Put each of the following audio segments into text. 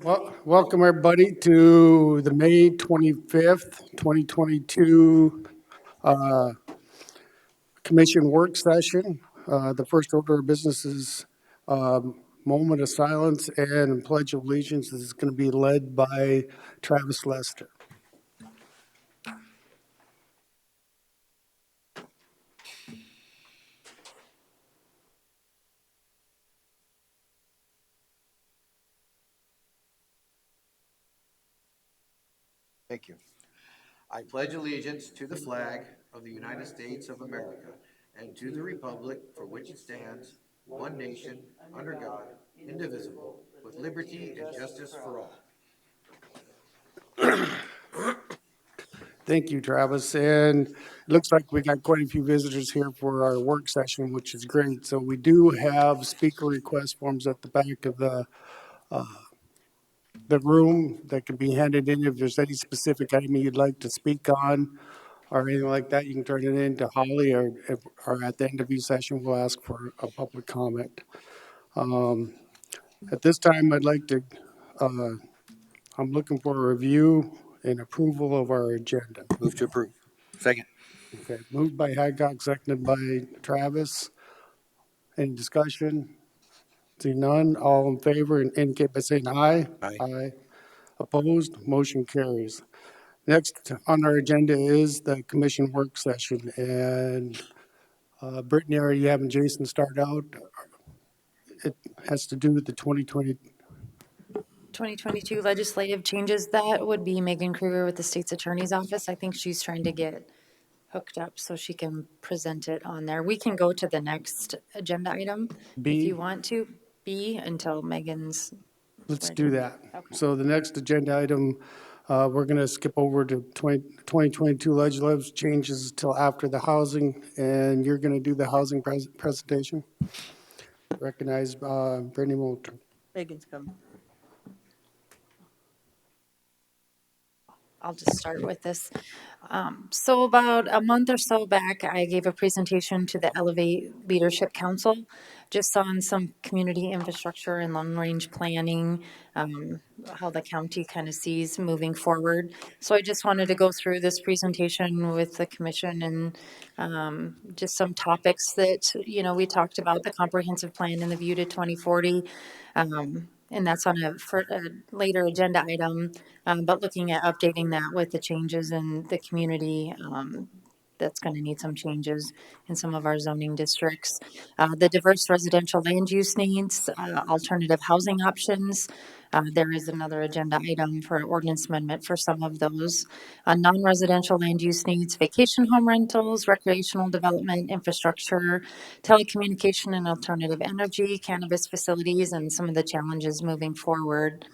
Well, welcome everybody to the May 25th, 2022 Commission Work Session. The first order of business is moment of silence and pledge of allegiance. This is going to be led by Travis Lester. Thank you. I pledge allegiance to the flag of the United States of America and to the republic for which it stands, one nation, under God, indivisible, with liberty and justice for all. Thank you, Travis. And it looks like we got quite a few visitors here for our work session, which is great. So we do have speaker request forms at the back of the room that can be handed in. If there's any specific item you'd like to speak on or anything like that, you can turn it in to Holly, or at the end of each session, we'll ask for a public comment. At this time, I'm looking for a review and approval of our agenda. Move to approve. Second. Okay, moved by Hadcock, seconded by Travis. Any discussion? See none, all in favor indicate by saying aye. Aye. Aye. Opposed, motion carries. Next on our agenda is the commission work session, and Brittany, are you having Jason start out? It has to do with the 2020. 2022 legislative changes. That would be Megan Kruger with the state's attorney's office. I think she's trying to get hooked up so she can present it on there. We can go to the next agenda item B? if you want to. B until Megan's. Let's do that. Okay. So the next agenda item, we're going to skip over to 2022 legislative changes till after the housing, and you're going to do the housing presentation. Recognize Brittany Moulton. Megan's coming. I'll just start with this. So about a month or so back, I gave a presentation to the Elevate Leadership Council just on some community infrastructure and long-range planning, how the county kind of sees moving forward. So I just wanted to go through this presentation with the commission and just some topics that, we talked about, the comprehensive plan and the view to 2040. And that's on a later agenda item, but looking at updating that with the changes in the community, that's going to need some changes in some of our zoning districts. The diverse residential land use needs, alternative housing options. There is another agenda item for an ordinance amendment for some of those. Non-residential land use needs, vacation home rentals, recreational development, infrastructure, telecommunication and alternative energy, cannabis facilities, and some of the challenges moving forward.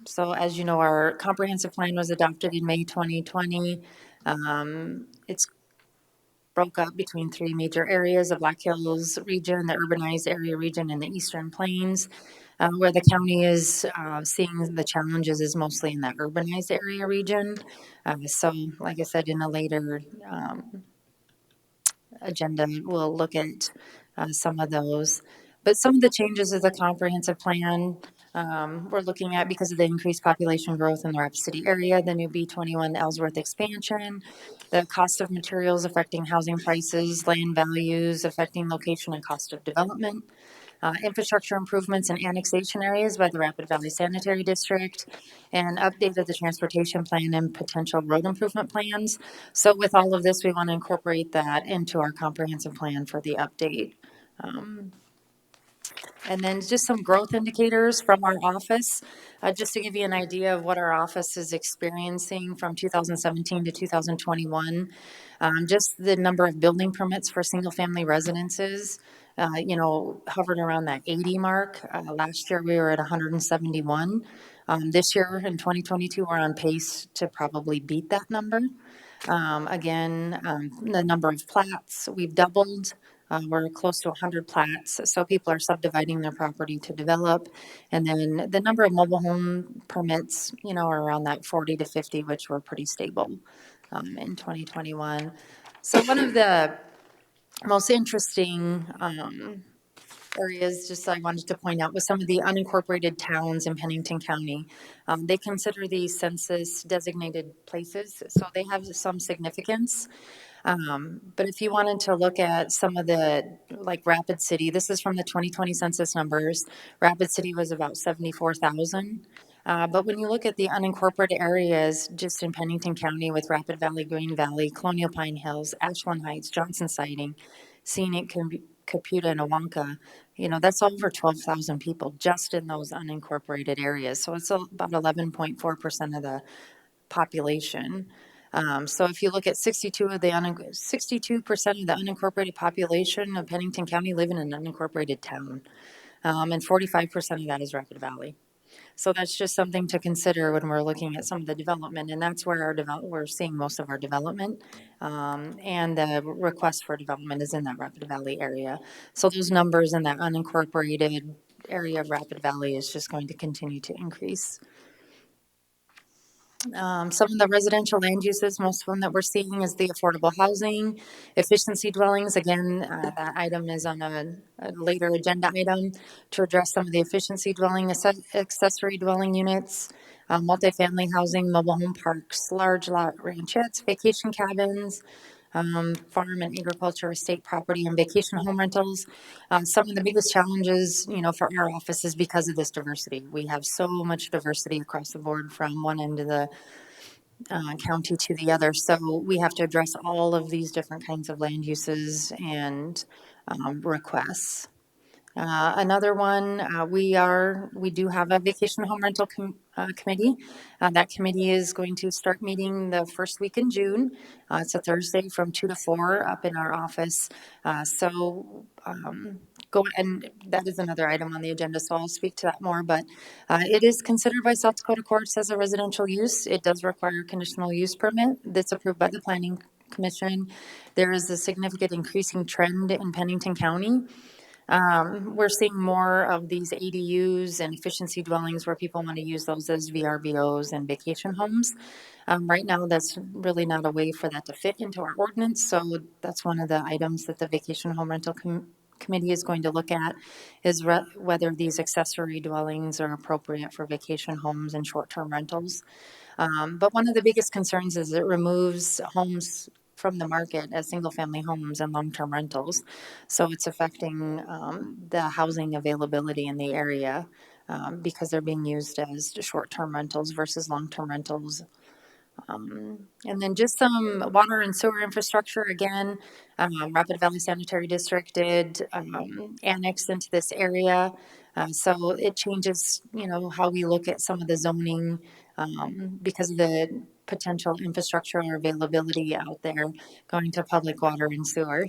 So as you know, our comprehensive plan was adopted in May 2020. It's broke up between three major areas: the Black Hills region, the urbanized area region, and the Eastern Plains. Where the county is seeing the challenges is mostly in that urbanized area region. So like I said, in a later agenda, we'll look at some of those. But some of the changes of the comprehensive plan we're looking at because of the increased population growth in the Rapid City area, the new B21 Ellsworth expansion, the cost of materials affecting housing prices, land values affecting location and cost of development, infrastructure improvements in annexation areas by the Rapid Valley Sanitary District, and update of the transportation plan and potential road improvement plans. So with all of this, we want to incorporate that into our comprehensive plan for the update. And then just some growth indicators from our office, just to give you an idea of what our office is experiencing from 2017 to 2021. Just the number of building permits for single-family residences, hovered around that 80 mark. Last year, we were at 171. This year, in 2022, we're on pace to probably beat that number. The number of plats, we've doubled. We're close to 100 plats, so people are subdividing their property to develop. And then the number of mobile home permits, are around that 40 to 50, which were pretty stable in 2021. So one of the most interesting areas, just I wanted to point out, with some of the unincorporated towns in Pennington County. They consider these census designated places, so they have some significance. But if you wanted to look at some of the, like Rapid City, this is from the 2020 census numbers. Rapid City was about 74,000. But when you look at the unincorporated areas just in Pennington County with Rapid Valley, Green Valley, Colonial Pine Hills, Ashland Heights, Johnson Siding, Scenic, Caputa, and Awanka, that's over 12,000 people just in those unincorporated areas. So it's about 11.4% of the population. So if you look at 62% of the unincorporated population of Pennington County live in an unincorporated town, and 45% of that is Rapid Valley. So that's just something to consider when we're looking at some of the development, and that's where we're seeing most of our development, and the request for development is in that Rapid Valley area. So those numbers in that unincorporated area of Rapid Valley is just going to continue to increase. Some of the residential land uses, most of them that we're seeing is the affordable housing, efficiency dwellings. Again, that item is on a later agenda item to address some of the efficiency dwelling, accessory dwelling units, multifamily housing, mobile home parks, large lot ranchettes, vacation cabins, farm and agriculture, estate property, and vacation home rentals. Some of the biggest challenges, for our office is because of this diversity. We have so much diversity across the board from one end of the county to the other. So we have to address all of these different kinds of land uses and requests. Another one, we do have a vacation home rental committee. That committee is going to start meeting the first week in June. It's a Thursday from 2 to 4 up in our office. And that is another item on the agenda, so I'll speak to that more. But it is considered by South Dakota courts as a residential use. It does require a conditional use permit that's approved by the Planning Commission. There is a significant increasing trend in Pennington County. We're seeing more of these ADUs and efficiency dwellings where people want to use those as VRBOs and vacation homes. Right now, that's really not a way for that to fit into our ordinance, so that's one of the items that the Vacation Home Rental Committee is going to look at, is whether these accessory dwellings are appropriate for vacation homes and short-term rentals. But one of the biggest concerns is it removes homes from the market as single-family homes and long-term rentals. So it's affecting the housing availability in the area because they're being used as short-term rentals versus long-term rentals. And then just some water and sewer infrastructure. Again, Rapid Valley Sanitary District did annex into this area. So it changes, how we look at some of the zoning because of the potential infrastructure or availability out there going to public water and sewer.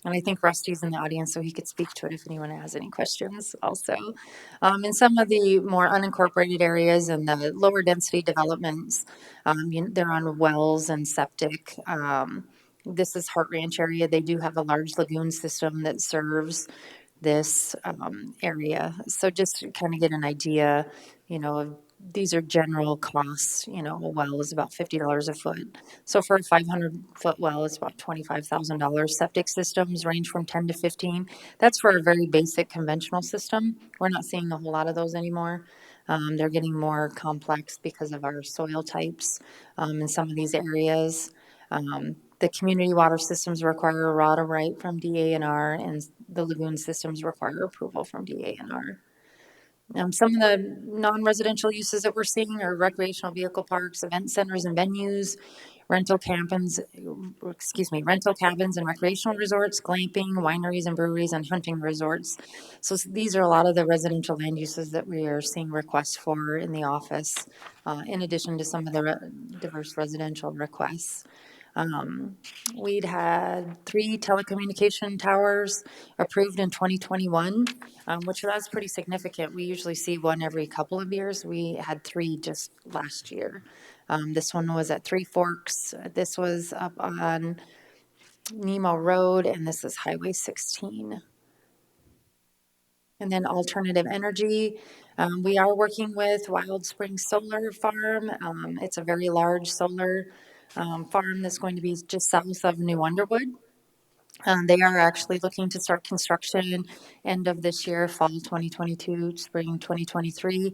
And I think Rusty's in the audience, so he could speak to it if anyone has any questions also. In some of the more unincorporated areas and the lower density developments, they're on wells and septic. This is Heart Ranch area. They do have a large lagoon system that serves this area. So just to kind of get an idea, of these are general costs. A well is about $50 a foot. So for a 500-foot well, it's about $25,000. Septic systems range from 10 to 15. That's for a very basic conventional system. We're not seeing a whole lot of those anymore. They're getting more complex because of our soil types in some of these areas. The community water systems require a ROTA right from DANR, and the lagoon systems require approval from DANR. Some of the non-residential uses that we're seeing are recreational vehicle parks, event centers and venues, rental cabins and recreational resorts, glamping, wineries and breweries, and hunting resorts. So these are a lot of the residential land uses that we are seeing requests for in the office, in addition to some of the diverse residential requests. We'd had 3 telecommunication towers approved in 2021, which was pretty significant. We usually see one every couple of years. We had 3 just last year. This one was at Three Forks. This was up on Nemo Road, and this is Highway 16. And then alternative energy. We are working with Wild Springs Solar Farm. It's a very large solar farm that's going to be just south of New Underwood. They are actually looking to start construction end of this year, fall 2022, spring 2023.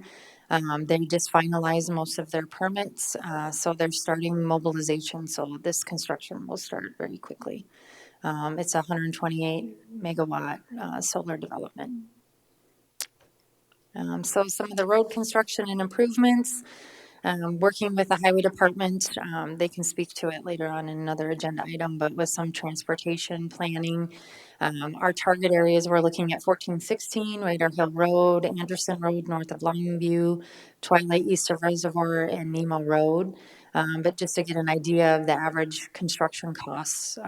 They just finalized most of their permits, so they're starting mobilization. So this construction will start very quickly. It's a 128 megawatt solar development. So some of the road construction and improvements, working with the highway department, they can speak to it later on in another agenda item, but with some transportation planning. Our target areas, we're looking at 1416, Radar Hill Road, Anderson Road north of Longview, Twilight east of Reservoir, and Nemo Road. But just to get an idea of the average construction costs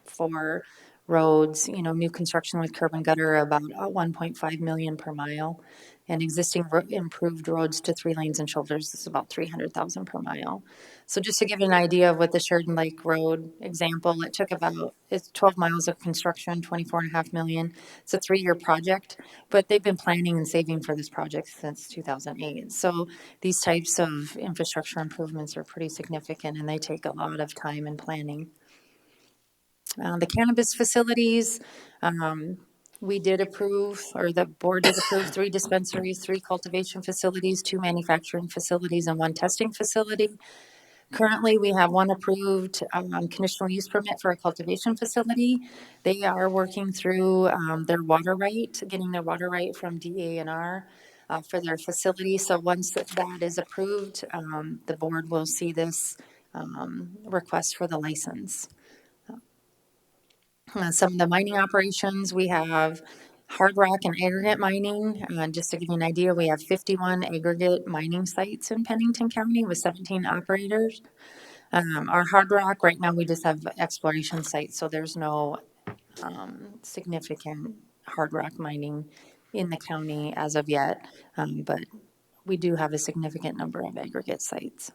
for roads, new construction with curb and gutter about 1.5 million per mile, and existing improved roads to 3 lanes and shoulders is about 300,000 per mile. So just to give you an idea of what the Sheridan Lake Road example, it's 12 miles of construction, 24.5 million. It's a 3-year project, but they've been planning and saving for this project since 2008. So these types of infrastructure improvements are pretty significant, and they take a lot of time and planning. The cannabis facilities, we did approve, or the board did approve 3 dispensaries, 3 cultivation facilities, 2 manufacturing facilities, and 1 testing facility. Currently, we have 1 approved conditional use permit for a cultivation facility. They are working through their water right, getting their water right from DANR for their facility. So once that is approved, the board will see this request for the license. Some of the mining operations, we have hard rock and aggregate mining. Just to give you an idea, we have 51 aggregate mining sites in Pennington County with 17 operators. Our hard rock, right now, we just have exploration sites, so there's no significant hard rock mining in the county as of yet, but we do have a significant number of aggregate sites.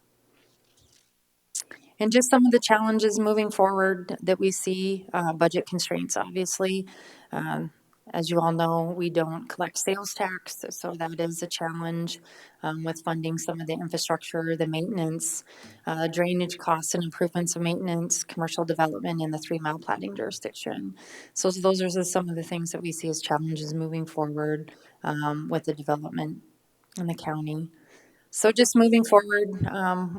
And just some of the challenges moving forward that we see, budget constraints, obviously. As you all know, we don't collect sales tax, so that is a challenge with funding some of the infrastructure, the maintenance, drainage costs and improvements of maintenance, commercial development in the 3-mile plating jurisdiction. So those are just some of the things that we see as challenges moving forward with the development in the county. So just moving forward,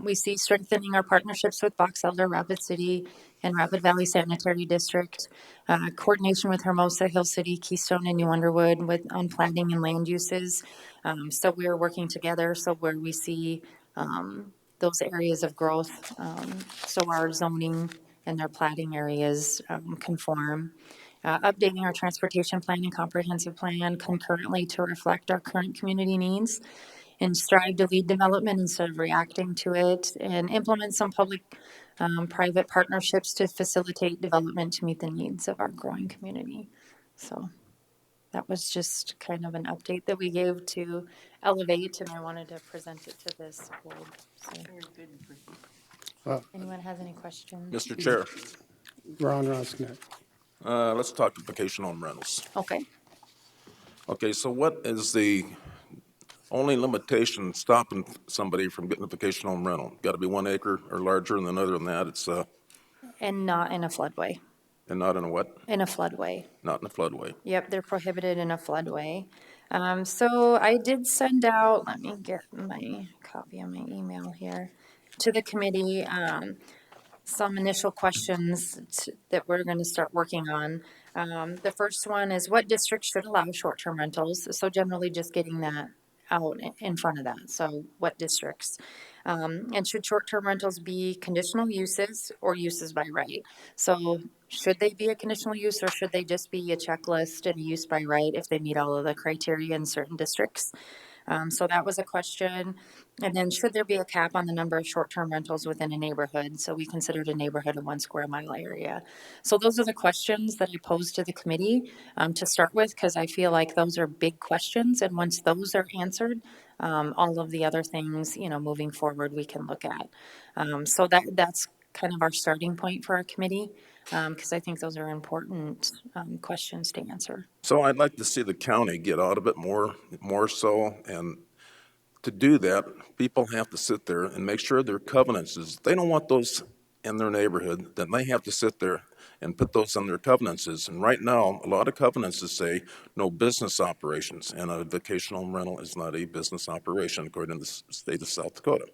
we see strengthening our partnerships with Box Elder, Rapid City, and Rapid Valley Sanitary District, coordination with Hermosa, Hill City, Keystone, and New Underwood on planning and land uses. So we are working together. So where we see those areas of growth, so our zoning and their plating areas conform. Updating our transportation plan and comprehensive plan concurrently to reflect our current community needs, and strive to lead development instead of reacting to it, and implement some public-private partnerships to facilitate development to meet the needs of our growing community. So that was just kind of an update that we gave to Elevate, and I wanted to present it to this board. So, anyone has any questions? Mr. Chair, Ron Roskinek. let's talk vacation home rentals. Okay. Okay, so what is the only limitation stopping somebody from getting a vacation home rental? Got to be 1 acre or larger, and then other than that, it's, And not in a floodway. and not in a what? In a floodway. Not in a floodway. Yep, they're prohibited in a floodway. So I did send out, let me get my copy of my email here, to the committee, some initial questions that we're going to start working on. The first one is, what districts should allow short-term rentals? So generally just getting that out in front of that. So what districts? And should short-term rentals be conditional uses or uses by right? So should they be a conditional use, or should they just be a checklist and a use by right if they meet all of the criteria in certain districts? So that was a question. And then, should there be a cap on the number of short-term rentals within a neighborhood? So we considered a neighborhood a 1 square mile area. So those are the questions that I posed to the committee to start with, because I feel like those are big questions. And once those are answered, all of the other things, moving forward, we can look at. So that's kind of our starting point for our committee, because I think those are important questions to answer. So I'd like to see the county get out of it more so, and to do that, people have to sit there and make sure their covenants they don't want those in their neighborhood, then they have to sit there and put those on their covenances. And right now, a lot of covenances say no business operations, and a vacation home rental is not a business operation according to the state of South Dakota.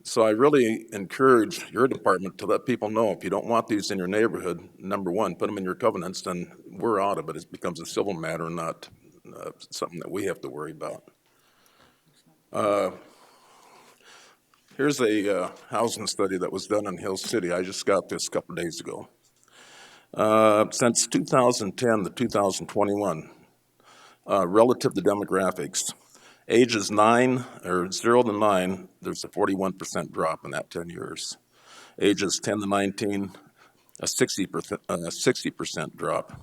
So I really encourage your department to let people know if you don't want these in your neighborhood, number one, put them in your covenants, then we're out of it. It becomes a civil matter, not something that we have to worry about. Here's a housing study that was done in Hill City. I just got this a couple days ago. Since 2010 to 2021, relative to demographics, ages 0 to 9, there's a 41% drop in that 10 years. Ages 10 to 19, a 60% drop.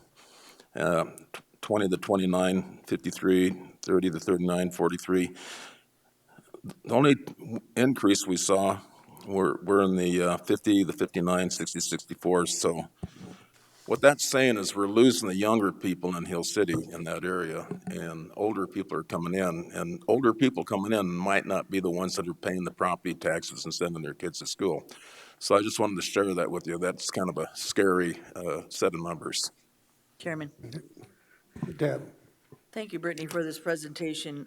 20 to 29, 53, 30 to 39, 43. The only increase we saw were in the 50, the 59, 60, 64. So what that's saying is we're losing the younger people in Hill City in that area, and older people are coming in. And older people coming in might not be the ones that are paying the property taxes and sending their kids to school. So I just wanted to share that with you. That's kind of a scary set of numbers. Chairman. Deb? Thank you, Brittany, for this presentation.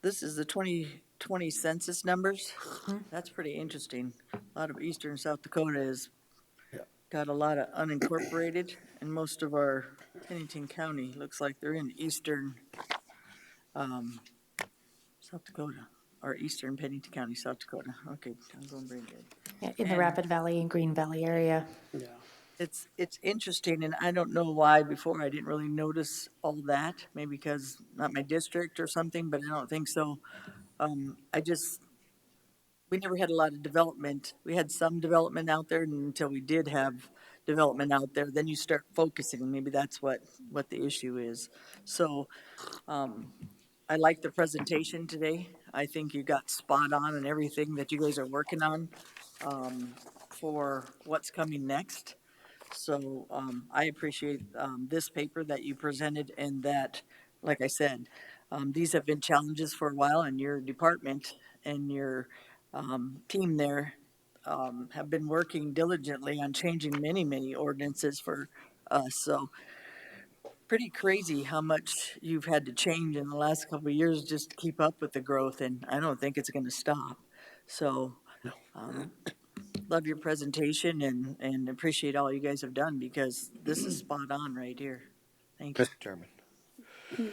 This is the 2020 census numbers. That's pretty interesting. A lot of eastern South Dakota has got a lot of unincorporated, and most of our Pennington County looks like they're in eastern South Dakota, or eastern Pennington County, South Dakota. Okay, I'm going very good. Yeah, in the And- Rapid Valley and Green Valley area. Yeah. It's interesting, and I don't know why before I didn't really notice all that, maybe because not my district or something, but I don't think so. We never had a lot of development. We had some development out there until we did have development out there. Then you start focusing, maybe that's what the issue is. So, I like the presentation today. I think you got spot on in everything that you guys are working on, for what's coming next. So I appreciate this paper that you presented, and that, like I said, these have been challenges for a while, and your department and your team there have been working diligently on changing many, many ordinances for us. So pretty crazy how much you've had to change in the last couple of years just to keep up with the growth, and I don't think it's going to stop. So love your presentation, and appreciate all you guys have done, because this is spot on right here. Thank you. Mr. Chairman.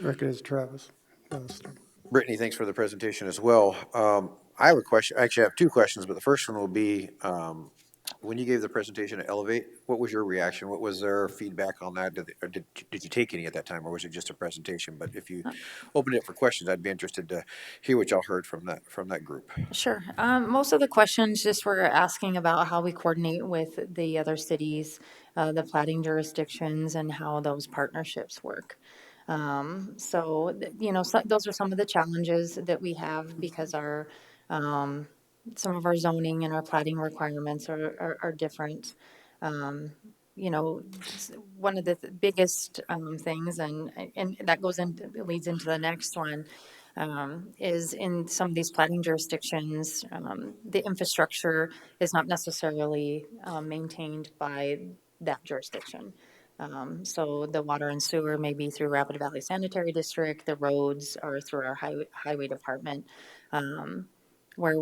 Recognize Travis. Brittany, thanks for the presentation as well. I have a question. Actually, I have two questions, but the first one will be, when you gave the presentation at Elevate, what was your reaction? What was their feedback on that? Did you take any at that time, or was it just a presentation? But if you opened it for questions, I'd be interested to hear what y'all heard from that group. Sure. Most of the questions just were asking about how we coordinate with the other cities, the plating jurisdictions, and how those partnerships work. So, those are some of the challenges that we have, because some of our zoning and our plating requirements are different. One of the biggest things, and that leads into the next one, is in some of these plating jurisdictions, the infrastructure is not necessarily maintained by that jurisdiction. So the water and sewer may be through Rapid Valley Sanitary District, the roads are through our highway department, where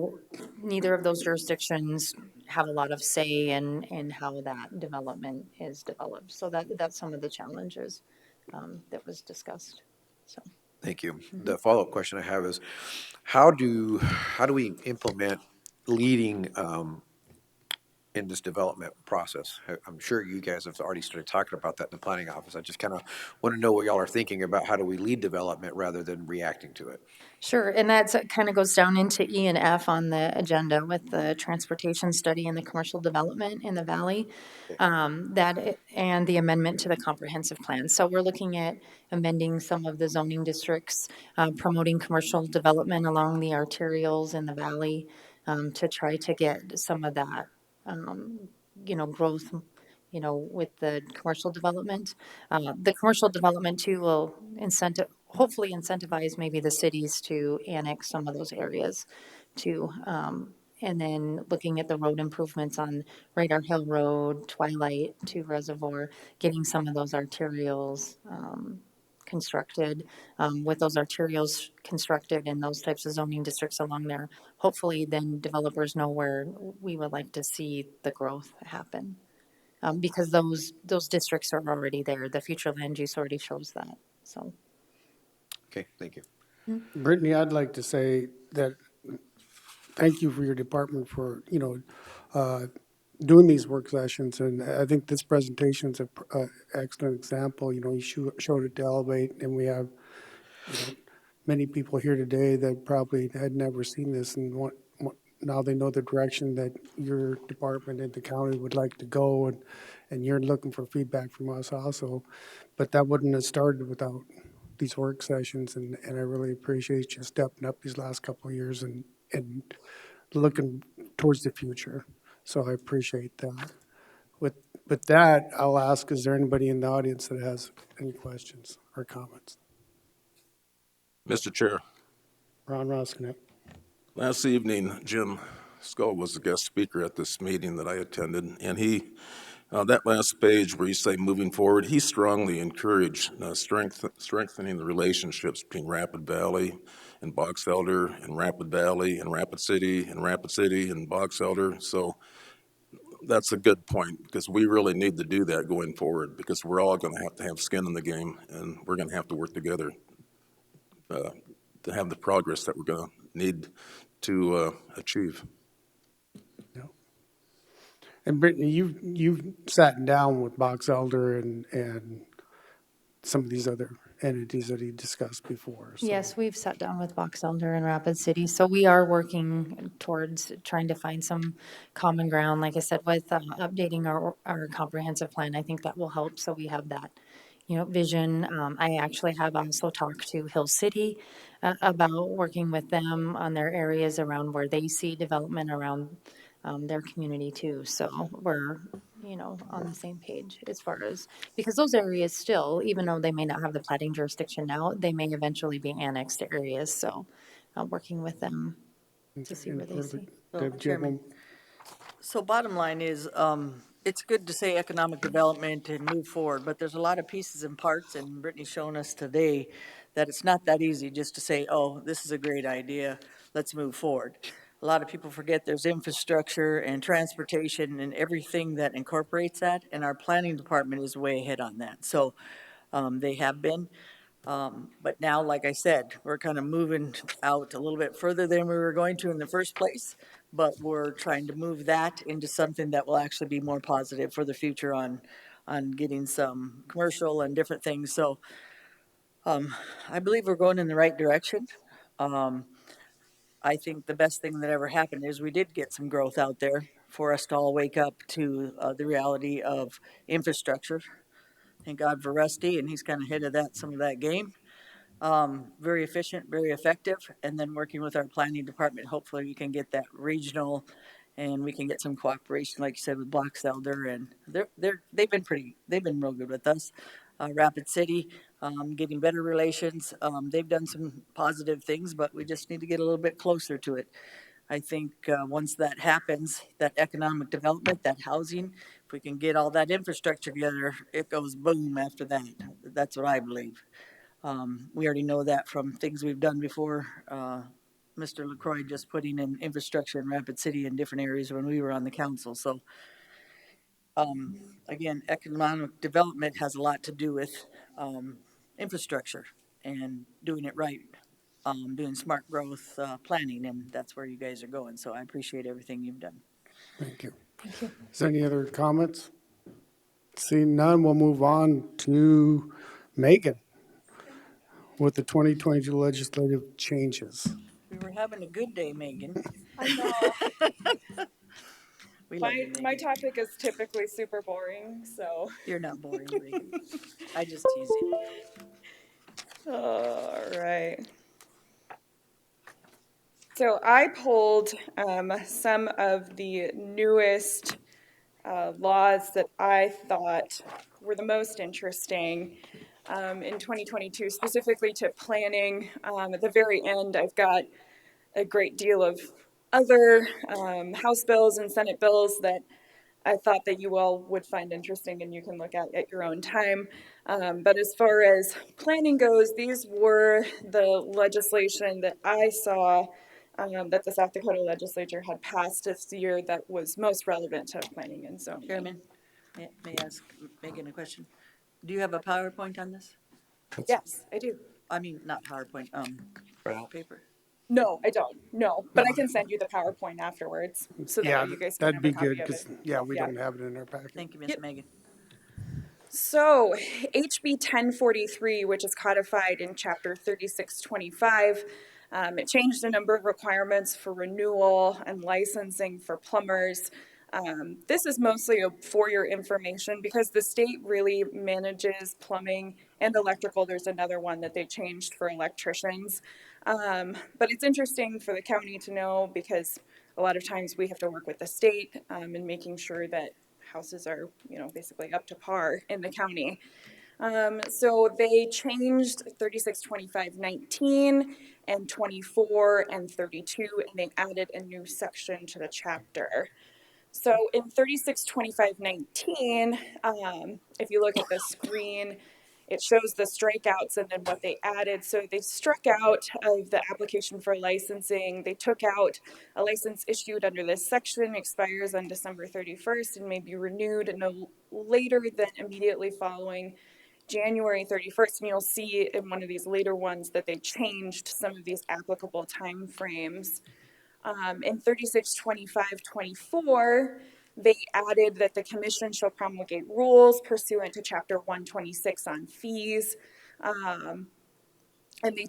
neither of those jurisdictions have a lot of say in how that development is developed. So that's some of the challenges that was discussed, so. Thank you. The follow-up question I have is, how do we implement leading in this development process? I'm sure you guys have already started talking about that in the planning office. I just kind of want to know what y'all are thinking about how do we lead development rather than reacting to it. Sure, and that kind of goes down into E and F on the agenda with the transportation study and the commercial development in the valley, and the amendment to the comprehensive plan. So we're looking at amending some of the zoning districts, promoting commercial development along the arterials in the valley, to try to get some of that, growth, with the commercial development. The commercial development too will hopefully incentivize maybe the cities to annex some of those areas to And then looking at the road improvements on Radar Hill Road, Twilight to Reservoir, getting some of those arterials constructed. With those arterials constructed in those types of zoning districts along there, hopefully then developers know where we would like to see the growth happen. Because those districts are already there. The future land use already shows that, so. Okay, thank you. Brittany, I'd like to say that thank you for your department for, doing these work sessions. And I think this presentation is an excellent example. You showed it to Elevate, and we have many people here today that probably had never seen this, and now they know the direction that your department and the county would like to go, and you're looking for feedback from us also. But that wouldn't have started without these work sessions, and I really appreciate you stepping up these last couple of years and looking towards the future. So I appreciate that. With that, I'll ask, is there anybody in the audience that has any questions or comments? Mr. Chair, Ron Roskinek. last evening, Jim Skull was the guest speaker at this meeting that I attended, and he, that last page where you say moving forward, he strongly encouraged strengthening the relationships between Rapid Valley and Box Elder, and Rapid Valley and Rapid City, and Rapid City and Box Elder. So that's a good point, because we really need to do that going forward, because we're all going to have skin in the game, and we're going to have to work together to have the progress that we're going to need to achieve. Yeah. And Brittany, you've sat down with Box Elder and some of these other entities that he discussed before. So. Yes, we've sat down with Box Elder and Rapid City, so we are working towards trying to find some common ground. Like I said, with updating our comprehensive plan, I think that will help, so we have that, vision. I actually have also talked to Hill City about working with them on their areas around where they see development around their community too. So we're, on the same page as far as, because those areas still, even though they may not have the plating jurisdiction now, they may eventually be annexed to areas. So working with them to see where they see. Chairman. So bottom line is, it's good to say economic development and move forward, but there's a lot of pieces and parts, and Brittany's shown us today that it's not that easy just to say, oh, this is a great idea, let's move forward. A lot of people forget there's infrastructure and transportation and everything that incorporates that, and our planning department is way ahead on that. So they have been. But now, like I said, we're kind of moving out a little bit further than we were going to in the first place, but we're trying to move that into something that will actually be more positive for the future on getting some commercial and different things. So I believe we're going in the right direction. I think the best thing that ever happened is we did get some growth out there for us to all wake up to the reality of infrastructure. Thank God for Rusty, and he's kind of ahead of some of that game. Very efficient, very effective, and then working with our planning department, hopefully we can get that regional, and we can get some cooperation, like you said, with Box Elder, and they've been real good with us. Rapid City, getting better relations. They've done some positive things, but we just need to get a little bit closer to it. I think once that happens, that economic development, that housing, if we can get all that infrastructure together, it goes boom after that. That's what I believe. We already know that from things we've done before. Mr. LaCroix just putting in infrastructure in Rapid City in different areas when we were on the council. So, again, economic development has a lot to do with infrastructure and doing it right, doing smart growth planning, and that's where you guys are going. So I appreciate everything you've done. Thank you. Is there any other comments? Seeing none, we'll move on to Megan with the 2022 legislative changes. We were having a good day, Megan. I know. We love you, My Megan. topic is typically super boring, so. You're not boring, Megan. I just tease you. All right. So I pulled some of the newest laws that I thought were the most interesting in 2022, specifically to planning. At the very end, I've got a great deal of other House bills and Senate bills that I thought that you all would find interesting and you can look at your own time. But as far as planning goes, these were the legislation that I saw that the South Dakota legislature had passed this year that was most relevant to planning and zoning. Chairman, may I ask Megan a question? Do you have a PowerPoint on this? Yes, I do. I mean, not PowerPoint, paper. No, I don't. No, but I can send you the PowerPoint afterwards so that Yeah, way you guys can that'd have be a copy good, of because, it. yeah, we Yeah. don't have it in our packet. Thank you, Miss Megan. So, HB 1043, which is codified in Chapter 3625, it changed a number of requirements for renewal and licensing for plumbers. This is mostly for your information because the state really manages plumbing and electrical. There's another one that they changed for electricians. But it's interesting for the county to know because a lot of times we have to work with the state in making sure that houses are, basically up to par in the county. So they changed 362519 and 24 and 32, and they added a new section to the chapter. So in 362519, if you look at the screen, it shows the strikeouts and then what they added. So they struck out of the application for licensing. They took out a license issued under this section expires on December 31st and may be renewed no later than immediately following January 31st. And you'll see in one of these later ones that they changed some of these applicable timeframes. In 362524, they added that the commission shall promulgate rules pursuant to Chapter 126 on fees. And they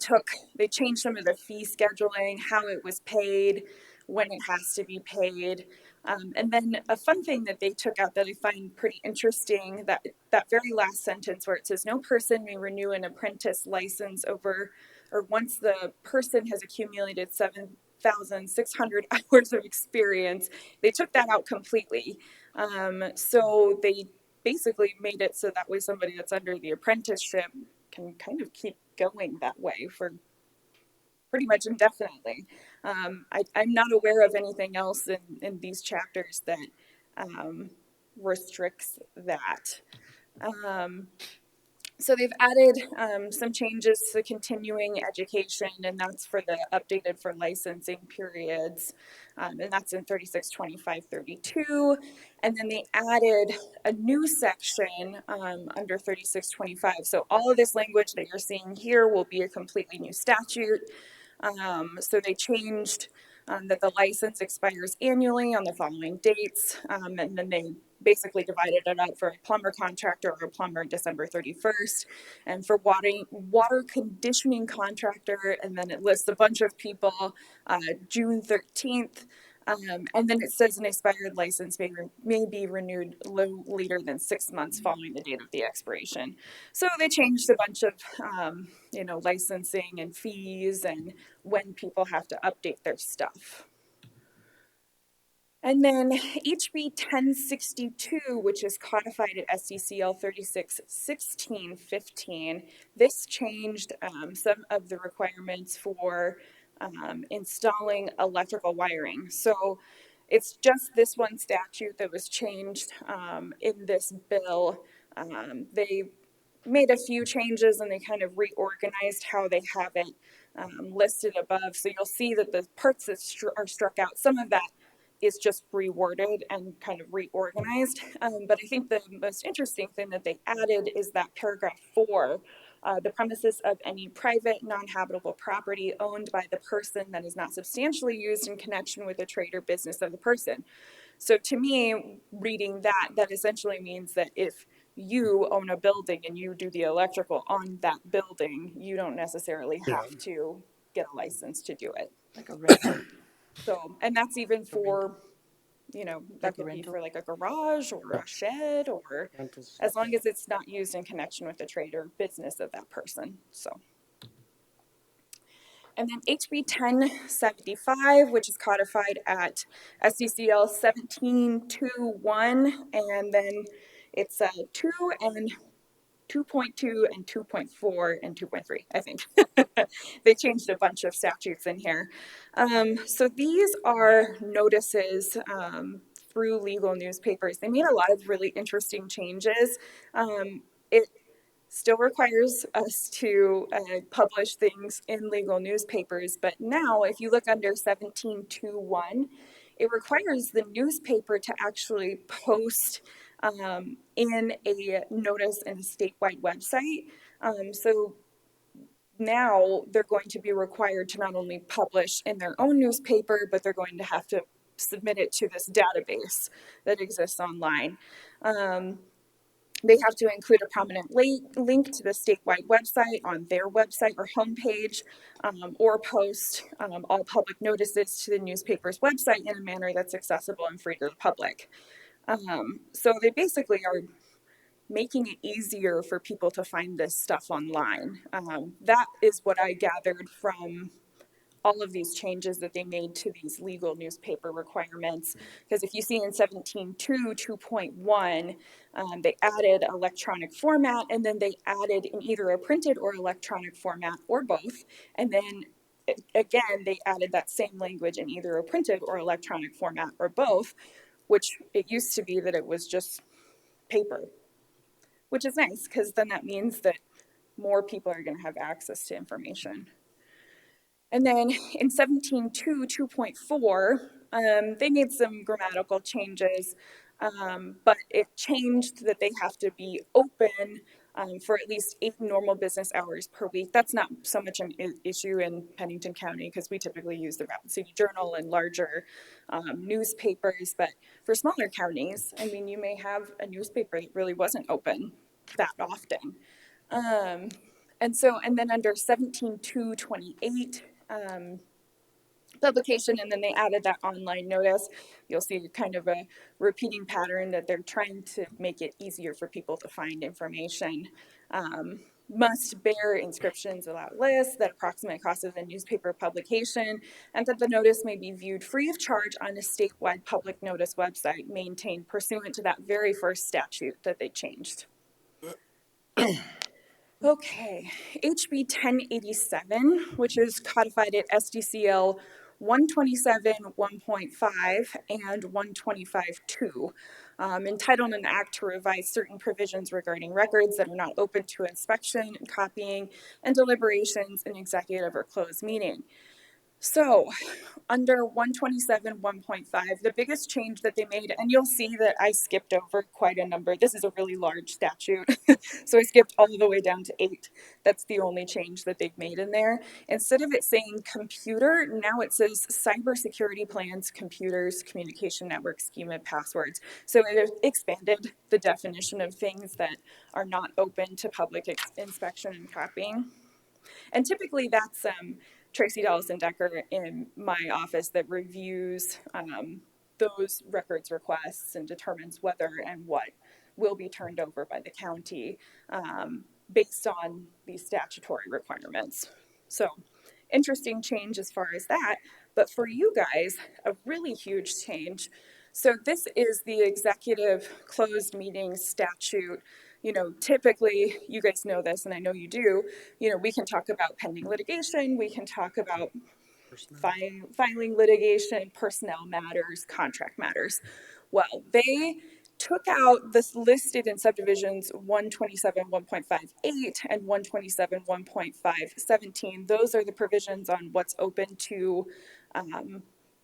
changed some of the fee scheduling, how it was paid, when it has to be paid. And then a fun thing that they took out that I find pretty interesting, that very last sentence where it says, no person may renew an apprentice license or once the person has accumulated 7,600 hours of experience. They took that out completely. So they basically made it so that way somebody that's under the apprenticeship can kind of keep going that way for pretty much indefinitely. I'm not aware of anything else in these chapters that restricts that. So they've added some changes to continuing education, and that's for the updated for licensing periods, and that's in 362532. And then they added a new section under 3625. So all of this language that you're seeing here will be a completely new statute. So they changed that the license expires annually on the following dates, and then they basically divided it up for a plumber contractor or a plumber December 31st, and for water conditioning contractor, and then it lists a bunch of people June 13th. And then it says an expired license may be renewed later than 6 months following the date of the expiration. So they changed a bunch of, licensing and fees and when people have to update their stuff. And then HB 1062, which is codified at SDCL 361615, this changed some of the requirements for installing electrical wiring. So it's just this one statute that was changed in this bill. They made a few changes and they kind of reorganized how they have it listed above. So you'll see that the parts that are struck out, some of that is just reworded and kind of reorganized. But I think the most interesting thing that they added is that paragraph 4, the premises of any private non-habitable property owned by the person that is not substantially used in connection with the trade or business of the person. So to me, reading that essentially means that if you own a building and you do the electrical on that building, you don't necessarily have to get a license to do it. Like a rental? So, and that's even for, that Like a could be rental? for like a garage or a shed, or as long as it's not used in connection with the trade or business of that person, so. And then HB 1075, which is codified at SDCL 1721, and then it's 2 and 2.2 and 2.4 and 2.3, I think. They changed a bunch of statutes in here. So these are notices through legal newspapers. They made a lot of really interesting changes. It still requires us to publish things in legal newspapers, but now if you look under 17.2.1, it requires the newspaper to actually post in a notice in a statewide website. So now they're going to be required to not only publish in their own newspaper, but they're going to have to submit it to this database that exists online. They have to include a prominent link to the statewide website on their website or homepage, or post all public notices to the newspaper's website in a manner that's accessible and free to the public. So they basically are making it easier for people to find this stuff online. That is what I gathered from all of these changes that they made to these legal newspaper requirements. Because if you see in 17.2, 2.1, they added electronic format, and then they added in either a printed or electronic format or both. And then again, they added that same language in either a printed or electronic format or both, which it used to be that it was just paper, which is nice because then that means that more people are going to have access to information. And then in 17.2, 2.4, they made some grammatical changes, but it changed that they have to be open for at least 8 normal business hours per week. That's not so much an issue in Pennington County because we typically use the Rapid City Journal and larger newspapers, but for smaller counties, I mean, you may have a newspaper that really wasn't open that often. And then under 17.2.28, publication, and then they added that online notice. You'll see kind of a repeating pattern that they're trying to make it easier for people to find information. Must bear inscriptions without lists, that approximate cost of the newspaper publication, and that the notice may be viewed free of charge on a statewide public notice website maintained pursuant to that very first statute that they changed. Okay, HB 1087, which is codified at SDCL 127 1.5 and 125.2, entitled an act to revise certain provisions regarding records that are not open to inspection, copying, and deliberations in executive or closed meeting. So, under 127 1.5, the biggest change that they made, and you'll see that I skipped over quite a number. This is a really large statute, so I skipped all the way down to 8. That's the only change that they've made in there. Instead of it saying computer, now it says cybersecurity plans, computers, communication network, schema, passwords. So it expanded the definition of things that are not open to public inspection and copying. And typically that's Tracy Dallison-Decker in my office that reviews those records requests and determines whether and what will be turned over by the county based on these statutory requirements. So interesting change as far as that, but for you guys, a really huge change. So this is the executive closed meeting statute. You know, typically, you guys know this, and I know you do, you know, we can talk about pending litigation, we can talk about filing litigation, personnel matters, contract matters. Well, they took out this listed in subdivisions 127 1.58 and 127 1.517. Those are the provisions on what's open to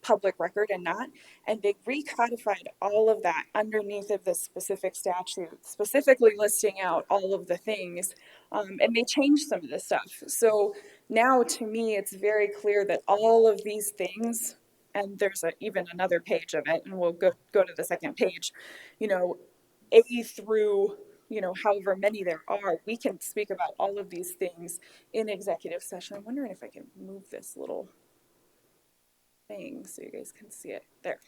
public record and not, and they recodified all of that underneath of this specific statute, specifically listing out all of the things, and they changed some of this stuff. So now to me, it's very clear that all of these things, and there's even another page of it, and we'll go to the second page, you know, A through, you know, however many there are, we can speak about all of these things in executive session. I'm wondering if I can move this little thing so you guys can see it there.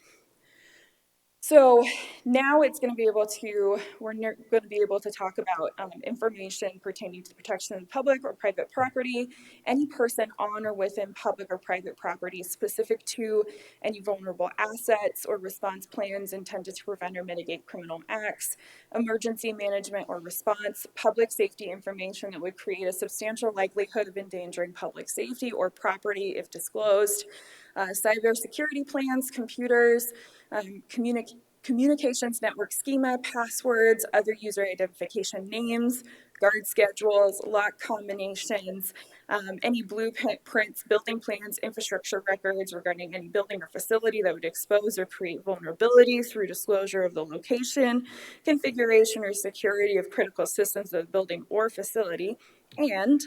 So now it's going to be able to, we're going to be able to talk about information pertaining to the protection of the public or private property, any person on or within public or private property specific to any vulnerable assets or response plans intended to prevent or mitigate criminal acts, emergency management or response, public safety information that would create a substantial likelihood of endangering public safety or property if disclosed, cybersecurity plans, computers, communications network schema, passwords, other user identification names, guard schedules, lock combinations, any blueprints, building plans, infrastructure records regarding any building or facility that would expose or create vulnerability through disclosure of the location, configuration, or security of critical systems of the building or facility, and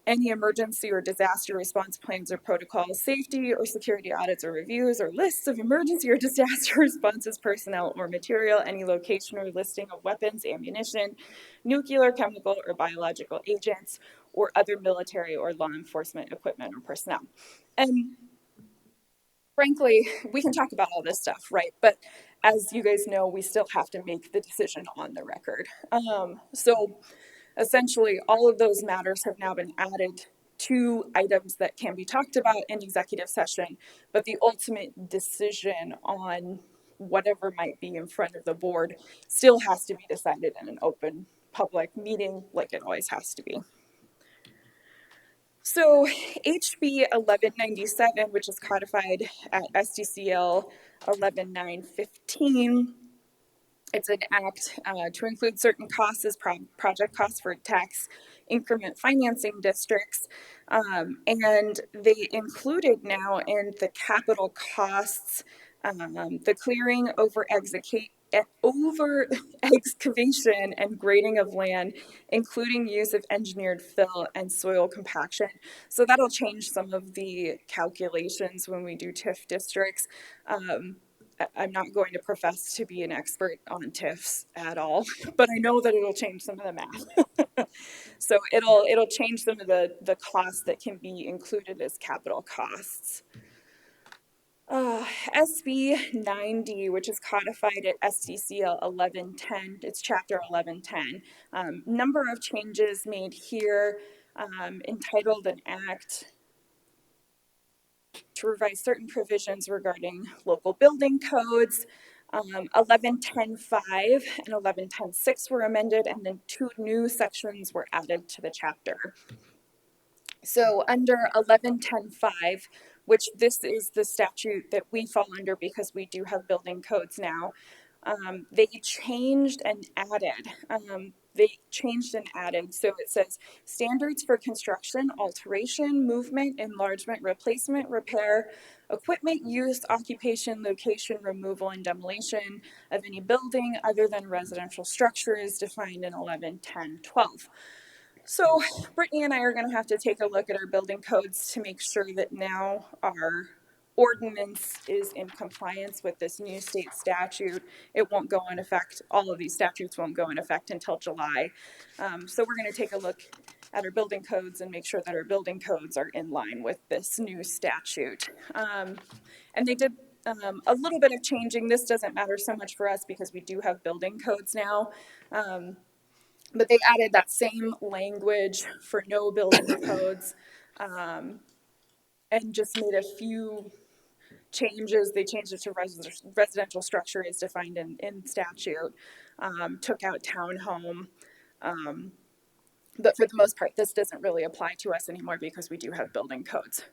any emergency or disaster response plans or protocols, safety or security audits or reviews, or lists of emergency or disaster responses personnel or material, any location or listing of weapons, ammunition, nuclear, chemical, or biological agents, or other military or law enforcement equipment or personnel. And frankly, we can talk about all this stuff, right? But as you guys know, we still have to make the decision on the record. So essentially, all of those matters have now been added to items that can be talked about in executive session, but the ultimate decision on whatever might be in front of the board still has to be decided in an open public meeting like it always has to be. So HB 1197, which is codified at SDCL 11915, it's an act to include certain costs as project costs for tax increment financing districts. And they included now in the capital costs, the clearing over excavation and grading of land, including use of engineered fill and soil compaction. So that'll change some of the calculations when we do TIF districts. I'm not going to profess to be an expert on TIFs at all, but I know that it'll change some of the math. So it'll change some of the costs that can be included as capital costs. SB 90, which is codified at SDCL 1110, it's chapter 1110. Number of changes made here, entitled an act to revise certain provisions regarding local building codes. 1110.5 and 1110.6 were amended, and then 2 new sections were added to the chapter. So under 1110.5, which this is the statute that we fall under because we do have building codes now, they changed and added. So it says standards for construction, alteration, movement, enlargement, replacement, repair, equipment use, occupation, location, removal, and demolition of any building other than residential structure is defined in 1110.12. So Brittany and I are going to have to take a look at our building codes to make sure that now our ordinance is in compliance with this new state statute. It won't go in effect, all of these statutes won't go in effect until July. So we're going to take a look at our building codes and make sure that our building codes are in line with this new statute. And they did a little bit of changing. This doesn't matter so much for us because we do have building codes now. But they added that same language for no building codes, and just made a few changes. They changed it to residential structure is defined in statute, took out townhome. But for the most part, this doesn't really apply to us anymore because we do have building codes.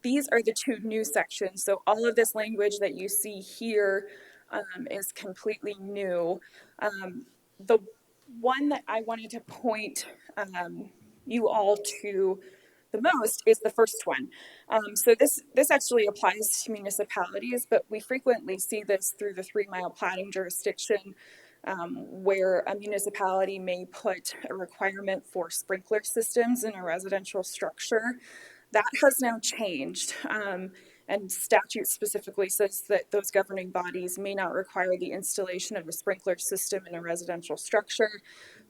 These are the 2 new sections. So all of this language that you see here is completely new. The one that I wanted to point you all to the most is the first one. So this actually applies to municipalities, but we frequently see this through the 3-mile platting jurisdiction, where a municipality may put a requirement for sprinkler systems in a residential structure. That has now changed. And statute specifically says that those governing bodies may not require the installation of a sprinkler system in a residential structure.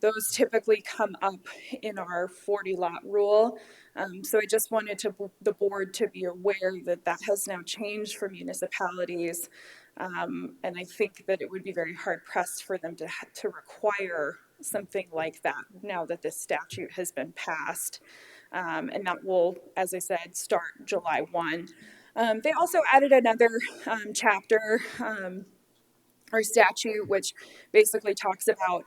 Those typically come up in our 40 lot rule. So I just wanted the board to be aware that that has now changed for municipalities. And I think that it would be very hard pressed for them to require something like that now that this statute has been passed. And that will, as I said, start July 1. They also added another chapter or statute, which basically talks about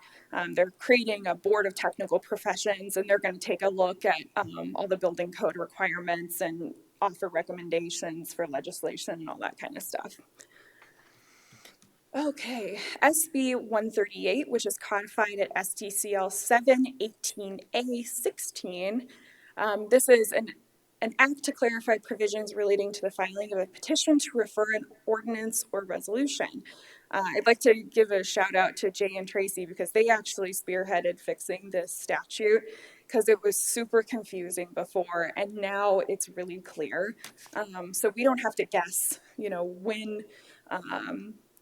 they're creating a board of technical professions, and they're going to take a look at all the building code requirements and offer recommendations for legislation and all that kind of stuff. Okay, SB 138, which is codified at STCL 718A16. This is an act to clarify provisions relating to the filing of a petition to refer an ordinance or resolution. I'd like to give a shout out to Jay and Tracy because they actually spearheaded fixing this statute because it was super confusing before, and now it's really clear. So we don't have to guess, when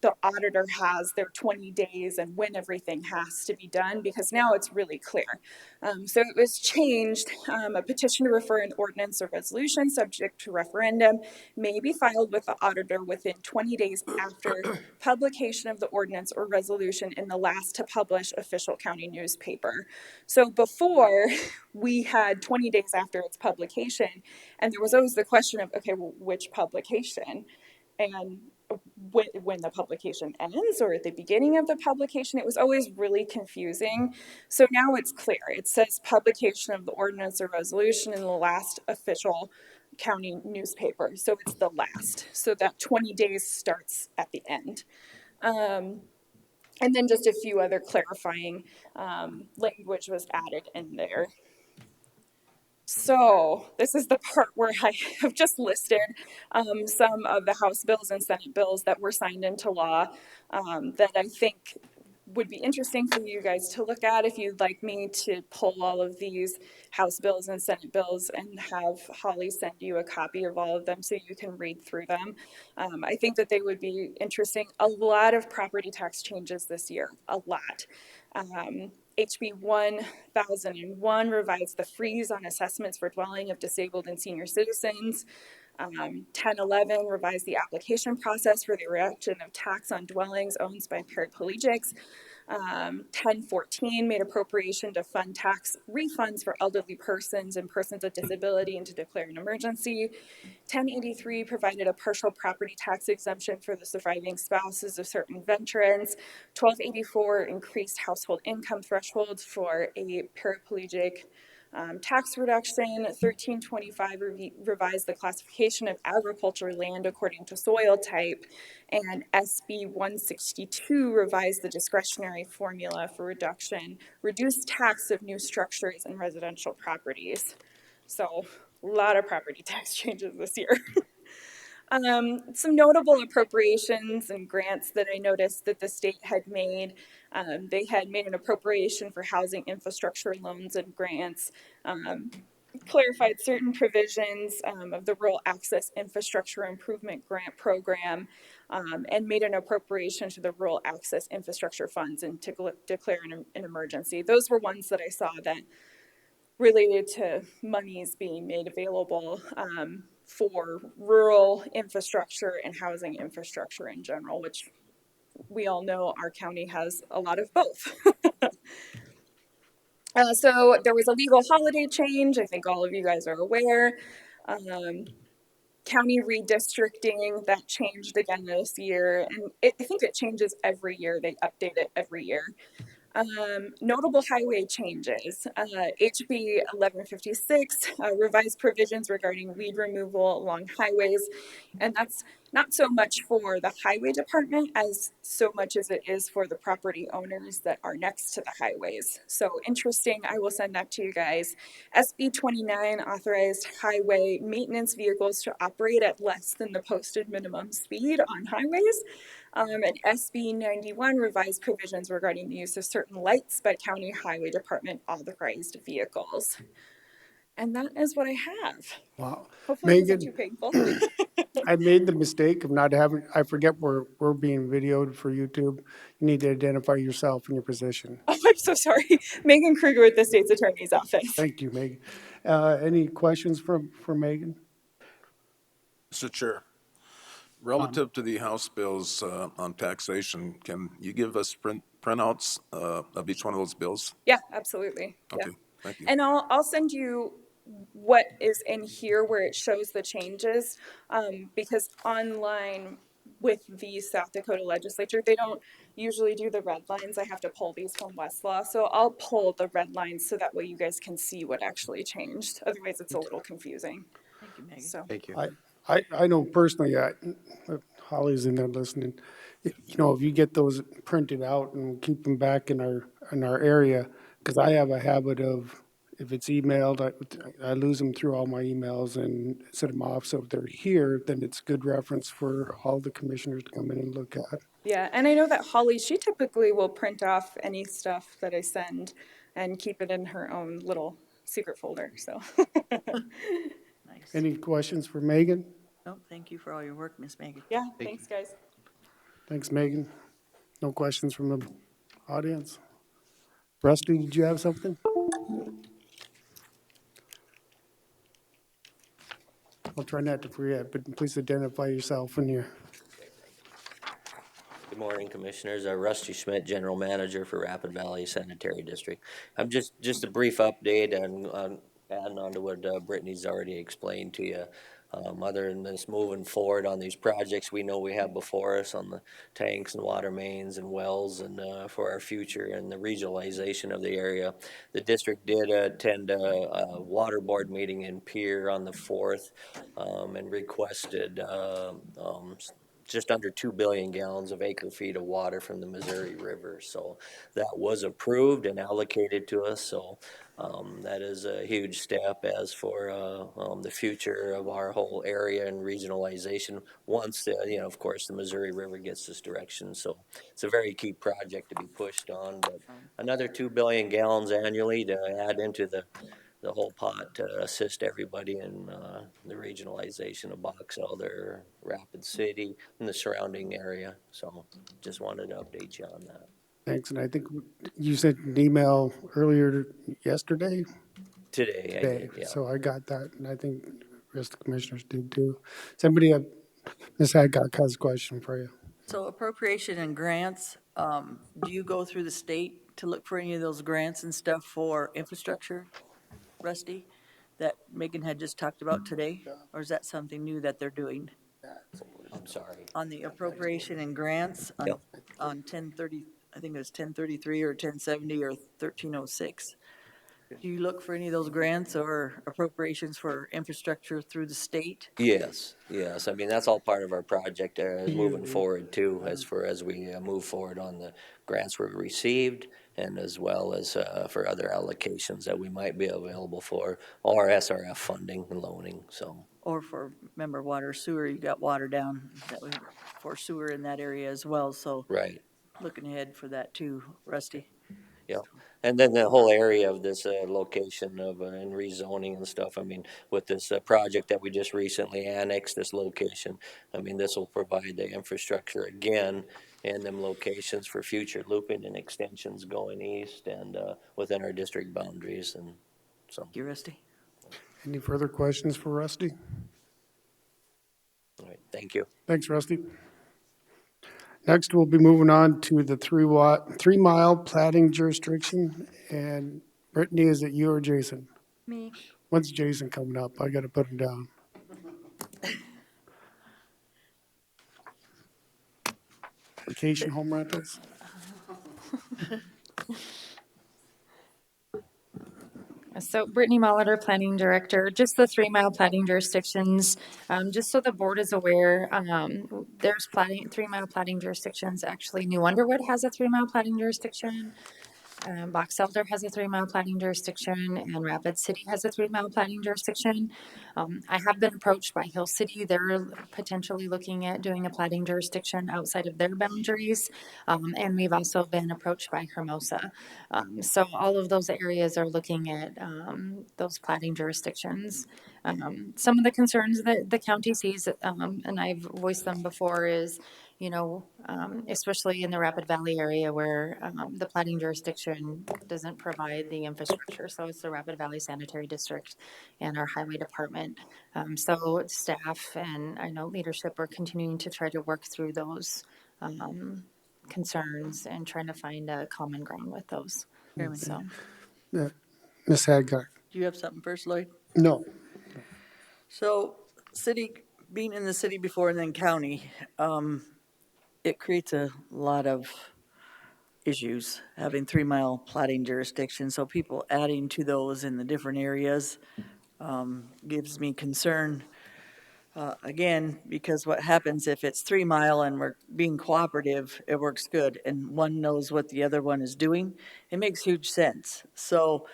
the auditor has their 20 days and when everything has to be done, because now it's really clear. So it was changed. A petition to refer an ordinance or resolution subject to referendum may be filed with the auditor within 20 days after publication of the ordinance or resolution in the last to publish official county newspaper. So before, we had 20 days after its publication, and there was always the question of, okay, well, which publication? And when the publication ends or at the beginning of the publication, it was always really confusing. So now it's clear. It says publication of the ordinance or resolution in the last official county newspaper. So it's the last. So that 20 days starts at the end. And then just a few other clarifying language was added in there. So this is the part where I have just listed some of the House bills and Senate bills that were signed into law that I think would be interesting for you guys to look at if you'd like me to pull all of these House bills and Senate bills and have Holly send you a copy of all of them so you can read through them. I think that they would be interesting. A lot of property tax changes this year, a lot. HB 1001 revised the freeze on assessments for dwelling of disabled and senior citizens. 1011 revised the application process for the erection of tax on dwellings owned by paraplegics. 1014 made appropriation to fund tax refunds for elderly persons and persons with disability and to declare an emergency. 1083 provided a partial property tax exemption for the surviving spouses of certain veterans. 1284 increased household income thresholds for a paraplegic tax reduction. 1325 revised the classification of agricultural land according to soil type, and SB 162 revised the discretionary formula for reduced tax of new structures and residential properties. So a lot of property tax changes this year. Some notable appropriations and grants that I noticed that the state had made. They had made an appropriation for housing infrastructure loans and grants, clarified certain provisions of the Rural Access Infrastructure Improvement Grant Program, and made an appropriation to the Rural Access Infrastructure Funds and to declare an emergency. Those were ones that I saw that related to monies being made available for rural infrastructure and housing infrastructure in general, which we all know our county has a lot of both. So there was a legal holiday change. I think all of you guys are aware. County redistricting, that changed again this year. And I think it changes every year. They update it every year. Notable highway changes. HB 1156 revised provisions regarding weed removal along highways, and that's not so much for the highway department as so much as it is for the property owners that are next to the highways. So interesting, I will send that to you guys. SB 29 authorized highway maintenance vehicles to operate at less than the posted minimum speed on highways. And SB 91 revised provisions regarding the use of certain lights by county highway department authorized vehicles. And that is what I have. Wow. Hopefully it Megan, wasn't too painful. I made the mistake of not having, I forget we're being videoed for YouTube. You need to identify yourself and your position. Oh, I'm so sorry. Megan Kruger with the State's Attorney's Office. Thank you, Megan. Any questions for Megan? Mr. Chair, relative to the House bills on taxation, can you give us printouts of each one of those bills? Yeah, absolutely. Yeah. Okay, thank you. And I'll send you what is in here where it shows the changes, because online with the South Dakota legislature, they don't usually do the red lines. I have to pull these from Westlaw, so I'll pull the red lines so that way you guys can see what actually changed. Otherwise, it's a little confusing. Thank you, Megan. So, Thank you. I know personally, Holly's in there listening, you know, if you get those printed out and keep them back in our area, because I have a habit of, if it's emailed, I lose them through all my emails and set them off. So if they're here, then it's good reference for all the commissioners to come in and look at. yeah, and I know that Holly, she typically will print off any stuff that I send and keep it in her own little secret folder, so. Nice. Any questions for Megan? No, thank you for all your work, Miss Megan. Yeah, thanks, guys. Thanks, Megan. No questions from the audience? Rusty, did you have something? I'll try not to forget, but please identify yourself when you're. Good morning, Commissioners. Rusty Schmidt, General Manager for Rapid Valley Sanitary District. I'm just a brief update on adding on to what Brittany's already explained to you. Other than this, moving forward on these projects we know we have before us on the tanks and water mains and wells and for our future and the regionalization of the area. The district did attend a water board meeting in Pierre on the 4th and requested just under 2 billion gallons of acre feet of water from the Missouri River. So that was approved and allocated to us. So that is a huge step as for the future of our whole area and regionalization once, of course, the Missouri River gets this direction. So it's a very key project to be pushed on. But another 2 billion gallons annually to add into the whole pot to assist everybody in the regionalization of Box Elder, Rapid City, and the surrounding area. So just wanted to update you on that. Thanks, and I think you sent an email earlier yesterday. Today, I did, yeah. So I got that, and I think the rest of the commissioners did too. Somebody, Ms. Hadcock has a question for you. So appropriation and grants, do you go through the state to look for any of those grants and stuff for infrastructure, Rusty, that Megan had just talked about today? Or is that something new that they're doing? I'm sorry. On the appropriation and grants Yep. on 1030, I think it was 1033 or 1070 or 1306. Do you look for any of those grants or appropriations for infrastructure through the state? Yes. I mean, that's all part of our project moving forward too, as we move forward on the grants we received and as well as for other allocations that we might be available for, or SRF funding and loaning, so. Or for, remember, water, sewer, you got water down, that was for sewer in that area as well, so. Right. Looking ahead for that too, Rusty. Yeah, and then the whole area of this location of and rezoning and stuff, I mean, with this project that we just recently annexed, this location, I mean, this will provide the infrastructure again and them locations for future looping and extensions going east and within our district boundaries, and so. Thank you, Rusty. Any further questions for Rusty? All right, thank you. Thanks, Rusty. Next, we'll be moving on to the 3 mile platting jurisdiction. And Brittany, is it you or Jason? Me. When's Jason coming up? I got to put him down. Vacation home rentals? So Brittany Molitor, Planning Director, just the 3 mile platting jurisdictions, just so the board is aware, there's 3 mile platting jurisdictions. Actually, New Underwood has a 3 mile platting jurisdiction. Box Elder has a 3 mile platting jurisdiction, and Rapid City has a 3 mile platting jurisdiction. I have been approached by Hill City. They're potentially looking at doing a platting jurisdiction outside of their boundaries. And we've also been approached by Hermosa. So all of those areas are looking at those platting jurisdictions. Some of the concerns that the county sees, and I've voiced them before, is, especially in the Rapid Valley area where the plating jurisdiction doesn't provide the infrastructure. So it's the Rapid Valley Sanitary District and our highway department. So staff and I know leadership are continuing to try to work through those concerns and trying to find a common ground with those. Chairman, So. Ms. Hadcock? do you have something first, Lloyd? No. So, being in the city before and then county, it creates a lot of issues, having 3 mile plating jurisdiction, so people adding to those in the different areas, gives me concern. Again, because what happens if it's 3 mile and we're being cooperative, it works good, and one knows what the other one is doing, it makes huge sense. So,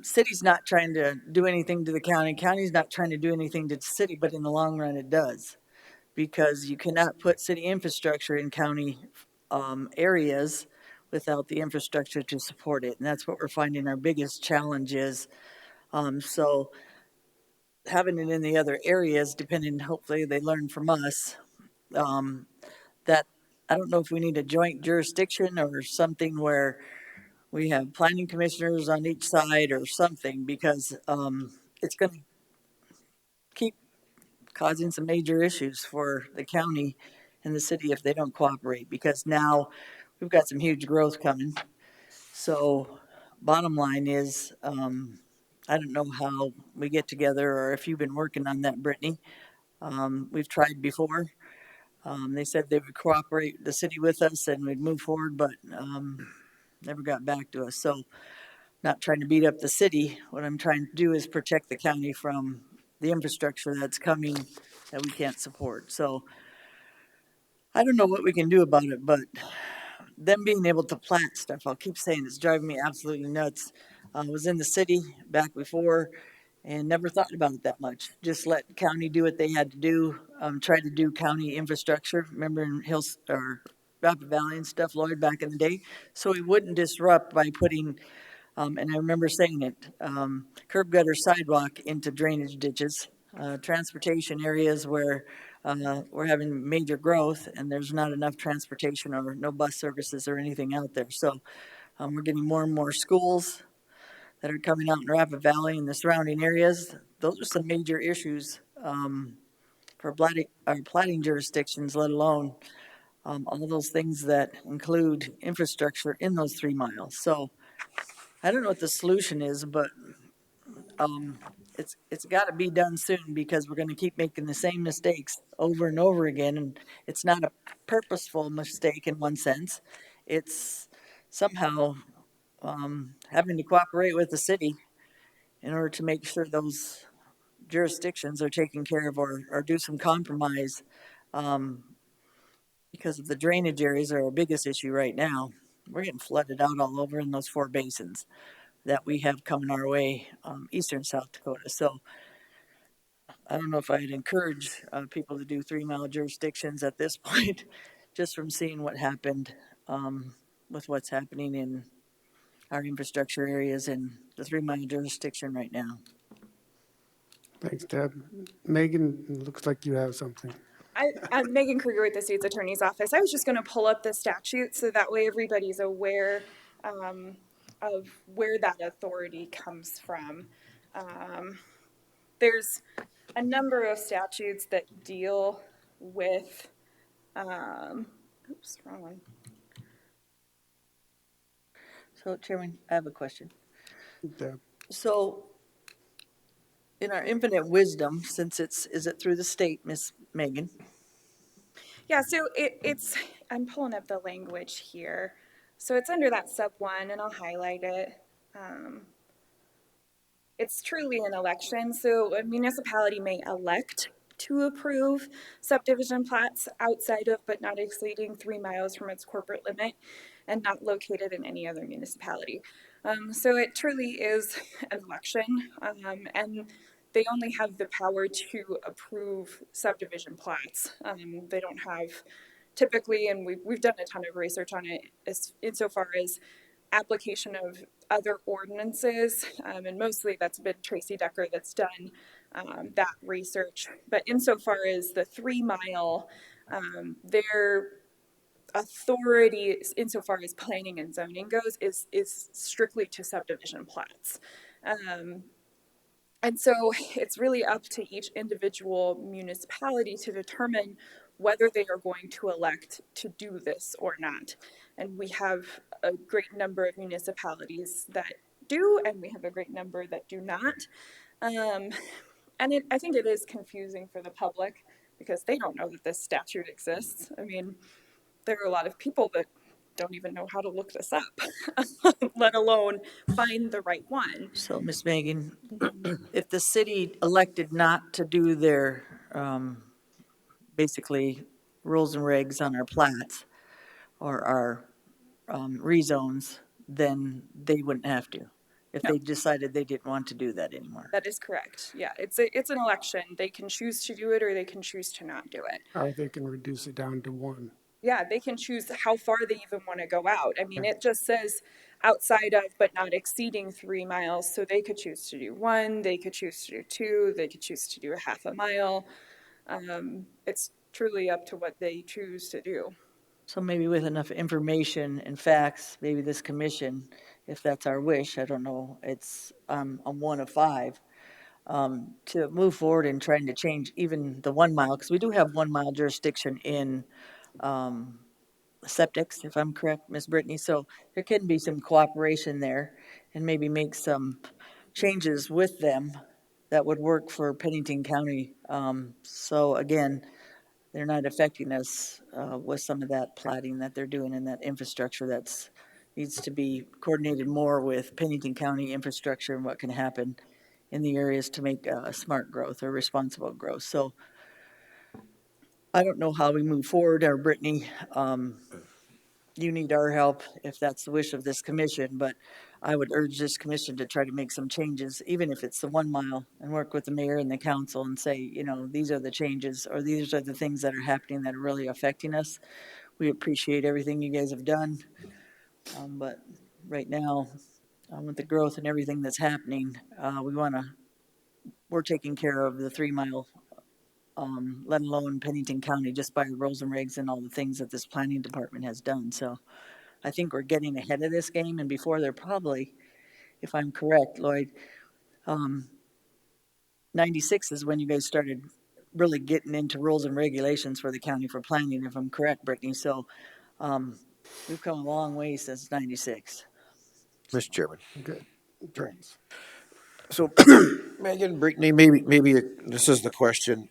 city's not trying to do anything to the county, county's not trying to do anything to the city, but in the long run, it does. Because you cannot put city infrastructure in county, areas without the infrastructure to support it, and that's what we're finding our biggest challenge is. So having it in the other areas, depending, hopefully they learn from us, that, I don't know if we need a joint jurisdiction or something where we have planning commissioners on each side or something, because, it's gonna keep causing some major issues for the county and the city if they don't cooperate, because now we've got some huge growth coming. So bottom line is, I don't know how we get together or if you've been working on that, Brittany. We've tried before. They said they would cooperate the city with us and we'd move forward, but never got back to us. So not trying to beat up the city. What I'm trying to do is protect the county from the infrastructure that's coming that we can't support. So I don't know what we can do about it, but them being able to plant stuff, I'll keep saying it's driving me absolutely nuts. I was in the city back before and never thought about it that much. Just let county do what they had to do. Try to do county infrastructure. Remember in Hills or Rapid Valley and stuff, Lloyd, back in the day. So we wouldn't disrupt by putting, and I remember saying it, curb gutter sidewalk into drainage ditches, transportation areas where we're having major growth and there's not enough transportation or no bus services or anything out there. So we're getting more and more schools that are coming out in Rapid Valley and the surrounding areas. Those are some major issues for plating jurisdictions, let alone all those things that include infrastructure in those 3 miles. So I don't know what the solution is, but it's got to be done soon, because we're going to keep making the same mistakes over and over again. And it's not a purposeful mistake in one sense. It's somehow having to cooperate with the city in order to make sure those jurisdictions are taken care of, or do some compromise, because of the drainage areas are our biggest issue right now. We're getting flooded out all over in those 4 basins that we have coming our way, eastern South Dakota. So I don't know if I'd encourage people to do 3 mile jurisdictions at this point, just from seeing what happened with what's happening in our infrastructure areas in the 3 mile jurisdiction right now. Thanks, Deb. Megan, looks like you have something. I'm Megan Kruger with the state's attorney's office. I was just going to pull up the statute so that way everybody's aware of where that authority comes from. There's a number of statutes that deal with, oops, wrong one. So, Chairman, I have a question. Deb. So, in our infinite wisdom, since is it through the state, Miss Megan? Yeah, so it's, I'm pulling up the language here. So it's under that sub 1, and I'll highlight it. It's truly an election, so a municipality may elect to approve subdivision plats outside of but not exceeding 3 miles from its corporate limit and not located in any other municipality. So it truly is an election, and they only have the power to approve subdivision plats. They don't have typically, and we've done a ton of research on it insofar as application of other ordinances, and mostly that's been Tracy Decker that's done that research. But insofar as the 3 mile, their authority, insofar as planning and zoning goes, is strictly to subdivision plats. And so it's really up to each individual municipality to determine whether they are going to elect to do this or not. And we have a great number of municipalities that do, and we have a great number that do not. And I think it is confusing for the public because they don't know that this statute exists. I mean, there are a lot of people that don't even know how to look this up, let alone find the right one. So, Ms. Megan, if the city elected not to do their, basically, rules and regs on our plats or our rezones, then they wouldn't have to, if No. they decided they didn't want to do that anymore. That is correct. Yeah, it's an election. They can choose to do it or they can choose to not do it. Or they can reduce it down to one. Yeah, they can choose how far they even want to go out. I mean, it just says outside of but not exceeding 3 miles. So they could choose to do 1, they could choose to do 2, they could choose to do a half a mile. It's truly up to what they choose to do. So maybe with enough information and facts, maybe this commission, if that's our wish, I don't know, it's, I'm one of 5, to move forward in trying to change even the 1 mile, because we do have 1 mile jurisdiction in septics, if I'm correct, Ms. Brittany. So there can be some cooperation there and maybe make some changes with them that would work for Pennington County. So again, they're not affecting us with some of that plating that they're doing and that infrastructure that's needs to be coordinated more with Pennington County infrastructure and what can happen in the areas to make smart growth or responsible growth. So I don't know how we move forward, or Brittany, you need our help if that's the wish of this commission, but I would urge this commission to try to make some changes, even if it's the 1 mile, and work with the mayor and the council and say, you know, these are the changes, or these are the things that are happening that are really affecting us. We appreciate everything you guys have done, but right now, with the growth and everything that's happening, we're taking care of the 3 mile, let alone Pennington County, just by the rules and regs and all the things that this planning department has done. So I think we're getting ahead of this game, and before they're probably, if I'm correct, Lloyd, 96 is when you guys started really getting into rules and regulations for the county for planning, if I'm correct, Brittany. So we've come a long way since 96. Mr. Chairman. Good. Thanks. So, Megan, Brittany, maybe this is the question.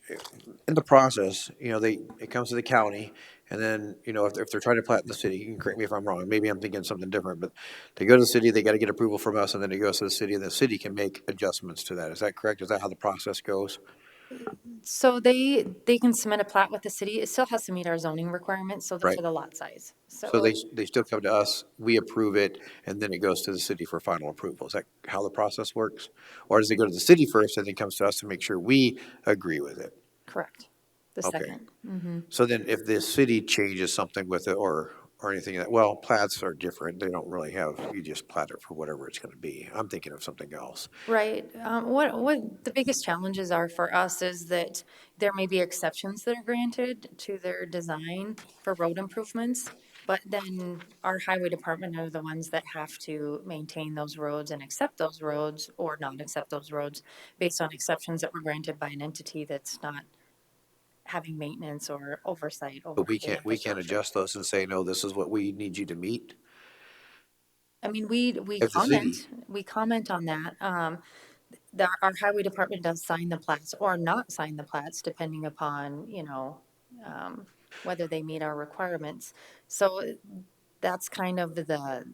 In the process, you know, it comes to the county, and then, you know, if they're trying to plat in the city, you can correct me if I'm wrong, maybe I'm thinking something different, but they go to the city, they got to get approval from us, and then it goes to the city, and the city can make adjustments to that. Is that correct? Is that how the process goes? So they can submit a plat with the city. It still has to meet our zoning requirements, so Right. for the lot size. So they still come to us, we approve it, and then it goes to the city for final approval. Is that how the process works? Or does it go to the city first, and then comes to us to make sure we agree with it? Correct. The Okay. second. So then if the city changes something with it or anything that, well, plats are different. They don't really have, you just plat it for whatever it's going to be. I'm thinking of something else. Right. What the biggest challenges are for us is that there may be exceptions that are granted to their design for road improvements, but then our highway department are the ones that have to maintain those roads and accept those roads or not accept those roads based on exceptions that were granted by an entity that's not having maintenance or oversight over But the we can't infrastructure. adjust those and say, no, this is what we need you to meet. I mean, we If the city, comment on that. Our highway department does sign the plats or not sign the plats, depending upon, whether they meet our requirements. So that's kind of the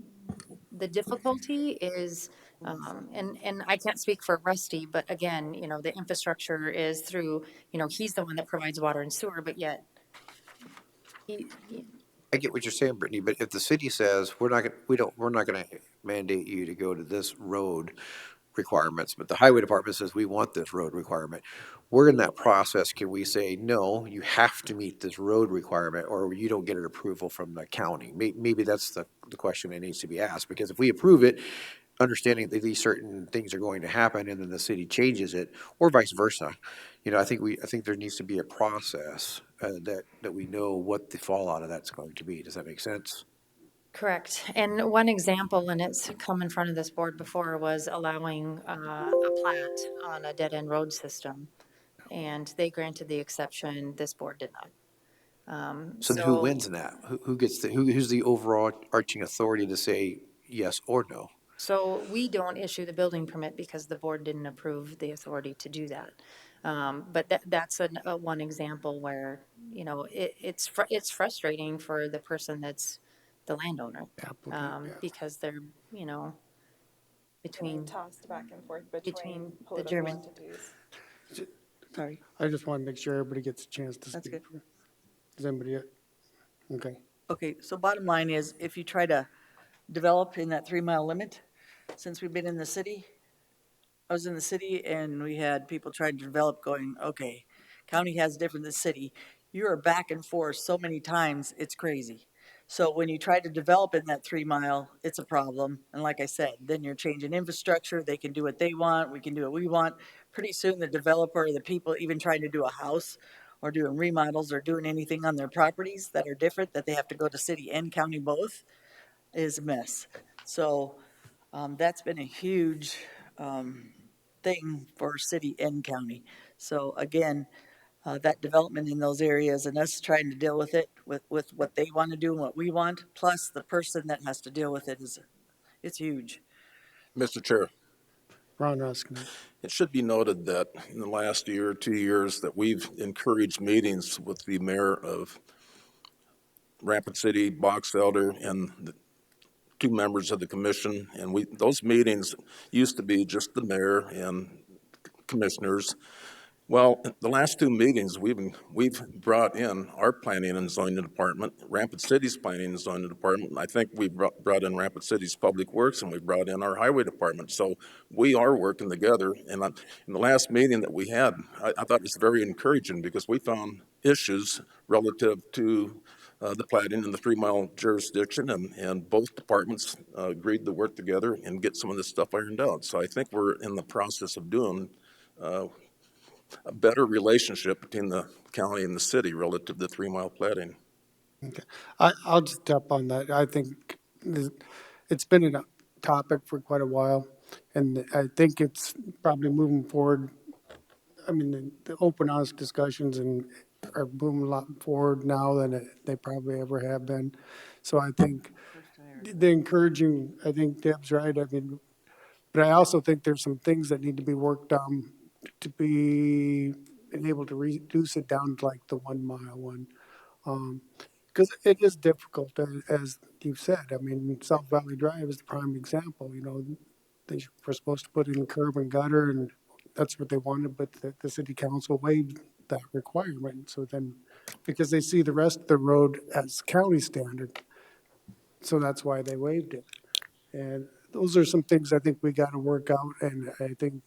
difficulty is, and I can't speak for Rusty, but again, the infrastructure is through, he's the one that provides water and sewer, but yet he, I get what you're saying, Brittany, but if the city says, we're not going to mandate you to go to this road requirements, but the highway department says, we want this road requirement. We're in that process. Can we say, no, you have to meet this road requirement or you don't get an approval from the county? Maybe that's the question that needs to be asked, because if we approve it, understanding that these certain things are going to happen and then the city changes it, or vice versa. I think there needs to be a process that we know what the fallout of that's going to be. Does that make sense? Correct. And one example, and it's come in front of this board before, was allowing a plat on a dead-end road system. And they granted the exception, this board did not. So then who wins in that? Who gets who's the overall arching authority to say yes or no? So we don't issue the building permit because the board didn't approve the authority to do that. But that's one example where, it's frustrating for the person that's the landowner. Applicant, yeah. Because they're, Getting between, tossed back and forth between between the political German. entities. Sorry, I just want to make sure everybody gets a chance to that's speak. good. Does anybody, okay. Okay, so bottom line is, if you try to develop in that 3-mile limit, since we've been in the city, I was in the city and we had people trying to develop going, okay, county has different than city. You are back and forth so many times, it's crazy. So when you try to develop in that 3-mile, it's a problem. And like I said, then you're changing infrastructure. They can do what they want. We can do what we want. Pretty soon the developer or the people even trying to do a house or doing remodels or doing anything on their properties that are different, that they have to go to city and county both, is a mess. So that's been a huge thing for city and county. So again, that development in those areas and us trying to deal with it, with what they want to do and what we want, plus the person that has to deal with it it's huge. Mr. Chair, Ron Ruskin. it should be noted that in the last year, 2 years, that we've encouraged meetings with the mayor of Rapid City, Box Elder, and the 2 members of the commission. And those meetings used to be just the mayor and commissioners. Well, the last 2 meetings, we've brought in our planning and zoning department, Rapid City's planning and zoning department. I think we brought in Rapid City's Public Works, and we brought in our highway department. So we are working together. And in the last meeting that we had, I thought it was very encouraging because we found issues relative to the plating in the 3-mile jurisdiction, and both departments agreed to work together and get some of this stuff ironed out. So I think we're in the process of doing a better relationship between the county and the city relative to 3-mile plating. Okay. I'll just tap on that. I think it's been a topic for quite a while, and I think it's probably moving forward. I mean, the open, honest discussions are moving a lot forward now than they probably ever have been. So I think the encouraging, I think Deb's right. I mean, but I also think there's some things that need to be worked on to be able to reduce it down to like the 1-mile one. Because it is difficult, as you've said. I mean, South Valley Drive is the prime example. They were supposed to put in curb and gutter, and that's what they wanted, but the city council waived that requirement. So then, because they see the rest of the road as county standard, so that's why they waived it. And those are some things I think we got to work out. And I think,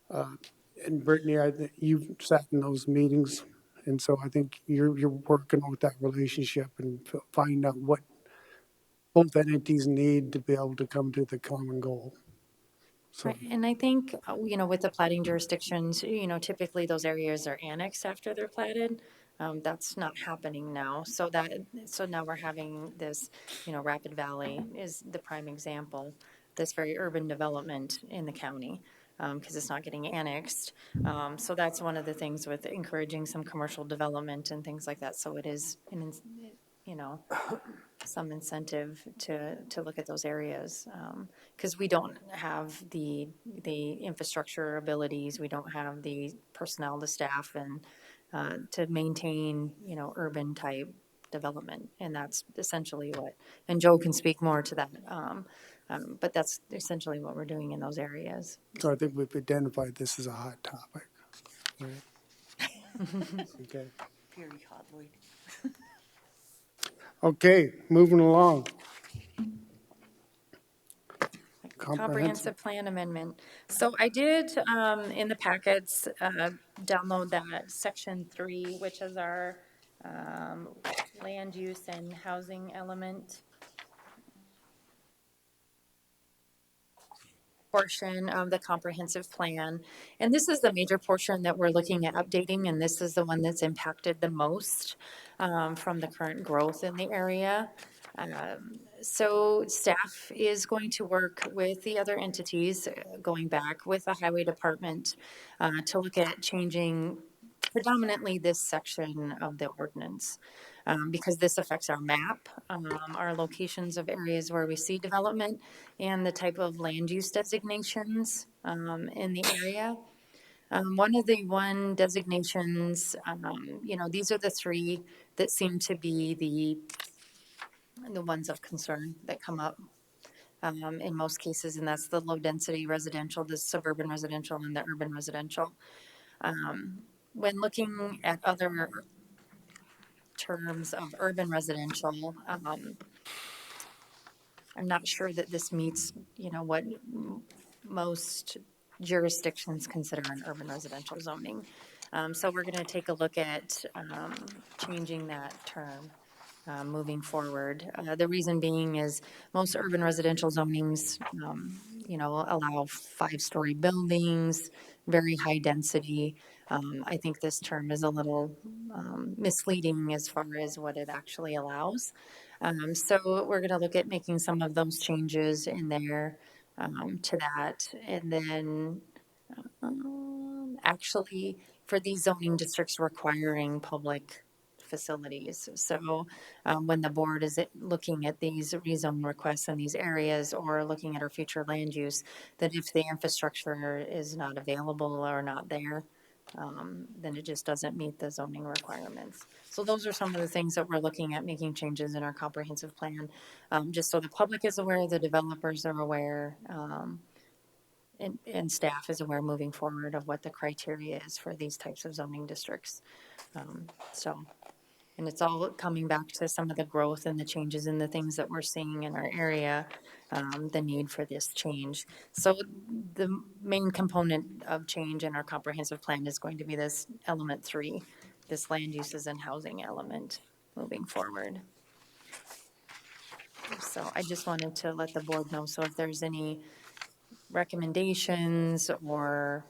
and Brittany, I think you've sat in those meetings, and so I think you're working with that relationship and find out what both entities need to be able to come to the common goal. So, Right, and I think, with the plating jurisdictions, typically those areas are annexed after they're platted. That's not happening now. So now we're having this, Rapid Valley is the prime example, this very urban development in the county, because it's not getting annexed. So that's one of the things with encouraging some commercial development and things like that. So it is, some incentive to look at those areas. Because we don't have the infrastructure abilities, we don't have the personnel, the staff, and to maintain, urban type development. And that's essentially and Joe can speak more to that. But that's essentially what we're doing in those areas. so I think we've identified this as a hot topic. Right? Okay. Very hot, Lloyd. Okay, moving along. Comprehensive plan amendment. So I did, in the packets, download that section 3, which is our, land use and housing element. portion of the comprehensive plan. And this is the major portion that we're looking at updating, and this is the one that's impacted the most from the current growth in the area. So staff is going to work with the other entities, going back with the highway department, to look at changing predominantly this section of the ordinance. Because this affects our map, our locations of areas where we see development, and the type of land use designations in the area. One of the designations, these are the three that seem to be the ones of concern that come up in most cases, and that's the low-density residential, the suburban residential, and the urban residential. When looking at other terms of urban residential, I'm not sure that this meets, what most jurisdictions consider an urban residential zoning. So we're going to take a look at changing that term moving forward. The reason being is most urban residential zonings, allow 5-story buildings, very high density. I think this term is a little misleading as far as what it actually allows. So we're going to look at making some of those changes in there to that. And then actually for these zoning districts requiring public facilities. So when the board is looking at these rezone requests in these areas or looking at our future land use, that if the infrastructure is not available or not there, then it just doesn't meet the zoning requirements. So those are some of the things that we're looking at making changes in our comprehensive plan, just so the public is aware, the developers are aware, and staff is aware moving forward of what the criteria is for these types of zoning districts. And it's all coming back to some of the growth and the changes in the things that we're seeing in our area, the need for this change. So the main component of change in our comprehensive plan is going to be this element 3, this land uses and housing element moving forward. So I just wanted to let the board know, so if there's any recommendations or,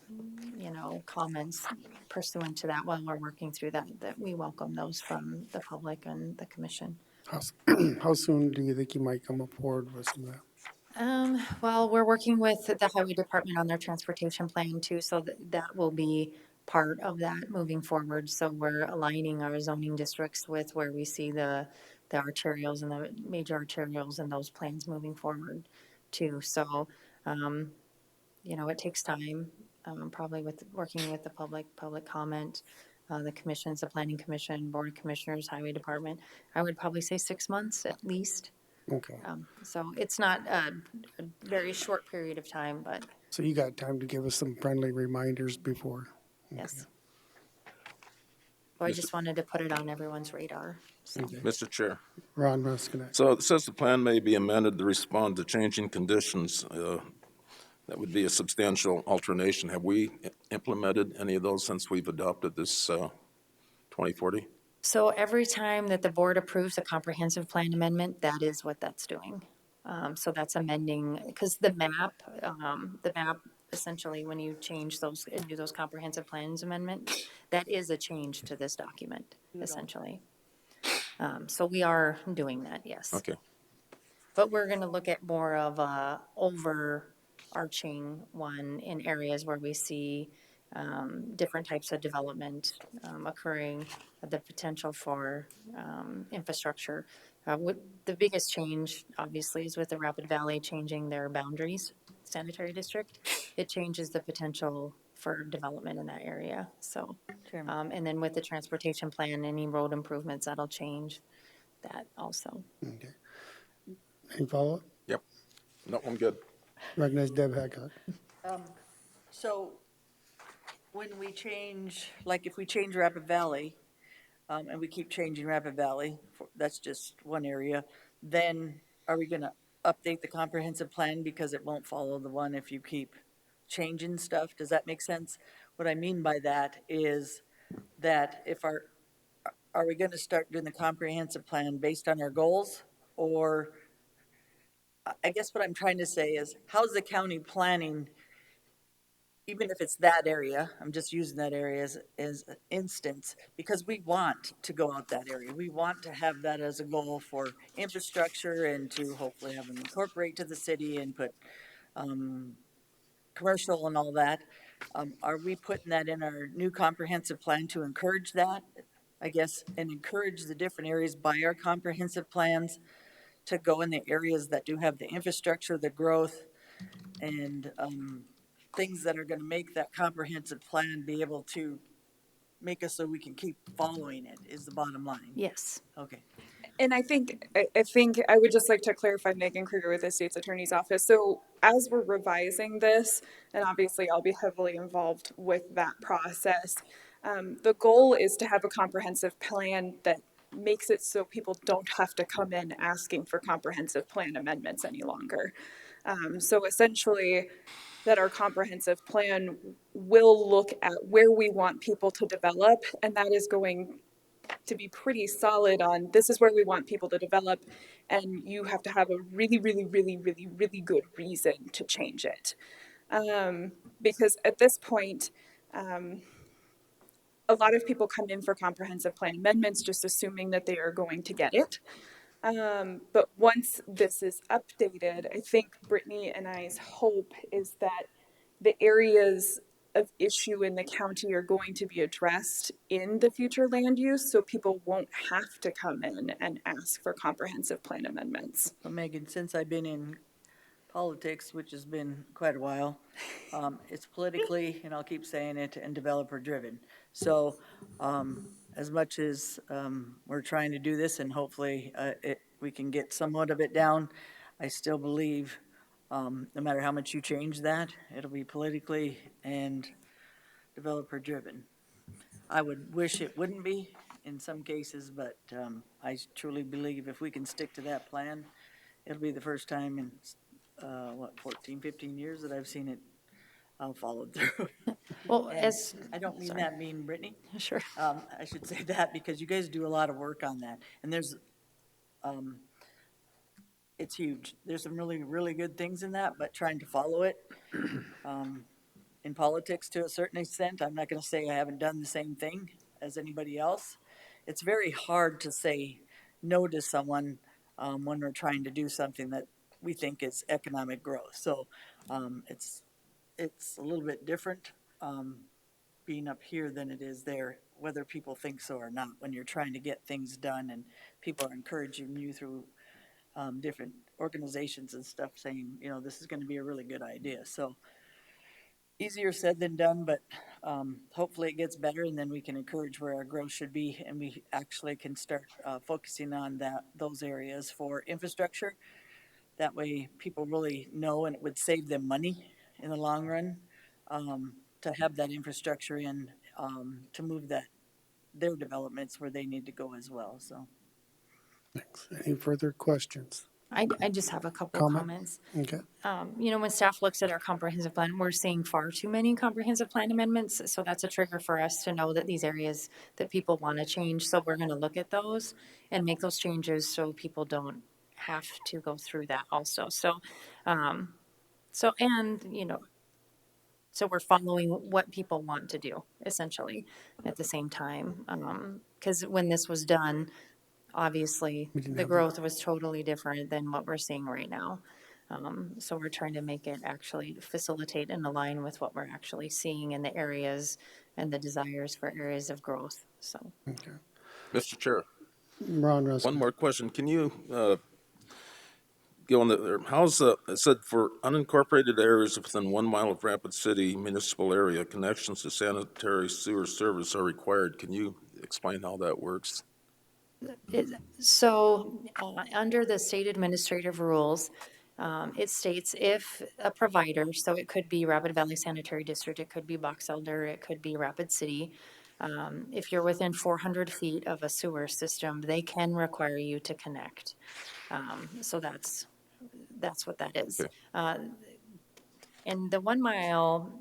comments pursuant to that while we're working through that we welcome those from the public and the commission. How soon do you think you might come up forward with some of that? Well, we're working with the highway department on their transportation plan too, so that will be part of that moving forward. So we're aligning our zoning districts with where we see the arterials and the major arterials and those plans moving forward too. So, it takes time, probably with working with the public comment, the commissions, the planning commission, board of commissioners, highway department. I would probably say 6 months at least. Okay, So it's not a very short period of time, but so you got time to give us some friendly reminders before? yes. So I just wanted to put it on everyone's radar. So. Mr. Chair. Ron Musconnett. So it says the plan may be amended to respond to changing conditions. That would be a substantial alternation. Have we implemented any of those since we've adopted this 2040? So every time that the board approves a comprehensive plan amendment, that is what that's doing. So that's amending, because the map essentially, when you change those and do those comprehensive plans amendment, that is a change to this document, essentially. So we are doing that, yes. Okay. But we're going to look at more of a overarching one in areas where we see different types of development occurring, the potential for infrastructure. The biggest change, obviously, is with the Rapid Valley changing their boundaries, sanitary district. It changes the potential for development in that area. So, and then with the transportation plan, any road improvements, that'll change that also. Okay. Any follow-up? Yep. No, I'm good. Recognize Deb Hadcock. So when we change, like if we change Rapid Valley, and we keep changing Rapid Valley, that's just one area, then are we gonna update the comprehensive plan because it won't follow the one if you keep changing stuff? Does that make sense? What I mean by that is that are we gonna start doing the comprehensive plan based on our goals, or I guess what I'm trying to say is, how's the county planning, even if it's that area, I'm just using that area as an instance, because we want to go out that area. We want to have that as a goal for infrastructure and to hopefully have them incorporate to the city and put commercial and all that. Are we putting that in our new comprehensive plan to encourage that, I guess, and encourage the different areas by our comprehensive plans to go in the areas that do have the infrastructure, the growth, and things that are going to make that comprehensive plan be able to make us so we can keep following it, is the bottom line. Yes. Okay. And I think I would just like to clarify, Megan Kruger with the state's attorney's office. So as we're revising this, and obviously I'll be heavily involved with that process, the goal is to have a comprehensive plan that makes it so people don't have to come in asking for comprehensive plan amendments any longer. So essentially, that our comprehensive plan will look at where we want people to develop, and that is going to be pretty solid on this is where we want people to develop, and you have to have a really, really, really, really, really good reason to change it. Because at this point, a lot of people come in for comprehensive plan amendments just assuming that they are going to get it. But once this is updated, I think Brittany and I's hope is that the areas of issue in the county are going to be addressed in the future land use, so people won't have to come in and ask for comprehensive plan amendments. So Megan, since I've been in politics, which has been quite a while, it's politically, and I'll keep saying it, and developer driven. So as much as we're trying to do this and hopefully we can get somewhat of it down, I still believe no matter how much you change that, it'll be politically and developer driven. I would wish it wouldn't be in some cases, but I truly believe if we can stick to that plan, it'll be the first time in 14, 15 years that I've seen it followed through. Well, And as, I don't mean sorry. that mean, Brittany. Sure. I should say that because you guys do a lot of work on that, and it's huge. There's some really, really good things in that, but trying to follow it in politics to a certain extent, I'm not going to say I haven't done the same thing as anybody else. It's very hard to say no to someone when we're trying to do something that we think is economic growth. So it's a little bit different being up here than it is there, whether people think so or not, when you're trying to get things done and people are encouraging you through different organizations and stuff saying, you know, this is going to be a really good idea. So easier said than done, but hopefully it gets better and then we can encourage where our growth should be and we actually can start focusing on those areas for infrastructure. That way people really know, and it would save them money in the long run to have that infrastructure in to move their developments where they need to go as well. So Thanks. Any further questions? I just have a couple comments. Okay. When staff looks at our comprehensive plan, we're seeing far too many comprehensive plan amendments. So that's a trigger for us to know that these areas that people want to change. So we're going to look at those and make those changes so people don't have to go through that also. So we're following what people want to do essentially at the same time. Because when this was done, obviously, the growth was totally different than what we're seeing right now. So we're trying to make it actually facilitate and align with what we're actually seeing in the areas and the desires for areas of growth, so. Okay. Mr. Chair, Ron Russell. one more question. Can you go on how's it said for unincorporated areas within 1 mile of Rapid City municipal area, connections to sanitary sewer service are required. Can you explain how that works? Under the state administrative rules, it states if a provider, so it could be Rapid Valley Sanitary District, it could be Box Elder, it could be Rapid City. If you're within 400 feet of a sewer system, they can require you to connect. So that's what that is. Okay. And the 1 mile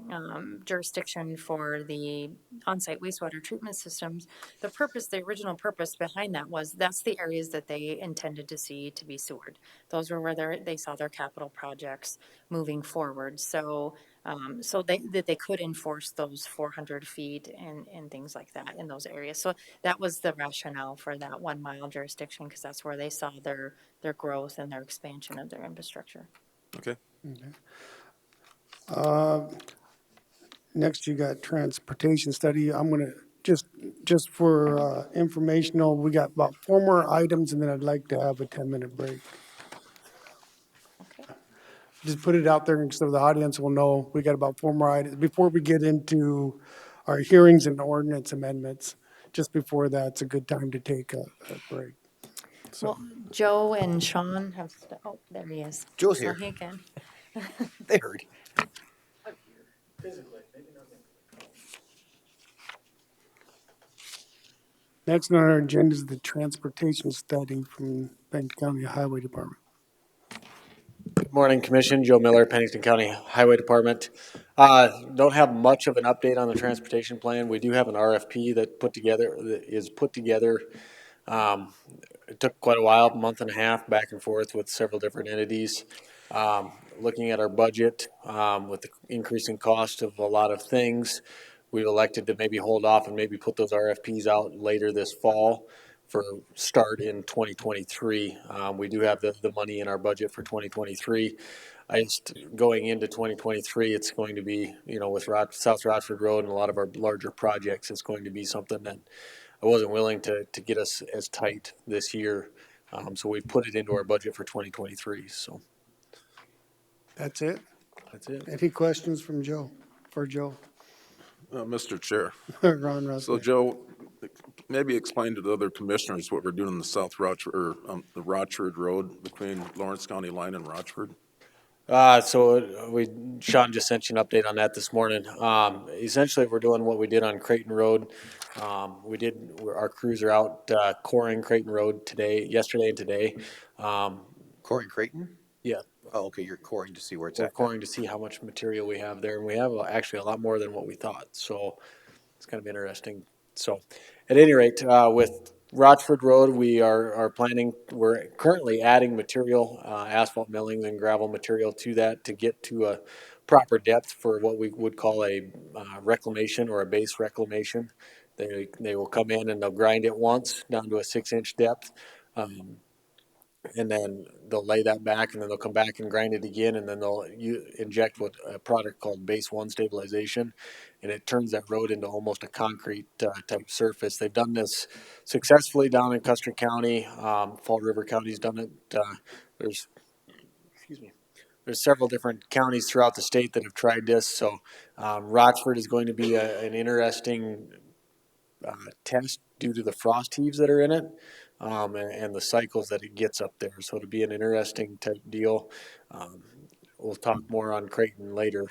jurisdiction for the on-site wastewater treatment systems, the original purpose behind that was that's the areas that they intended to see to be sewered. Those were where they saw their capital projects moving forward. So, that they could enforce those 400 feet and things like that in those areas. So that was the rationale for that 1 mile jurisdiction, because that's where they saw their growth and their expansion of their infrastructure. Okay. Next, you got transportation study. I'm gonna, just for informational, we got about 4 more items, and then I'd like to have a 10-minute break. Okay. Just put it out there so the audience will know we got about 4 more items before we get into our hearings and ordinance amendments. Just before that, it's a good time to take a break. Well, Joe and Sean have, oh, there he is. Joe's Oh, here. he can. They heard. Next on our agenda is the transportation study from Pennington County Highway Department. Good morning, Commission. Joe Miller, Pennington County Highway Department. Don't have much of an update on the transportation plan. We do have an RFP that is put together. It took quite a while, a month and a half, back and forth with several different entities. Looking at our budget, with the increasing cost of a lot of things, we've elected to maybe hold off and maybe put those RFPs out later this fall for start in 2023. We do have the money in our budget for 2023. Going into 2023, it's going to be, with South Rockford Road and a lot of our larger projects, it's going to be something that I wasn't willing to get us as tight this year. So we've put it into our budget for 2023. So That's it? that's it. Any questions from Joe, for Joe? Mr. Chair. Ron So Russell. Joe, maybe explain to the other commissioners what we're doing in the South Rochford, or the Rochford Road between Lawrence County line and Rochford. Sean just sent you an update on that this morning. Essentially, we're doing what we did on Creighton Road. Our crews are out coring Creighton Road yesterday and today. Coring Creighton? Yeah, Oh, okay, you're coring to see where it's we're at. coring to see how much material we have there, and we have actually a lot more than what we thought. So it's kind of interesting. So, at any rate, with Rochford Road, we're currently adding material, asphalt milling and gravel material to that to get to a proper depth for what we would call a reclamation or a base reclamation. They will come in and they'll grind it once down to a 6-inch depth. And then they'll lay that back, and then they'll come back and grind it again, and then they'll inject a product called base 1 stabilization, and it turns that road into almost a concrete type surface. They've done this successfully down in Custer County. Fall River County's done it. There's several different counties throughout the state that have tried this. So Rockford is going to be an interesting test due to the frost heaves that are in it, and the cycles that it gets up there. So it'll be an interesting type deal. We'll talk more on Creighton later,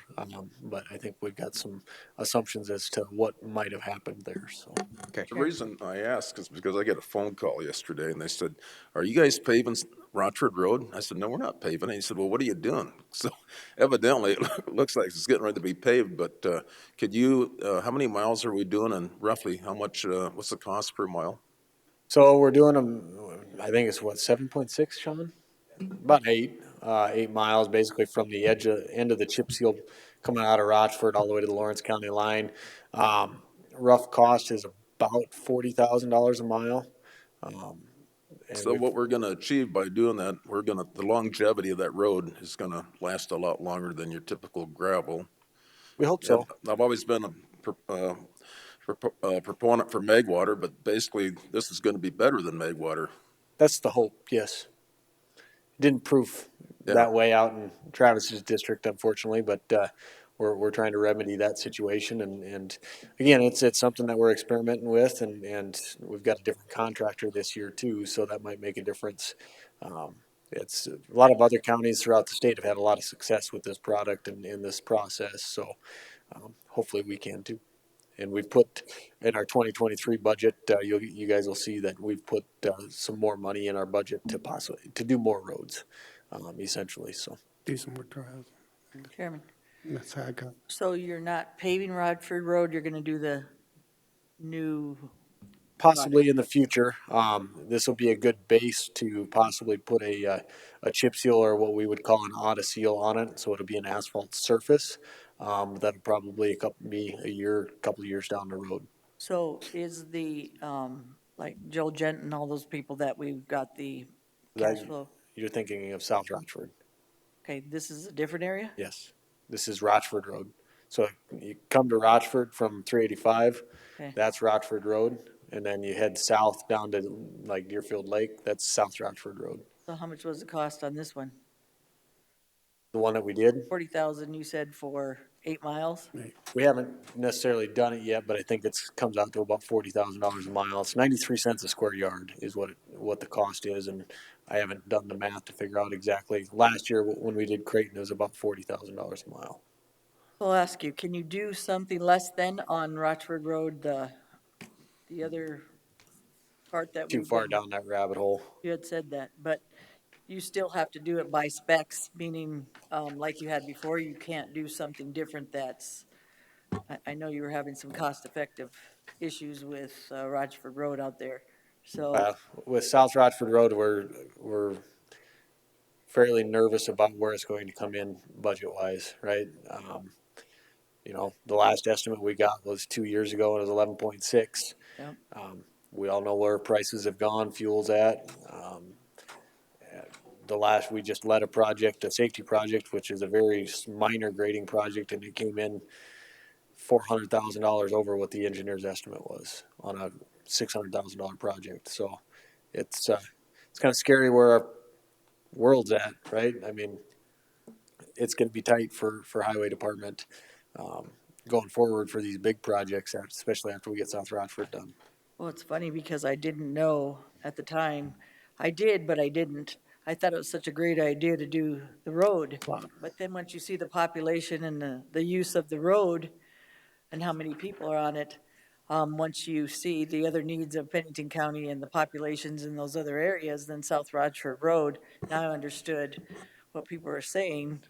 but I think we've got some assumptions as to what might have happened there. So Okay. The reason I ask is because I got a phone call yesterday, and they said, "Are you guys paving Rochford Road?" I said, "No, we're not paving it." He said, "Well, what are you doing?" So evidently, it looks like it's getting ready to be paved, but how many miles are we doing, and roughly how much, what's the cost per mile? So we're doing them, I think it's 7.6, Sean? About 8 miles, basically from the end of the chip seal coming out of Rochford all the way to the Lawrence County line. Rough cost is about $40,000 a mile. So what we're gonna achieve by doing that, the longevity of that road is gonna last a lot longer than your typical gravel. We hope so. And I've always been a proponent for Megwater, but basically this is gonna be better than Megwater. That's the hope, yes. Didn't prove that way out in Travis's district, unfortunately, but we're trying to remedy that situation. And again, it's something that we're experimenting with, and we've got a different contractor this year too, so that might make a difference. It's a lot of other counties throughout the state have had a lot of success with this product and in this process, so hopefully we can too. And we've put in our 2023 budget, you guys will see that we've put some more money in our budget to do more roads, essentially. So Do some more trials. Chairman. Ms. Hadcock. So you're not paving Rockford Road, you're gonna do the new, Possibly in the future, this will be a good base to possibly put a chip seal or what we would call an auto seal on it, so it'll be an asphalt surface. That'll probably be couple of years down the road. so is the, like Joe Gent and all those people that we've got the cash That, flow, you're thinking of South Rochford. okay, this is a different area? Yes, this is Rochford Road. So you come to Rochford from 385, Okay, that's Rochford Road, and then you head south down to like Deerfield Lake, that's South Rochford Road. so how much was the cost on this one? The one that we did, 40,000 you said for 8 miles? we haven't necessarily done it yet, but I think comes out to about $40,000 a mile. It's 93 cents a square yard is what the cost is, and I haven't done the math to figure out exactly. Last year when we did Creighton, it was about $40,000 a mile. I'll ask you, can you do something less than on Rochford Road, the other part that Too we've far been, down that rabbit hole. you had said that, but you still have to do it by specs, meaning, like you had before, you can't do something different that's, I know you were having some cost-effective issues with, Rochford Road out there, so, With South Rochford Road, we're fairly nervous about where it's going to come in budget-wise, right? The last estimate we got was 2 years ago, and it was 11.6. yeah. We all know where prices have gone, fuel's at. We just led a safety project, which is a very minor grading project, and it came in $400,000 over what the engineer's estimate was on a $600,000 project. So it's kind of scary where our world's at, right? I mean, it's going to be tight for highway department going forward for these big projects, especially after we get South Rochford done. Well, it's funny because I didn't know at the time. I did, but I didn't. I thought it was such a great idea to do the road. But then once you see the population and the use of the road and how many people are on it, once you see the other needs of Pennington County and the populations in those other areas, then South Rochford Road, now I understood what people were saying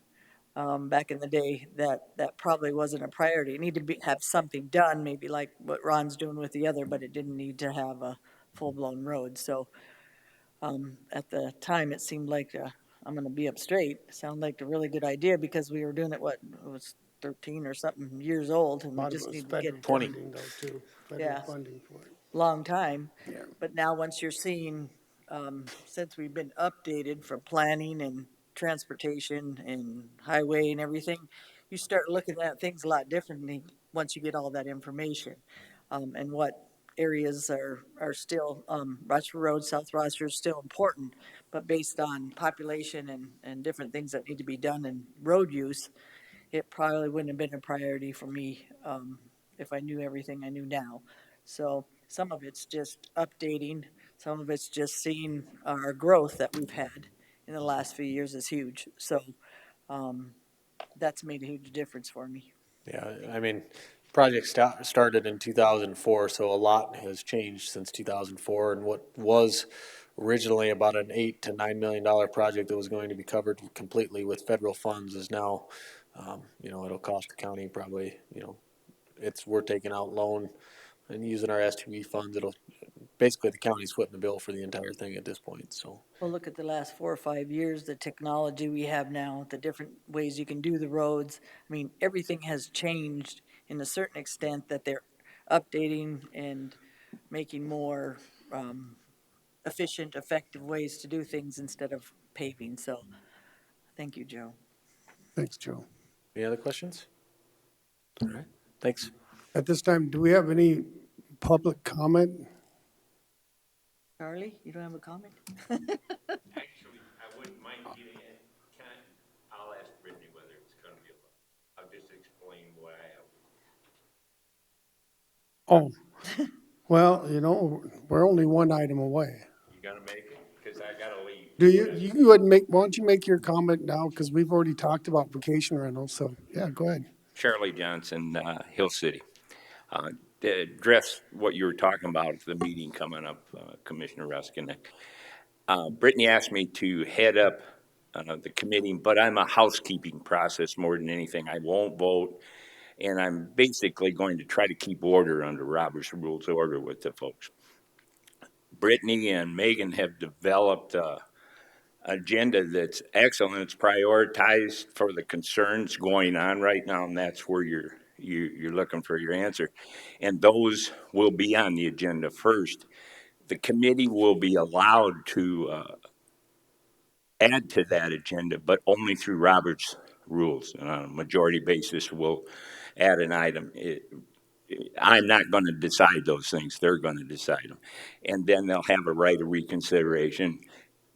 back in the day, that probably wasn't a priority. It needed to have something done, maybe like what Ron's doing with the other, but it didn't need to have a full-blown road. So at the time, it seemed like, I'm gonna be up straight, it sounded like a really good idea because we were doing it, it was 13 or something years old, and A we lot of it just was needed to get federal it done. funding though, too. Federal Yeah. funding for it. Long time. Yeah. But now, once you're seeing, since we've been updated for planning and transportation and highway and everything, you start looking at things a lot differently once you get all that information. And what areas are still, Rochford Road, South Rochford is still important, but based on population and different things that need to be done in road use, it probably wouldn't have been a priority for me, if I knew everything I knew now. So some of it's just updating, some of it's just seeing our growth that we've had in the last few years is huge. So, that's made a huge difference for me. Yeah, I mean, project started in 2004, so a lot has changed since 2004. And what was originally about an $8 to $9 million project that was going to be covered completely with federal funds is now, it'll cost the county probably, we're taking out loan and using our STB funds. It'll basically the county's footing the bill for the entire thing at this point. So. Well, look at the last 4 or 5 years, the technology we have now, the different ways you can do the roads. I mean, everything has changed in a certain extent that they're updating and making more efficient, effective ways to do things instead of paving. So, thank you, Joe. Thanks, Joe. Any other questions? All right, thanks. At this time, do we have any public comment? Charlie, you don't have a comment? Actually, I wouldn't mind getting it. I'll ask Brittany whether it's gonna be I'll just explain what I have. Oh, well, we're only one item away. You gonna make it? Cause I gotta leave. Do you go ahead and why don't you make your comment now? Because we've already talked about vacation rentals, so yeah, go ahead. Shirley Johnson, Hill City. To address what you were talking about, the meeting coming up, Commissioner Ruskin. Brittany asked me to head up the committee, but I'm a housekeeping process more than anything. I won't vote, and I'm basically going to try to keep order under Robert's Rules of Order with the folks. Brittany and Megan have developed a agenda that's excellent. It's prioritized for the concerns going on right now, and that's where you're looking for your answer. And those will be on the agenda first. The committee will be allowed to add to that agenda, but only through Robert's rules. On a majority basis, we'll add an item. I'm not going to decide those things. They're going to decide them. And then they'll have a right of reconsideration,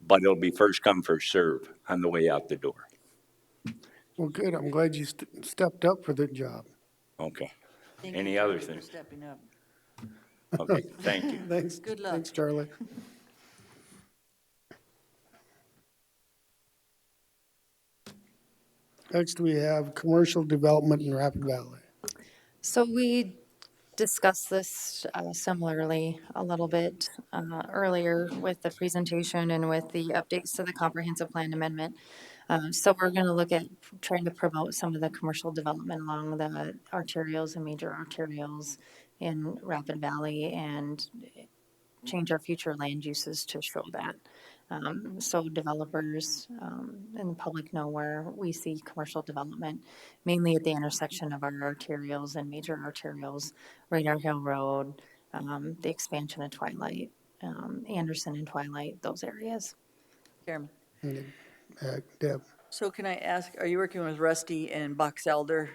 but it'll be first come, first serve on the way out the door. Well, good. I'm glad you stepped up for the job. Okay. Thank Any you, other Charlie, for things? stepping up. Okay, thank you. Thanks. Good luck. Thanks, Charlie. Next, we have commercial development in Rapid Valley. So we discussed this similarly a little bit earlier with the presentation and with the updates to the comprehensive plan amendment. So we're going to look at trying to promote some of the commercial development along the arterials and major arterials in Rapid Valley and change our future land uses to show that. So developers and the public know where we see commercial development, mainly at the intersection of our arterials and major arterials, Radar Hill Road, the expansion of Twilight, Anderson and Twilight, those areas. Chairman. Deb. So can I ask, are you working with Rusty and Box Elder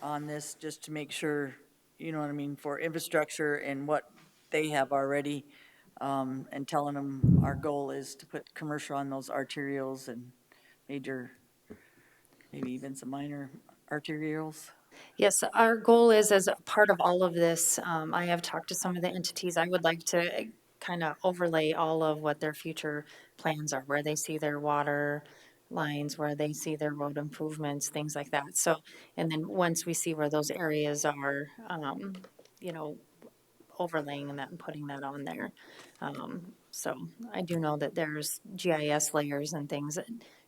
on this, just to make sure, you know what I mean, for infrastructure and what they have already? And telling them our goal is to put commercial on those arterials and major, maybe even some minor arterials? Yes, our goal is, as a part of all of this, I have talked to some of the entities. I would like to kind of overlay all of what their future plans are, where they see their water lines, where they see their road improvements, things like that. So, and then once we see where those areas are, you know, overlaying that and putting that on there. So I do know that there's GIS layers and things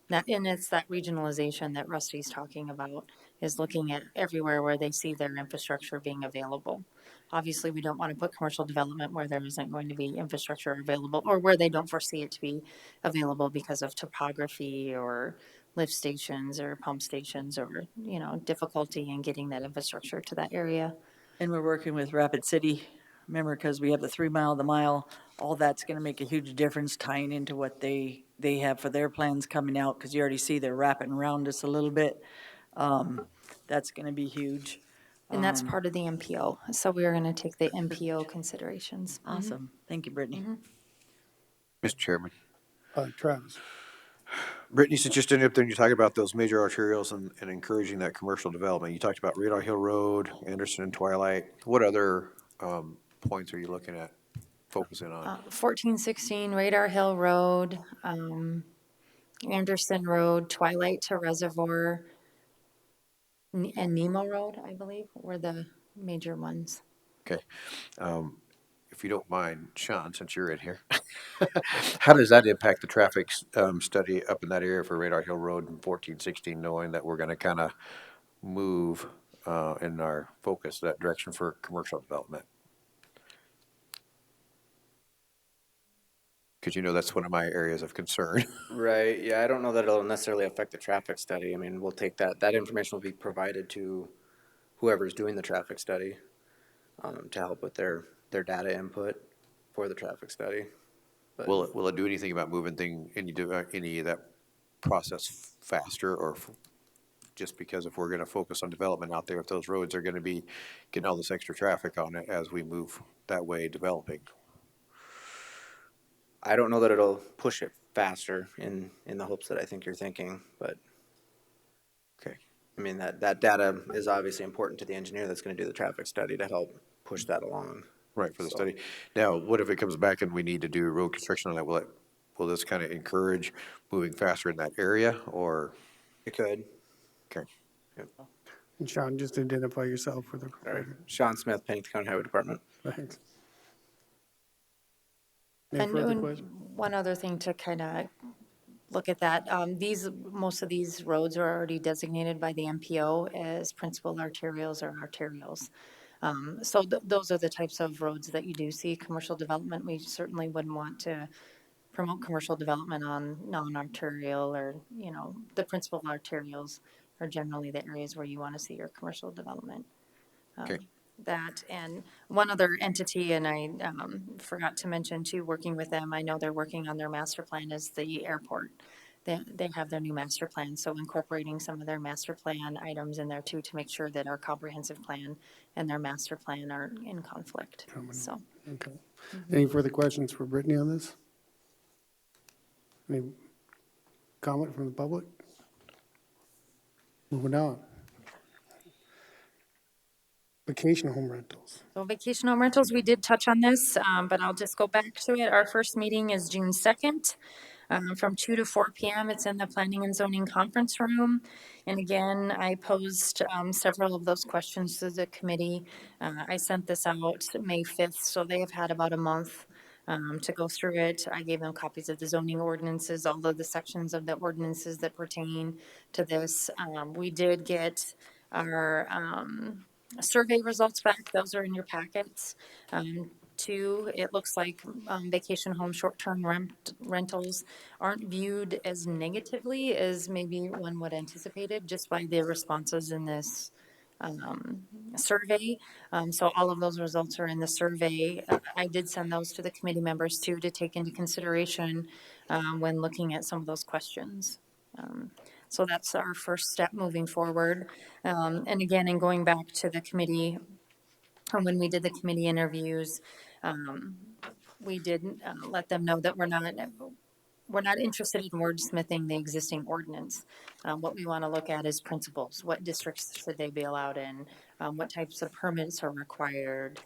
that, and it's that regionalization that Rusty's talking about, is looking at everywhere where they see their infrastructure being available. Obviously, we don't want to put commercial development where there isn't going to be infrastructure available, or where they don't foresee it to be available because of topography or lift stations or pump stations, or, you know, difficulty in getting that infrastructure to that area. And we're working with Rapid City, remember, because we have the 3 mile, the mile, all that's gonna make a huge difference tying into what they have for their plans coming out, because you already see they're wrapping around us a little bit. That's gonna be huge. And that's part of the MPO. So we are going to take the MPO considerations. Awesome. Thank you, Brittany. Mr. Chairman. Travis. Brittany, since you're standing up there and you're talking about those major arterials and encouraging that commercial development, you talked about Radar Hill Road, Anderson and Twilight. What other points are you looking at focusing on? 1416 Radar Hill Road, Anderson Road, Twilight to Reservoir, and Nemo Road, I believe, were the major ones. Okay. If you don't mind, Sean, since you're in here, how does that impact the traffic study up in that area for Radar Hill Road and 1416, knowing that we're going to kind of move in our focus that direction for commercial development? Because you know that's one of my areas of concern. Right, yeah, I don't know that it'll necessarily affect the traffic study. I mean, we'll take that information will be provided to whoever's doing the traffic study to help with their data input for the traffic study. But Will it do anything about moving any of that process faster, or just because if we're going to focus on development out there, if those roads are going to be getting all this extra traffic on it as we move that way developing? I don't know that it'll push it faster in the hopes that I think you're thinking, but Okay. I mean, that data is obviously important to the engineer that's going to do the traffic study to help push that along. Right, for the study. Now, what if it comes back and we need to do road construction on that? Will this kind of encourage moving faster in that area, or? It could. Okay. And Sean, just identify yourself for the All right. record. Sean Smith, Pennington County Highway Department. Thanks. Any And further questions? one other thing to kind of look at that. Most of these roads are already designated by the MPO as principal arterials or arterials. So those are the types of roads that you do see commercial development. We certainly wouldn't want to promote commercial development on non-arterial or, the principal arterials are generally the areas where you want to see your commercial development. Okay. That and one other entity, and I forgot to mention too, working with them, I know they're working on their master plan, is the airport. They have their new master plan, so incorporating some of their master plan items in there too to make sure that our comprehensive plan and their master plan are in conflict, so. Okay. Any further questions for Brittany on this? Any comment from the public? Moving on. Vacation home rentals. So vacation home rentals, we did touch on this, but I'll just go back to it. Our first meeting is June 2nd. From 2 to 4 p.m. It's in the Planning and Zoning Conference Room. And again, I posed several of those questions to the committee. I sent this out May 5th, so they have had about a month to go through it. I gave them copies of the zoning ordinances, all of the sections of the ordinances that pertain to this. We did get our survey results back. Those are in your packets. Two, it looks like vacation home short-term rentals aren't viewed as negatively as maybe one would anticipated just by the responses in this survey. So all of those results are in the survey. I did send those to the committee members too to take into consideration when looking at some of those questions. So that's our first step moving forward. And again, in going back to the committee, when we did the committee interviews, we did let them know that we're not interested in wordsmithing the existing ordinance. What we want to look at is principles. What districts should they be allowed in? What types of permits are required?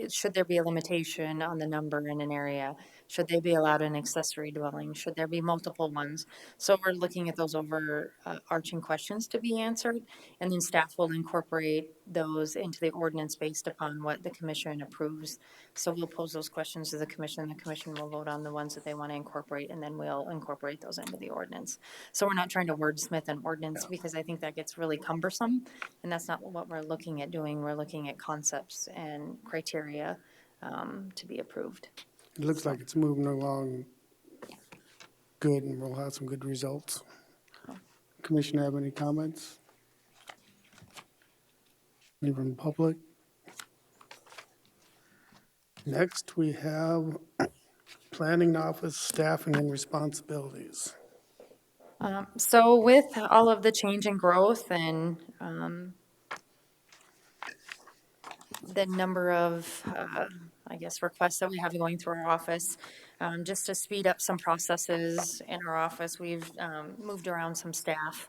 Should there be a limitation on the number in an area? Should they be allowed an accessory dwelling? Should there be multiple ones? So we're looking at those overarching questions to be answered, and then staff will incorporate those into the ordinance based upon what the commission approves. So we'll pose those questions to the commission will vote on the ones that they want to incorporate, and then we'll incorporate those into the ordinance. So we're not trying to wordsmith an ordinance because I think that gets really cumbersome, and that's not what we're looking at doing. We're looking at concepts and criteria to be approved. It looks like it's moving along good, and we'll have some good results. Commission have any comments? Any from the public? Next, we have Planning Office staffing and responsibilities. So with all of the change in growth and the number of, requests that we have going through our office, just to speed up some processes in our office, we've moved around some staff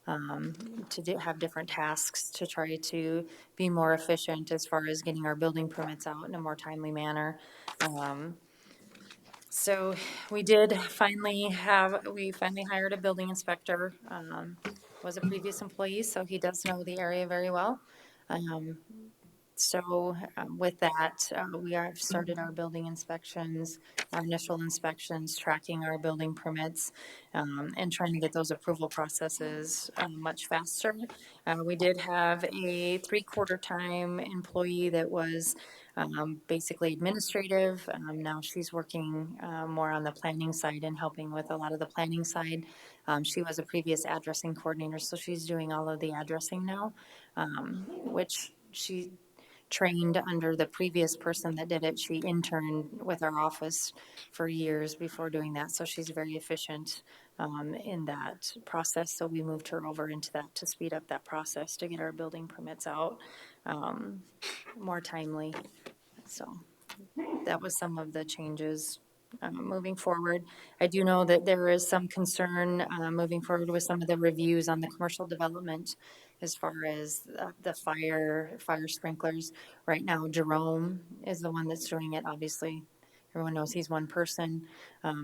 to have different tasks to try to be more efficient as far as getting our building permits out in a more timely manner. So we finally hired a building inspector, was a previous employee, so he does know the area very well. So with that, we have started our building inspections, our initial inspections, tracking our building permits, and trying to get those approval processes much faster. We did have a 3/4 time employee that was basically administrative. Now she's working more on the planning side and helping with a lot of the planning side. She was a previous addressing coordinator, so she's doing all of the addressing now, which she trained under the previous person that did it. She interned with our office for years before doing that, so she's very efficient in that process. So we moved her over into that to speed up that process to get our building permits out more timely. So that was some of the changes moving forward. I do know that there is some concern moving forward with some of the reviews on the commercial development as far as the fire sprinklers. Right now, Jerome is the one that's doing it. Obviously, everyone knows he's one person,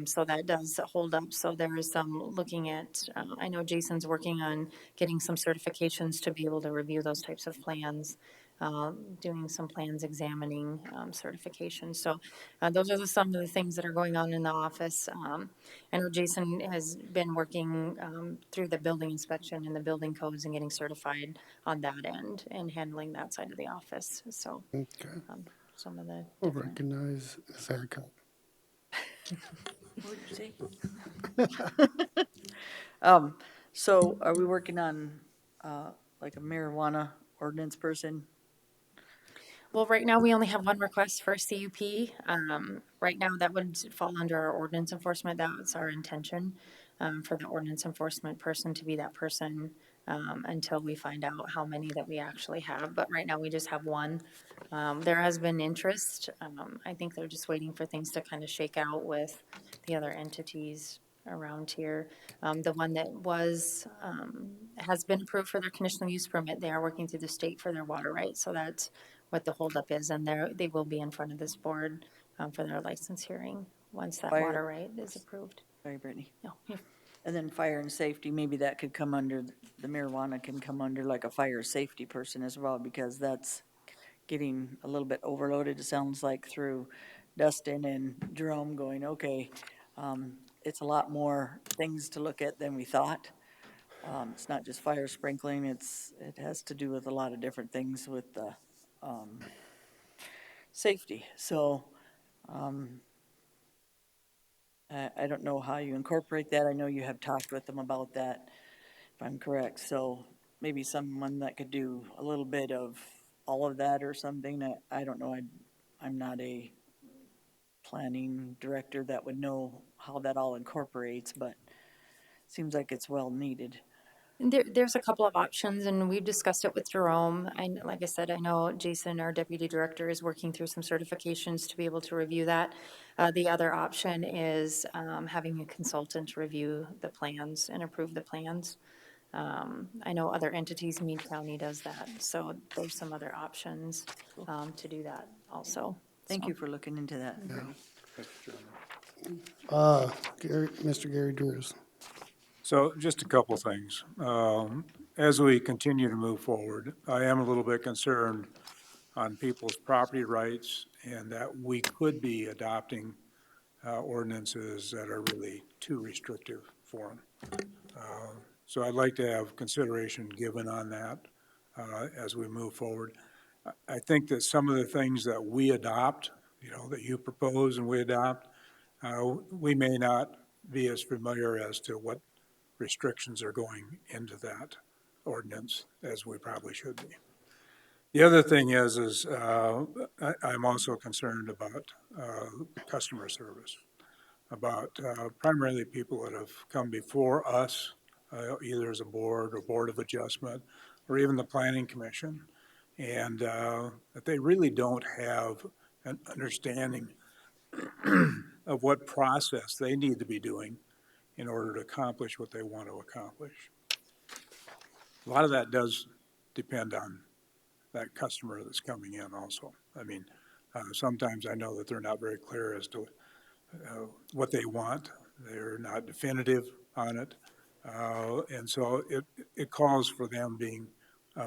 so that does hold up. So there is some looking at, I know Jason's working on getting some certifications to be able to review those types of plans. doing some plans, examining certification. So those are some of the things that are going on in the office. I know Jason has been working through the building inspection and the building codes and getting certified on that end and handling that side of the office. So Okay. some of the We'll different. recognize Zach. What did you say? So are we working on, like a marijuana ordinance person? Well, right now, we only have one request for a CUP. Right now, that would fall under our ordinance enforcement. That's our intention, for the ordinance enforcement person to be that person, until we find out how many that we actually have. But right now, we just have one. There has been interest. I think they're just waiting for things to kind of shake out with the other entities around here. The one that has been approved for their conditional use permit, they are working through the state for their water rights. So that's what the holdup is, and they will be in front of this board for their license hearing once that Fire- water right is approved. Sorry, Brittany. No, And then fire and safety, maybe that could come under, the marijuana can come under like a fire safety person as well, because that's getting a little bit overloaded, it sounds like, through Dustin and Jerome going, okay, it's a lot more things to look at than we thought. It's not just fire sprinkling, it has to do with a lot of different things with the, safety. So, I don't know how you incorporate that. I know you have talked with them about that, if I'm correct. So maybe someone that could do a little bit of all of that or something. I don't know. I'm not a planning director that would know how that all incorporates, but it seems like it's well needed. there's a couple of options, and we've discussed it with Jerome. Like I said, I know Jason, our deputy director, is working through some certifications to be able to review that. The other option is having a consultant review the plans and approve the plans. I know other entities, Meade County does that, so there's some other options to do that also. Thank So. you for looking into that, Brittany. Mr. Gary Drews. So just a couple things. As we continue to move forward, I am a little bit concerned on people's property rights and that we could be adopting ordinances that are really too restrictive for them. So I'd like to have consideration given on that as we move forward. I think that some of the things that we adopt, that you propose and we adopt, we may not be as familiar as to what restrictions are going into that ordinance as we probably should be. The other thing is I'm also concerned about customer service, about primarily people that have come before us, either as a board or board of adjustment, or even the planning commission, and that they really don't have an understanding of what process they need to be doing in order to accomplish what they want to accomplish. A lot of that does depend on that customer that's coming in also. I mean, sometimes I know that they're not very clear as to what they want. They're not definitive on it. And so it calls for them being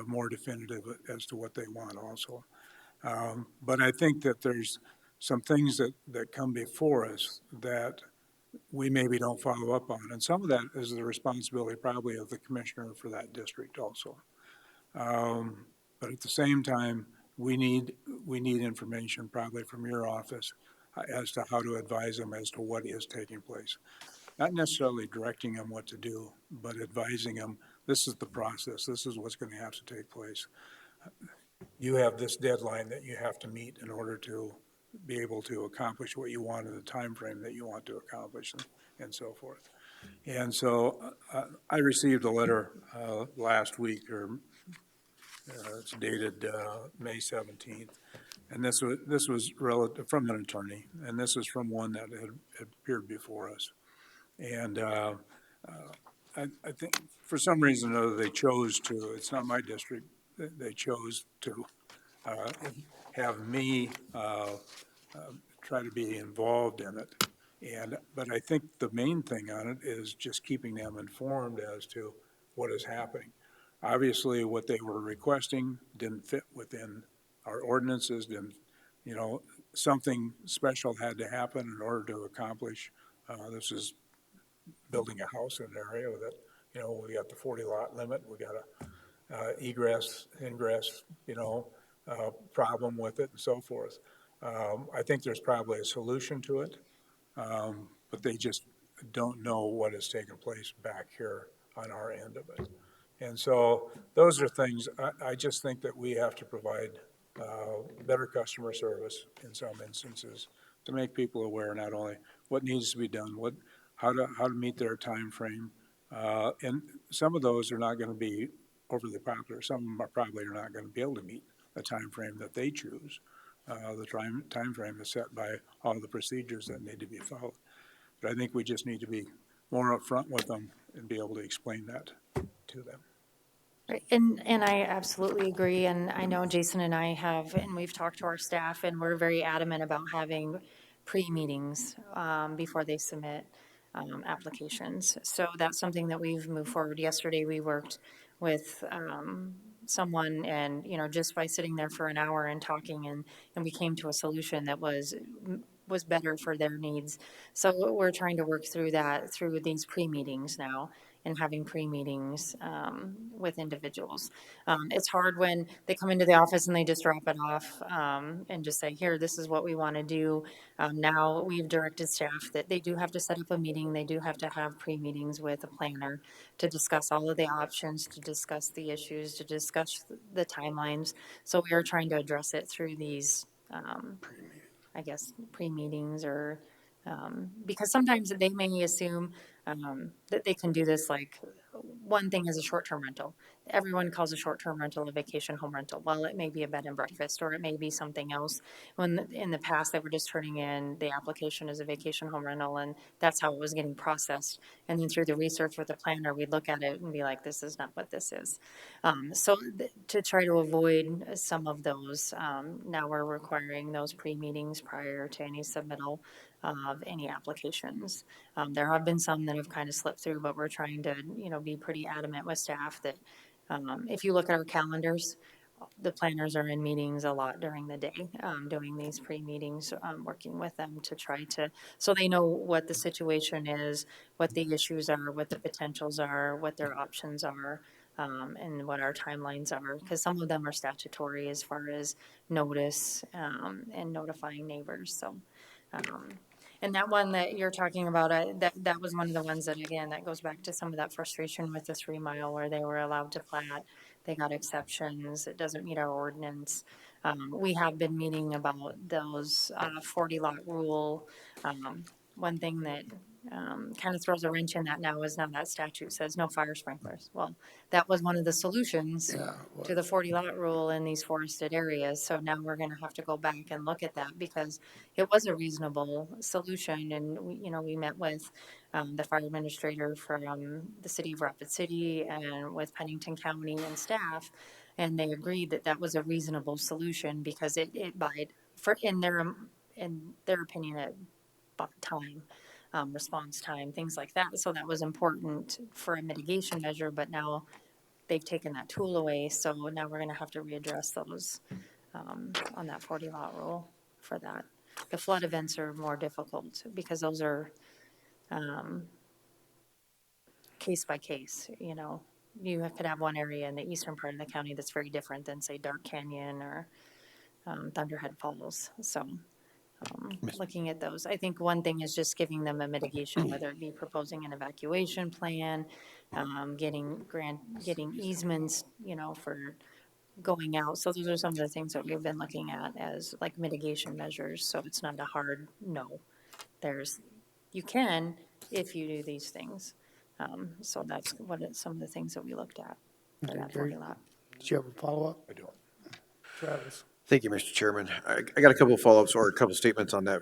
more definitive as to what they want also. But I think that there's some things that come before us that we maybe don't follow up on. And some of that is the responsibility probably of the commissioner for that district also. But at the same time, we need information probably from your office as to how to advise them as to what is taking place. Not necessarily directing them what to do, but advising them, this is the process, this is what's going to have to take place. You have this deadline that you have to meet in order to be able to accomplish what you want in the time frame that you want to accomplish, and so forth. And so I received a letter last week, or it's dated May 17th, and this was relative from an attorney, and this is from one that had appeared before us. And I think for some reason or other they chose to, it's not my district, they chose to have me try to be involved in it. But I think the main thing on it is just keeping them informed as to what is happening. Obviously, what they were requesting didn't fit within our ordinances, didn't, you know, something special had to happen in order to accomplish. This is building a house in an area that, you know, we got the 40 lot limit, we got a egress, ingress, you know, problem with it and so forth. I think there's probably a solution to it, but they just don't know what has taken place back here on our end of it. And so those are things, I just think that we have to provide better customer service in some instances to make people aware not only what needs to be done, how to meet their time frame. And some of those are not going to be overly popular. Some of them are probably not going to be able to meet the time frame that they choose. The time frame is set by all the procedures that need to be followed. But I think we just need to be more upfront with them and be able to explain that to them. Right. And I absolutely agree, and I know Jason and I have, and we've talked to our staff, and we're very adamant about having pre-meetings before they submit applications. So that's something that we've moved forward. Yesterday, we worked with someone, and, you know, just by sitting there for an hour and talking, and we came to a solution that was better for their needs. So we're trying to work through that through these pre-meetings now, and having pre-meetings with individuals. It's hard when they come into the office and they just drop it off and just say, here, this is what we want to do. Now we've directed staff that they do have to set up a meeting. They do have to have pre-meetings with a planner to discuss all of the options, to discuss the issues, to discuss the timelines. So we are trying to address it through these, I guess, pre-meetings or because sometimes they may assume that they can do this, like, one thing is a short-term rental. Everyone calls a short-term rental a vacation home rental. Well, it may be a bed and breakfast, or it may be something else. When in the past, they were just turning in the application as a vacation home rental, and that's how it was getting processed. And then through the research with the planner, we'd look at it and be like, this is not what this is. To try to avoid some of those, now we're requiring those pre-meetings prior to any submittal of any applications. There have been some that have kind of slipped through, but we're trying to, you know, be pretty adamant with staff that if you look at our calendars, the planners are in meetings a lot during the day, doing these pre-meetings, working with them to try to, so they know what the situation is, what the issues are, what the potentials are, what their options are, and what our timelines are, because some of them are statutory as far as notice and notifying neighbors, so. And that one that you're talking about, that was one of the ones that, again, that goes back to some of that frustration with the 3 mile where they were allowed to plat. They got exceptions. It doesn't meet our ordinance. We have been meeting about those 40 lot rule. One thing that kind of throws a wrench in that now is now that statute says no fire sprinklers. Well, that was one of the solutions to the 40 lot rule in these forested areas. So now we're going to have to go back and look at that because it was a reasonable solution. And we, you know, we met with the fire administrator from the city of Rapid City and with Pennington County and staff, and they agreed that that was a reasonable solution because it in their opinion, it bought time. Response time, things like that. So that was important for a mitigation measure, but now they've taken that tool away. So now we're going to have to readdress those on that 40 lot rule for that. The flood events are more difficult because those are case by case, you know. You could have one area in the eastern part of the county that's very different than, say, Dark Canyon or Thunderhead Falls. So looking at those, I think one thing is just giving them a mitigation, whether it be proposing an evacuation plan, getting easements, you know, for going out. So those are some of the things that we've been looking at as like mitigation measures. So it's not a hard no. You can if you do these things. So that's some of the things that we looked at for that 40 lot. Did you have a follow-up? I don't. Travis? Thank you, Mr. Chairman. I got a couple of follow-ups or a couple of statements on that.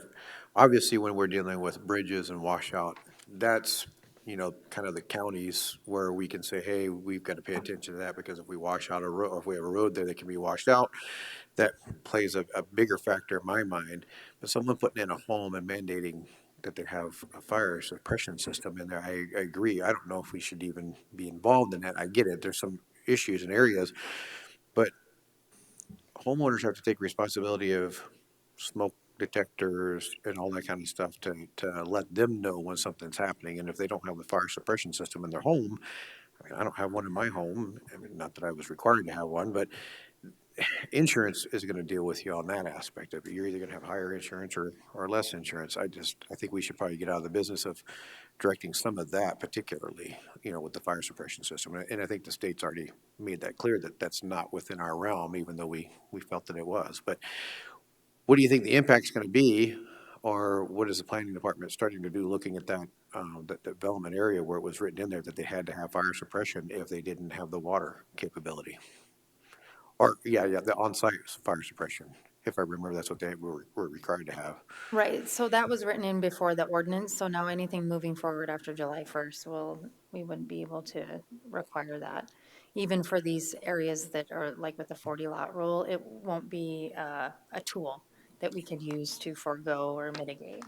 Obviously, when we're dealing with bridges and washout, that's, you know, kind of the counties where we can say, hey, we've got to pay attention to that because if we wash out a road, or if we have a road there that can be washed out, that plays a bigger factor in my mind. But someone putting in a home and mandating that they have a fire suppression system in there, I agree. I don't know if we should even be involved in that. I get it. There's some issues and areas. But homeowners have to take responsibility of smoke detectors and all that kind of stuff to let them know when something's happening. And if they don't have the fire suppression system in their home, I mean, I don't have one in my home. I mean, not that I was required to have one, but insurance is going to deal with you on that aspect of it. You're either going to have higher insurance or less insurance. I think we should probably get out of the business of directing some of that, particularly, with the fire suppression system. And I think the state's already made that clear that that's not within our realm, even though we felt that it was. But what do you think the impact's going to be? Or what is the planning department starting to do, looking at that development area where it was written in there that they had to have fire suppression if they didn't have the water capability? Or, yeah, the on-site fire suppression, if I remember, that's what they were required to have. Right, so that was written in before the ordinance, so now anything moving forward after July 1st, we wouldn't be able to require that. Even for these areas that are like with the 40 lot rule, it won't be a tool that we could use to forego or mitigate.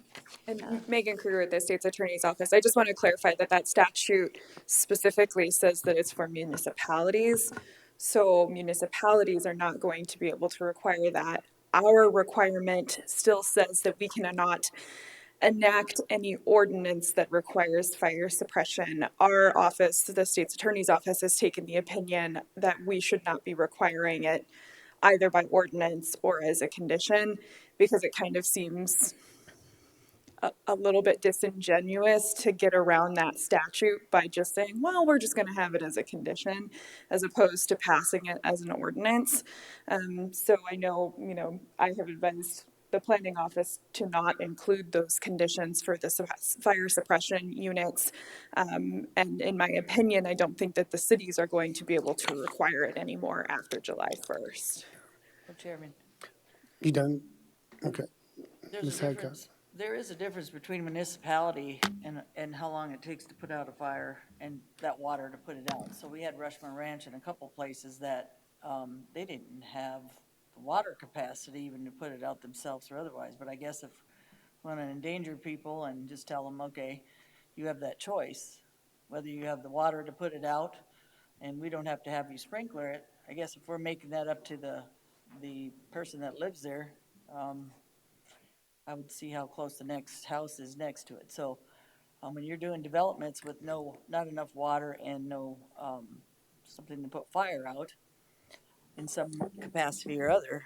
And Megan Kruger at the state's attorney's office, I just want to clarify that statute specifically says that it's for municipalities. So municipalities are not going to be able to require that. Our requirement still says that we cannot enact any ordinance that requires fire suppression. Our office, the state's attorney's office, has taken the opinion that we should not be requiring it either by ordinance or as a condition, because it kind of seems a little bit disingenuous to get around that statute by just saying, well, we're just going to have it as a condition, as opposed to passing it as an ordinance. So I know, I have advised the planning office to not include those conditions for the fire suppression units. And in my opinion, I don't think that the cities are going to be able to require it anymore after July 1st. Chairman, You done? Okay. there's Ms. a Hadcock. difference. There is a difference between municipality and how long it takes to put out a fire and that water to put it out. So we had Rushmore Ranch in a couple places that, they didn't have the water capacity even to put it out themselves or otherwise. But I guess if we want to endanger people and just tell them, okay, you have that choice, whether you have the water to put it out and we don't have to have you sprinkler it. I guess if we're making that up to the person that lives there, I would see how close the next house is next to it. So when you're doing developments with not enough water and no something to put fire out in some capacity or other,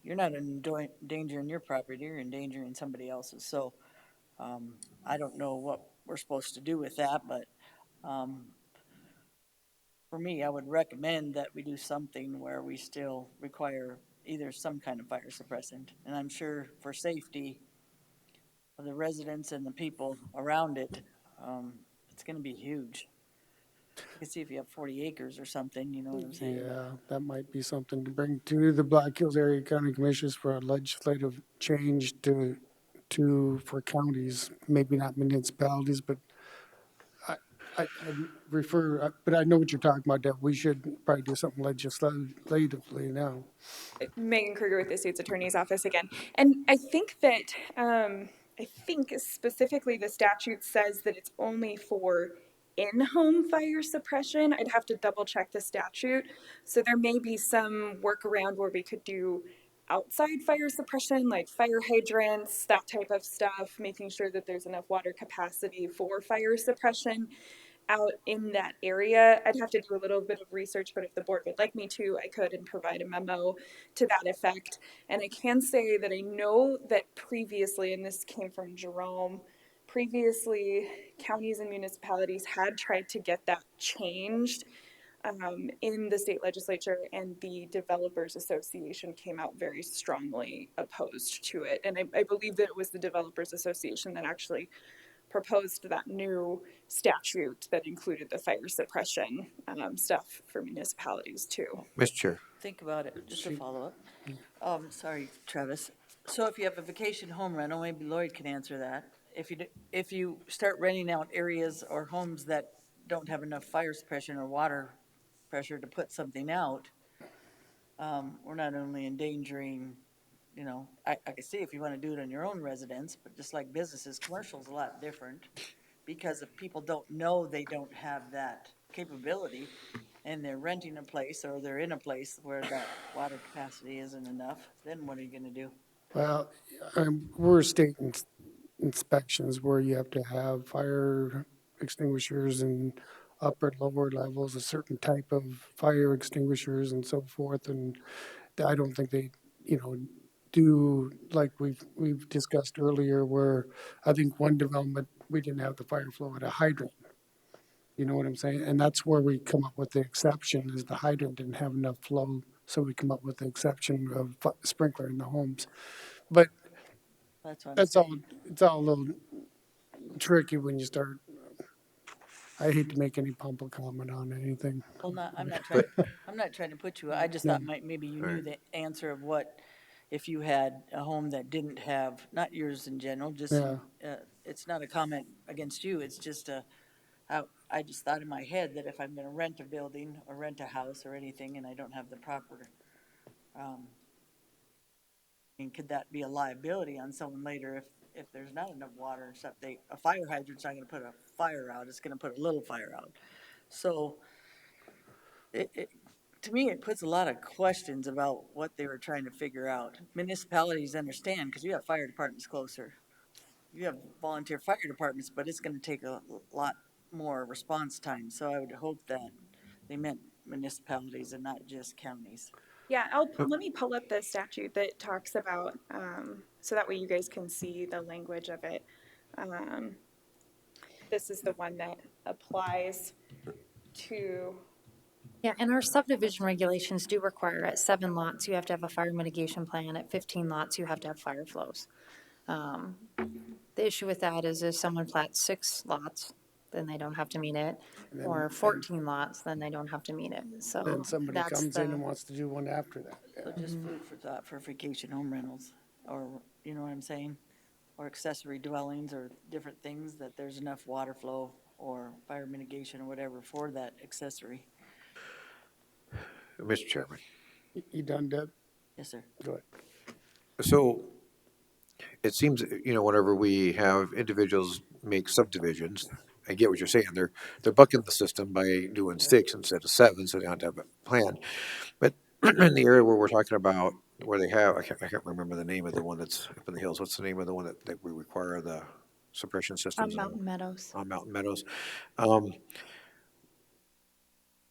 you're not endangering your property, you're endangering somebody else's. So I don't know what we're supposed to do with that, but for me, I would recommend that we do something where we still require either some kind of fire suppressant. And I'm sure for safety of the residents and the people around it, it's gonna be huge. You can see if you have 40 acres or something, you know what I'm saying? Yeah, that might be something to bring to the Black Hills Area County Commissioners for a legislative change for counties, maybe not municipalities, but I but I know what you're talking about, that we should probably do something legislatively now. Megan Kruger with the state's attorney's office again. And I think that, I think specifically the statute says that it's only for in-home fire suppression. I'd have to double check the statute. So there may be some workaround where we could do outside fire suppression, like fire hydrants, that type of stuff, making sure that there's enough water capacity for fire suppression out in that area. I'd have to do a little bit of research, but if the board would like me to, I could and provide a memo to that effect. And I can say that I know that previously, and this came from Jerome, previously counties and municipalities had tried to get that changed in the state legislature, and the Developers Association came out very strongly opposed to it. And I believe that it was the Developers Association that actually proposed that new statute that included the fire suppression stuff for municipalities too. Mr. Chair. Think about it, just a follow-up. Sorry, Travis. So if you have a vacation home rental, maybe Lloyd can answer that. If you start renting out areas or homes that don't have enough fire suppression or water pressure to put something out, we're not only endangering, I can see if you want to do it on your own residence, but just like businesses, commercial's a lot different. Because if people don't know they don't have that capability, and they're renting a place, or they're in a place where that water capacity isn't enough, then what are you gonna do? Well, we're state inspections where you have to have fire extinguishers and upper and lower levels, a certain type of fire extinguishers and so forth. And I don't think they, do like we've discussed earlier, where I think one development, we didn't have the fire flow at a hydrant. You know what I'm saying? And that's where we come up with the exception, is the hydrant didn't have enough flow, so we come up with the exception of sprinkler in the homes. But That's what I'm that's all, saying. it's all a little tricky when you start. I hate to make any public comment on anything. Well, I'm not But, trying to put you, I just thought maybe you knew the answer of what, if you had a home that didn't have, not yours in general, just, Yeah. it's not a comment against you, it's just I just thought in my head that if I'm gonna rent a building or rent a house or anything and I don't have the proper, and could that be a liability on someone later if there's not enough water and stuff? A fire hydrant's not gonna put a fire out, it's gonna put a little fire out. So, to me, it puts a lot of questions about what they were trying to figure out. Municipalities understand, because you have fire departments closer. You have volunteer fire departments, but it's gonna take a lot more response time. So I would hope that they meant municipalities and not just counties. Yeah, let me pull up the statute that talks about, so that way you guys can see the language of it. This is the one that applies to, Yeah, and our subdivision regulations do require at 7 lots, you have to have a fire mitigation plan. At 15 lots, you have to have fire flows. The issue with that is if someone plats 6 lots, then they don't have to meet it, or 14 lots, then they don't have to meet it. So Then somebody that's comes in and the, wants to do one after that. So just food for thought for vacation home rentals, or, you know what I'm saying? Or accessory dwellings, or different things, that there's enough water flow or fire mitigation or whatever for that accessory. Mr. Chairman, You done, Deb? Yes, sir. Go ahead. so it seems, whenever we have individuals make subdivisions, I get what you're saying. They're bucking the system by doing 6 instead of 7, so they don't have a plan. But in the area where we're talking about, where they have, I can't remember the name of the one that's up in the hills. What's the name of the one that we require the suppression systems in? Mountain Meadows. On Mountain Meadows.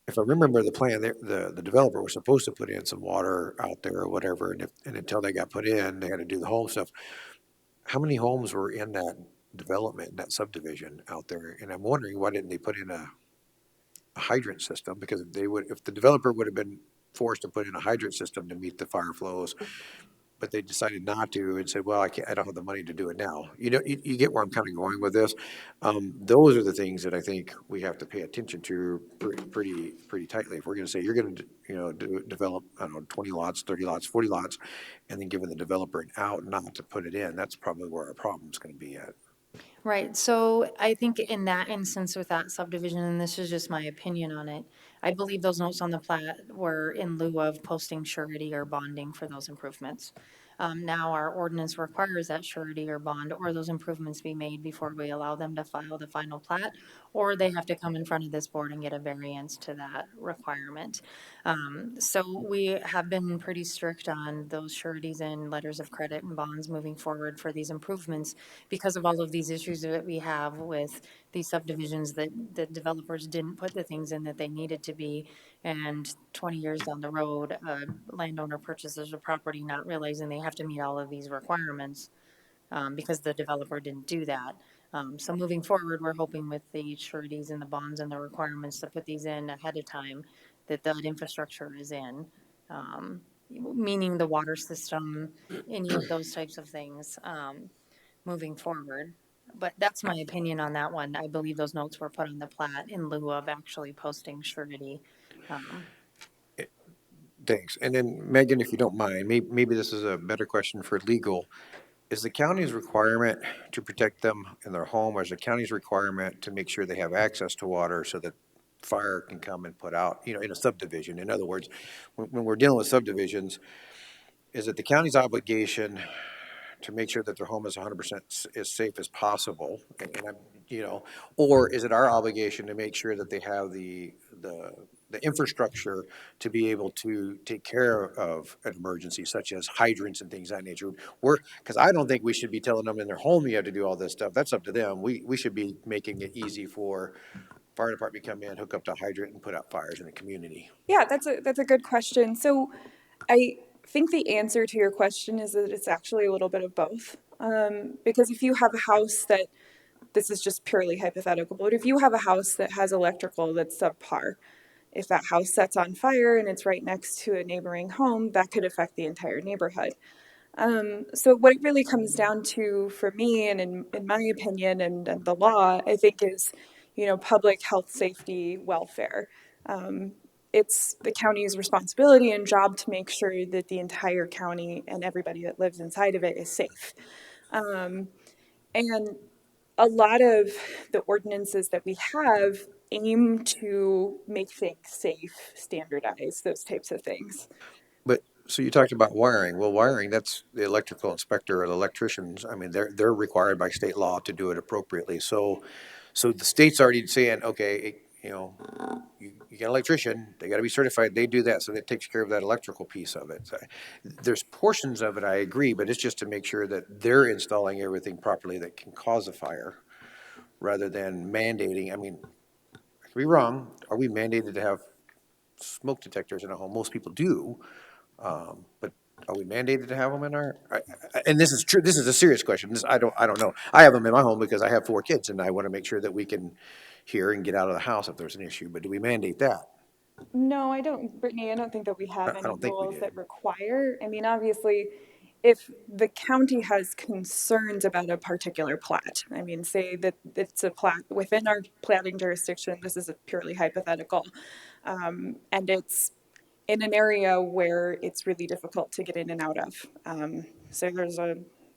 If I remember the plan, the developer was supposed to put in some water out there or whatever, and until they got put in, they had to do the home stuff. How many homes were in that development, that subdivision out there? And I'm wondering, why didn't they put in a hydrant system? Because if the developer would have been forced to put in a hydrant system to meet the fire flows, but they decided not to and said, well, I don't have the money to do it now. You get where I'm kind of going with this. Those are the things that I think we have to pay attention to pretty tightly. If we're going to say you're going to, develop, I don't know, 20 lots, 30 lots, 40 lots, and then giving the developer an out not to put it in, that's probably where our problem's going to be at. Right, so I think in that instance with that subdivision, and this is just my opinion on it, I believe those notes on the plat were in lieu of posting surety or bonding for those improvements. Now our ordinance requires that surety or bond or those improvements be made before we allow them to file the final plat, or they have to come in front of this board and get a variance to that requirement. So we have been pretty strict on those sureties and letters of credit and bonds moving forward for these improvements because of all of these issues that we have with these subdivisions that the developers didn't put the things in that they needed to be. And 20 years down the road, a landowner purchases a property not realizing they have to meet all of these requirements because the developer didn't do that. So moving forward, we're hoping with the sureties and the bonds and the requirements to put these in ahead of time, that that infrastructure is in, meaning the water system, any of those types of things, moving forward. But that's my opinion on that one. I believe those notes were put on the plat in lieu of actually posting surety. Thanks. And then Megan, if you don't mind, maybe this is a better question for legal. Is the county's requirement to protect them in their home, or is the county's requirement to make sure they have access to water so that fire can come and put out, in a subdivision? In other words, when we're dealing with subdivisions, is it the county's obligation to make sure that their home is 100% as safe as possible? And or is it our obligation to make sure that they have the the infrastructure to be able to take care of an emergency such as hydrants and things of that nature. Because I don't think we should be telling them in their home you have to do all this stuff. That's up to them. We should be making it easy for fire department to come in, hook up the hydrant and put out fires in the community. Yeah, that's a good question. So I think the answer to your question is that it's actually a little bit of both. Because if you have a house that, this is just purely hypothetical, but if you have a house that has electrical that's subpar, if that house sets on fire and it's right next to a neighboring home, that could affect the entire neighborhood. So what it really comes down to for me, and in my opinion, and the law, I think is, public health, safety, welfare. It's the county's responsibility and job to make sure that the entire county and everybody that lives inside of it is safe. And a lot of the ordinances that we have aim to make things safe, standardize, those types of things. But, so you talked about wiring. Well, wiring, that's the electrical inspector or the electricians. I mean, they're required by state law to do it appropriately. So the state's already saying, okay, you get an electrician, they gotta be certified, they do that, so that takes care of that electrical piece of it. So there's portions of it, I agree, but it's just to make sure that they're installing everything properly that can cause a fire, rather than mandating. I mean, I could be wrong, are we mandated to have smoke detectors in a home? Most people do. But are we mandated to have them in our, and this is true, this is a serious question. I don't know. I have them in my home because I have 4 kids and I want to make sure that we can hear and get out of the house if there's an issue, but do we mandate that? No, I don't, Brittany, I don't think that we have I any don't think we rules did. that require, I mean, obviously, if the county has concerns about a particular plat, I mean, say that it's a plat within our platting jurisdiction, this is a purely hypothetical, and it's in an area where it's really difficult to get in and out of. So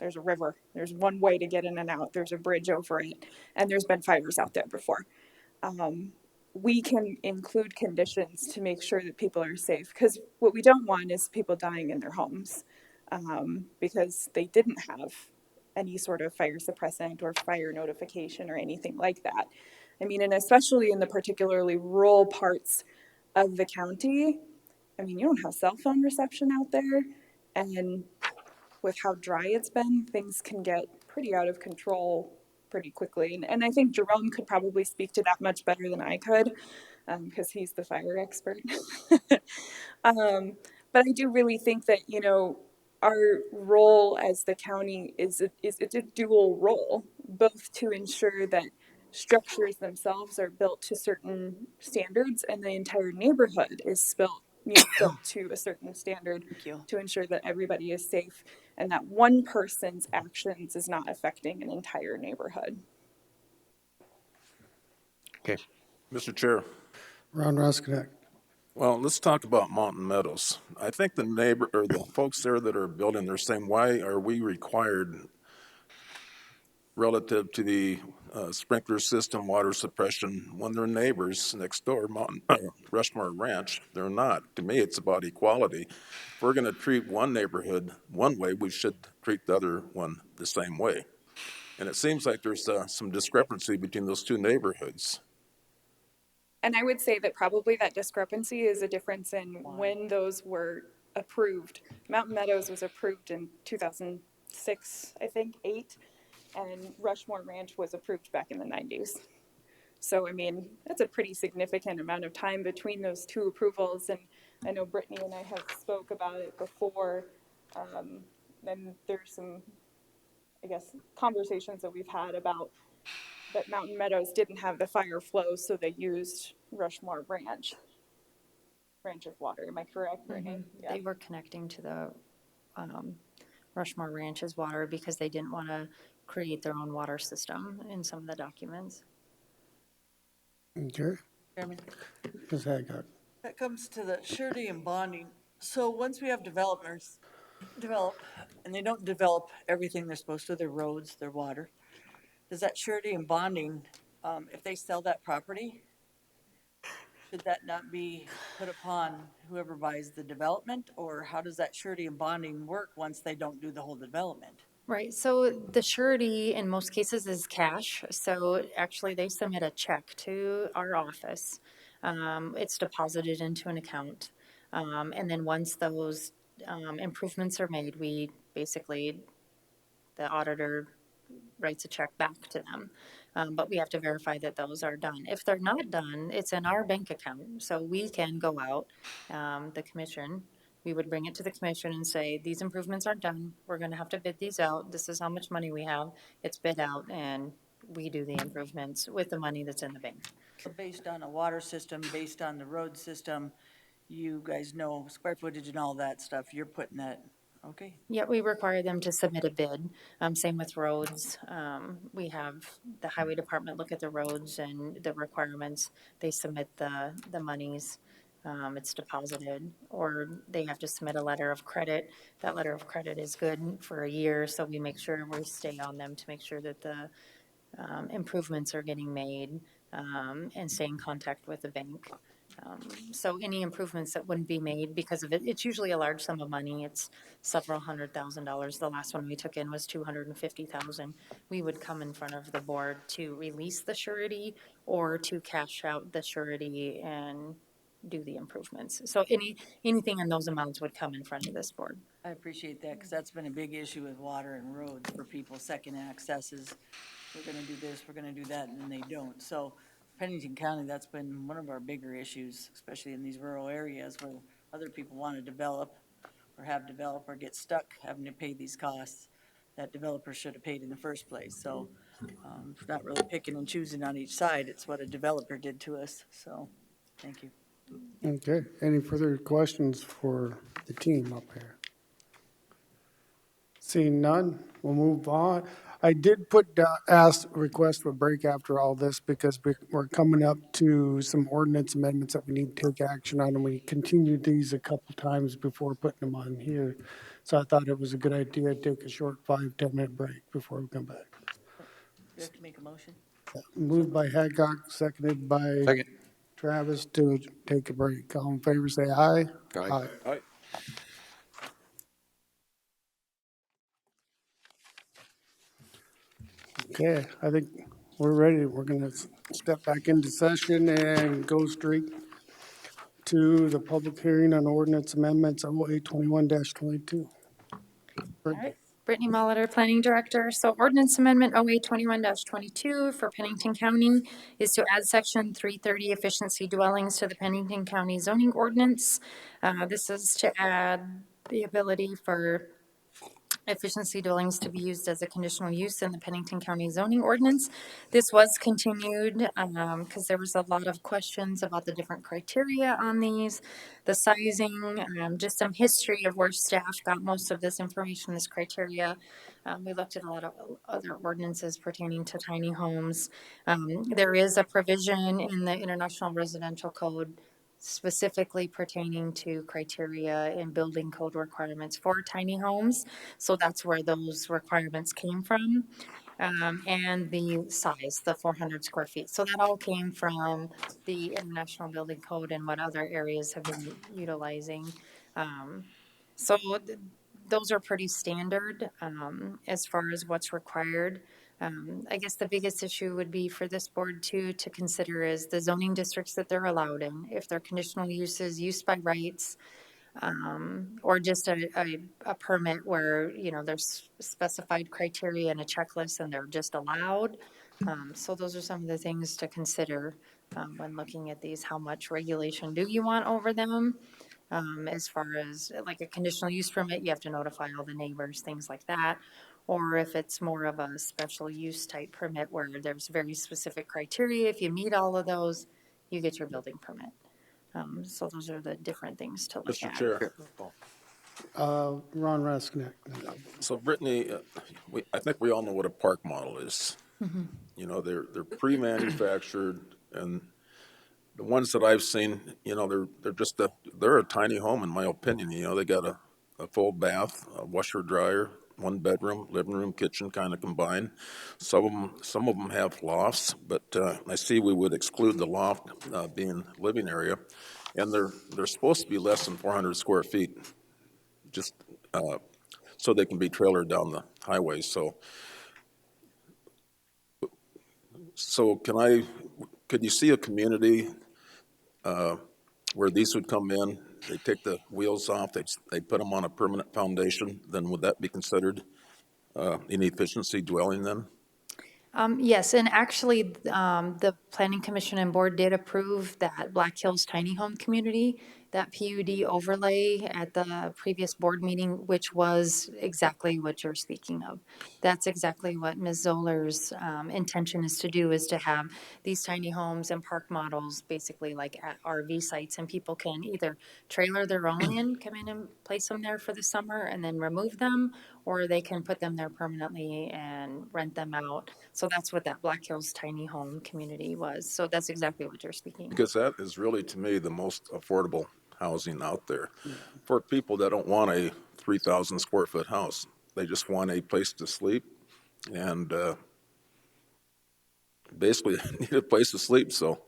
there's a river, there's one way to get in and out, there's a bridge over it, and there's been fires out there before. We can include conditions to make sure that people are safe, because what we don't want is people dying in their homes, because they didn't have any sort of fire suppressant or fire notification or anything like that. I mean, and especially in the particularly rural parts of the county, I mean, you don't have cell phone reception out there, and with how dry it's been, things can get pretty out of control pretty quickly. And I think Jerome could probably speak to that much better than I could, because he's the fire expert. But I do really think that, our role as the county is it's a dual role, both to ensure that structures themselves are built to certain standards and the entire neighborhood is built to a certain standard to ensure that everybody is safe and that one person's actions is not affecting an entire neighborhood. Okay. Mr. Chair, Ron Roskinek. well, let's talk about Mountain Meadows. I think the neighbor, or the folks there that are building, they're saying, why are we required relative to the sprinkler system, water suppression, when they're neighbors next door, Rushmore Ranch? They're not. To me, it's about equality. If we're going to treat one neighborhood one way, we should treat the other one the same way. And it seems like there's some discrepancy between those two neighborhoods. And I would say that probably that discrepancy is a difference in when those were approved. Mountain Meadows was approved in 2006, I think, 8, and Rushmore Ranch was approved back in the 90s. So, I mean, that's a pretty significant amount of time between those two approvals, and I know Brittany and I have spoke about it before, and there's some, I guess, conversations that we've had about that Mountain Meadows didn't have the fire flow, so they used Rushmore branch of water. Am I correct, Brittany? Yeah. They were connecting to the Rushmore Ranch's water because they didn't want to create their own water system in some of the documents. Okay. Chairman, Ms. Hadcock. that comes to the surety and bonding. So once we have developers develop, and they don't develop everything they're supposed to, their roads, their water, does that surety and bonding, if they sell that property, should that not be put upon whoever buys the development? Or how does that surety and bonding work once they don't do the whole development? Right, so the surety in most cases is cash. So actually they submit a check to our office It's deposited into an account. And then once those improvements are made, we basically, the auditor writes a check back to them. But we have to verify that those are done. If they're not done, it's in our bank account. So we can go out, the commission, we would bring it to the commission and say, these improvements aren't done. We're gonna have to bid these out. This is how much money we have. It's bid out and we do the improvements with the money that's in the bank. So based on a water system, based on the road system, you guys know square footage and all that stuff, you're putting that, okay? Yeah, we require them to submit a bid. Same with roads. We have the highway department look at the roads and the requirements. They submit the monies. It's deposited, or they have to submit a letter of credit. That letter of credit is good for a year, so we make sure we stay on them to make sure that the improvements are getting made, and stay in contact with the bank. So any improvements that wouldn't be made because of it, it's usually a large sum of money. It's several $100,000. The last one we took in was $250,000. We would come in front of the board to release the surety or to cash out the surety and do the improvements. So anything in those amounts would come in front of this board. I appreciate that, because that's been a big issue with water and roads for people, second accesses. We're gonna do this, we're gonna do that, and then they don't. So Pennington County, that's been one of our bigger issues, especially in these rural areas where other people want to develop or have developed or get stuck having to pay these costs that developers should have paid in the first place. So it's not really picking and choosing on each side. It's what a developer did to us. So thank you. Okay, any further questions for the team up here? Seeing none, we'll move on. I did request for a break after all this because we're coming up to some ordinance amendments that we need to take action on, and we continued these a couple times before putting them on here. So I thought it was a good idea to take a short 5-10 minute break before we come back. You have to make a motion? Moved by Hadcock, seconded by Second. Travis to take a break. All in favor, say aye. Aye. Aye. Okay, I think we're ready. We're gonna step back into session and go straight to the public hearing on ordinance amendments 0821-22. All right, Brittany Molitor, Planning Director. So ordinance amendment 0821-22 for Pennington County is to add section 330 efficiency dwellings to the Pennington County zoning ordinance. This is to add the ability for efficiency dwellings to be used as a conditional use in the Pennington County zoning ordinance. This was continued because there was a lot of questions about the different criteria on these, the sizing, just some history of where staff got most of this information, this criteria. We looked at a lot of other ordinances pertaining to tiny homes. There is a provision in the International Residential Code specifically pertaining to criteria and building code requirements for tiny homes. So that's where those requirements came from. And the size, the 400 square feet. So that all came from the International Building Code and what other areas have been utilizing. So those are pretty standard as far as what's required. I guess the biggest issue would be for this board to consider is the zoning districts that they're allowed in. If they're conditional uses, use by rights, or just a permit where, you know, there's specified criteria and a checklist and they're just allowed. So those are some of the things to consider when looking at these. How much regulation do you want over them? As far as like a conditional use permit, you have to notify all the neighbors, things like that. Or if it's more of a special use type permit where there's very specific criteria, if you meet all of those, you get your building permit. So those are the different things to look Mr. at. Chair. Ron Reskinek. So Brittany, I think we all know what a park model is. You know, they're pre-manufactured, and the ones that I've seen, you know, they're a tiny home in my opinion. You know, they got a full bath, a washer dryer, 1 bedroom, living room, kitchen kind of combined. Some of them have lofts, but I see we would exclude the loft being living area, and they're supposed to be less than 400 square feet, just so they can be trailered down the highway. So could you see a community where these would come in, they take the wheels off, they put them on a permanent foundation, then would that be considered an efficiency dwelling then? Yes, and actually, the Planning Commission and Board did approve that Black Hills Tiny Home Community, that PUD overlay at the previous board meeting, which was exactly what you're speaking of. That's exactly what Ms. Zoller's intention is to do, is to have these tiny homes and park models, basically like at RV sites, and people can either trailer their own in, come in and place them there for the summer and then remove them, or they can put them there permanently and rent them out. So that's what that Black Hills Tiny Home Community was. So that's exactly what you're speaking. Because that is really, to me, the most affordable housing out there for people that don't want a 3,000 square foot house. They just want a place to sleep and basically need a place to sleep. So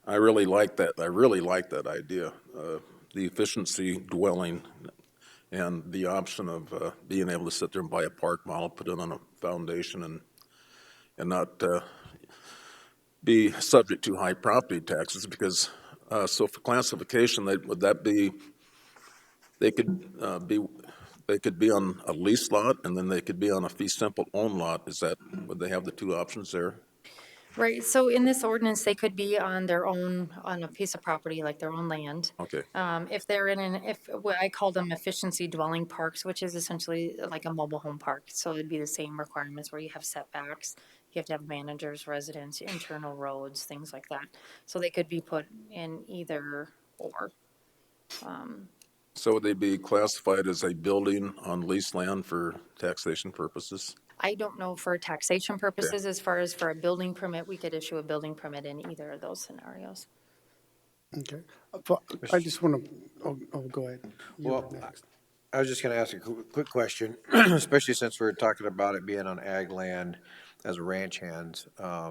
I really like that. I really like that idea, the efficiency dwelling and the option of being able to sit there and buy a park model, put it on a foundation, and not be subject to high property taxes. Because so for classification, would that be they could be on a lease lot and then they could be on a fee simple owned lot. Would they have the two options there? Right, so in this ordinance, they could be on their own, on a piece of property, like their own land. Okay. If they're what I call them efficiency dwelling parks, which is essentially like a mobile home park. So it'd be the same requirements where you have setbacks, you have to have managers, residents, internal roads, things like that. So they could be put in either or. So would they be classified as a building on leased land for taxation purposes? I don't know for taxation purposes, as far as for a building permit, we could issue a building permit in either of those scenarios. Okay. I just want to, go ahead. You're Well, next. I was just gonna ask a quick question, especially since we're talking about it being on ag land as a ranch hand,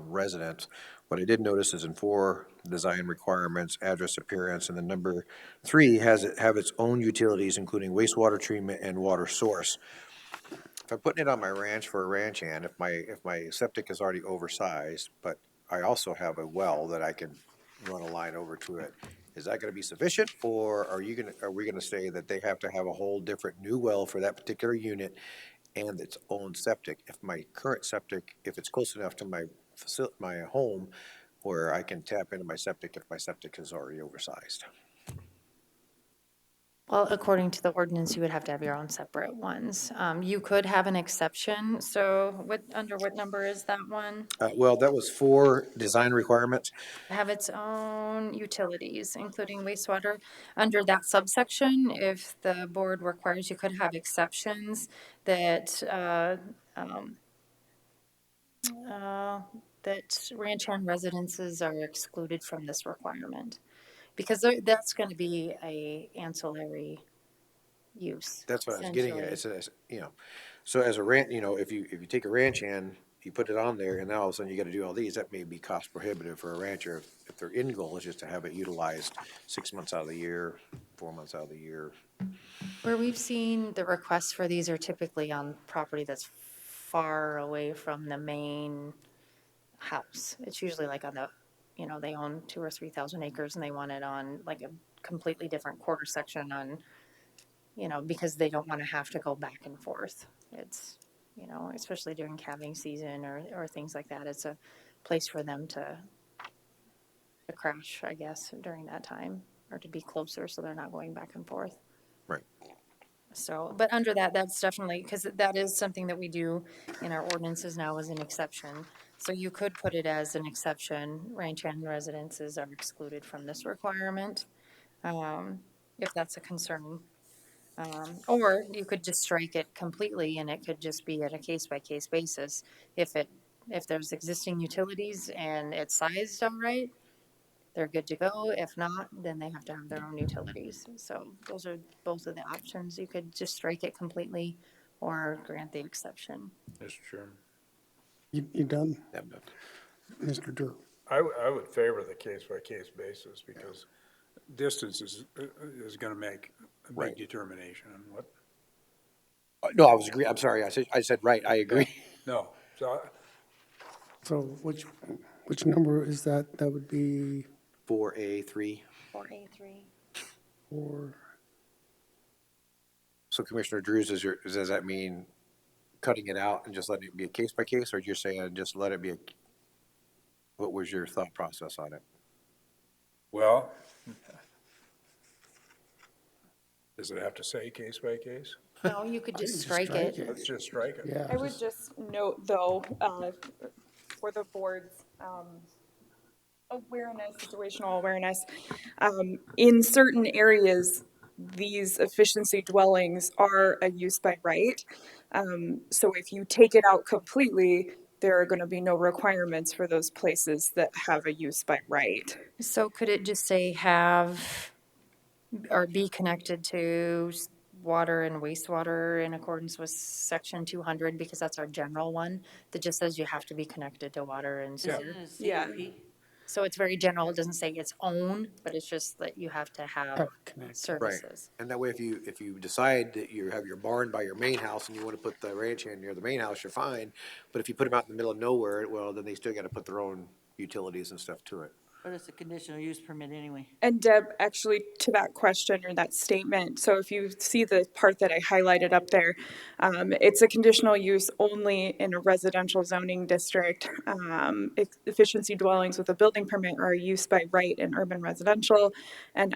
residence. What I did notice is in 4 design requirements, address, appearance, and then number 3 have its own utilities, including wastewater treatment and water source. If I'm putting it on my ranch for a ranch hand, if my septic is already oversized, but I also have a well that I can run a line over to it, is that gonna be sufficient? Or are we gonna say that they have to have a whole different new well for that particular unit and its own septic? If my current septic, if it's close enough to my home where I can tap into my septic if my septic is already oversized. Well, according to the ordinance, you would have to have your own separate ones. You could have an exception, so under what number is that one? Well, that was 4 design requirements. Have its own utilities, including wastewater. Under that subsection, if the board requires, you could have exceptions that, that ranch hand residences are excluded from this requirement. Because that's gonna be a ancillary use. That's what I was getting at. essentially. It's so as a ranch, if you take a ranch hand, you put it on there, and now all of a sudden you got to do all these. That may be cost prohibitive for a rancher if their end goal is just to have it utilized 6 months out of the year, 4 months out of the year. Where we've seen the requests for these are typically on property that's far away from the main house. It's usually like on the, they own 2,000 or 3,000 acres and they want it on like a completely different quarter section on, because they don't want to have to go back and forth. It's, especially during calving season or things like that. It's a place for them to crash, I guess, during that time, or to be closer so they're not going back and forth. Right. So, but under that, that's definitely, because that is something that we do in our ordinances now as an exception. So you could put it as an exception, ranch hand residences are excluded from this requirement, if that's a concern. Or you could just strike it completely and it could just be at a case-by-case basis. If there's existing utilities and it's sized all right, they're good to go. If not, then they have to have their own utilities. So those are both of the options. You could just strike it completely or grant the exception. Mr. Chairman. You done? Yeah, but Mr. Drew? I would favor the case-by-case basis because distance is gonna make a Right. big determination on what. no, I was agree. I'm sorry. I said right. I agree. No, so So which number is that? That would be 4A3. 4A3. Or, So Commissioner Drews, does that mean cutting it out and just letting it be a case by case, or you're saying just let it be what was your thought process on it? Well, does it have to say case by case? No, you could I just think strike it. Let's just strike it. yeah. I would just note, though, for the board's awareness, situational awareness, in certain areas, these efficiency dwellings are a use by right. So if you take it out completely, there are going to be no requirements for those places that have a use by right. So could it just say have or be connected to water and wastewater in accordance with section 200, because that's our general one that just says you have to be connected to water and sewer. Yeah. So it's very general. It doesn't say its own, but it's just that you have to have Have it connected. services. And that way, if you decide that you have your barn by your main house and you want to put the ranch in near the main house, you're fine. But if you put them out in the middle of nowhere, well, then they still got to put their own utilities and stuff to it. But it's a conditional use permit anyway. And Deb, actually, to that question or that statement, so if you see the part that I highlighted up there, it's a conditional use only in a residential zoning district. Efficiency dwellings with a building permit are a use by right in urban residential, and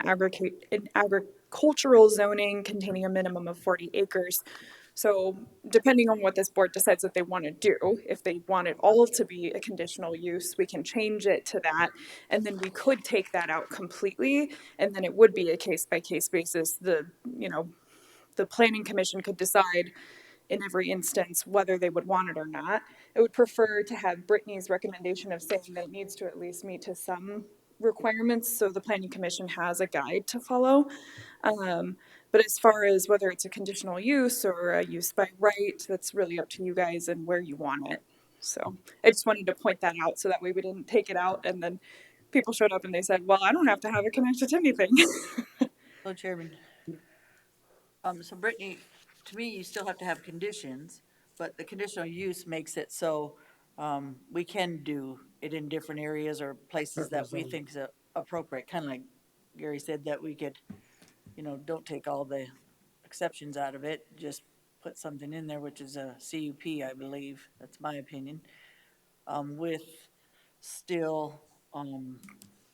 agricultural zoning containing a minimum of 40 acres. So depending on what this board decides that they want to do, if they want it all to be a conditional use, we can change it to that. And then we could take that out completely, and then it would be a case-by-case basis. The planning commission could decide in every instance whether they would want it or not. I would prefer to have Brittany's recommendation of saying that it needs to at least meet to some requirements, so the planning commission has a guide to follow. But as far as whether it's a conditional use or a use by right, that's really up to you guys and where you want it. So I just wanted to point that out so that way we didn't take it out and then people showed up and they said, well, I don't have to have it connected to anything. So Chairman, so Brittany, to me, you still have to have conditions, but the conditional use makes it so, we can do it in different areas or places that we think is appropriate, kind of like Gary said, that we could, don't take all the exceptions out of it, just put something in there, which is a CUP, I believe, that's my opinion, with still,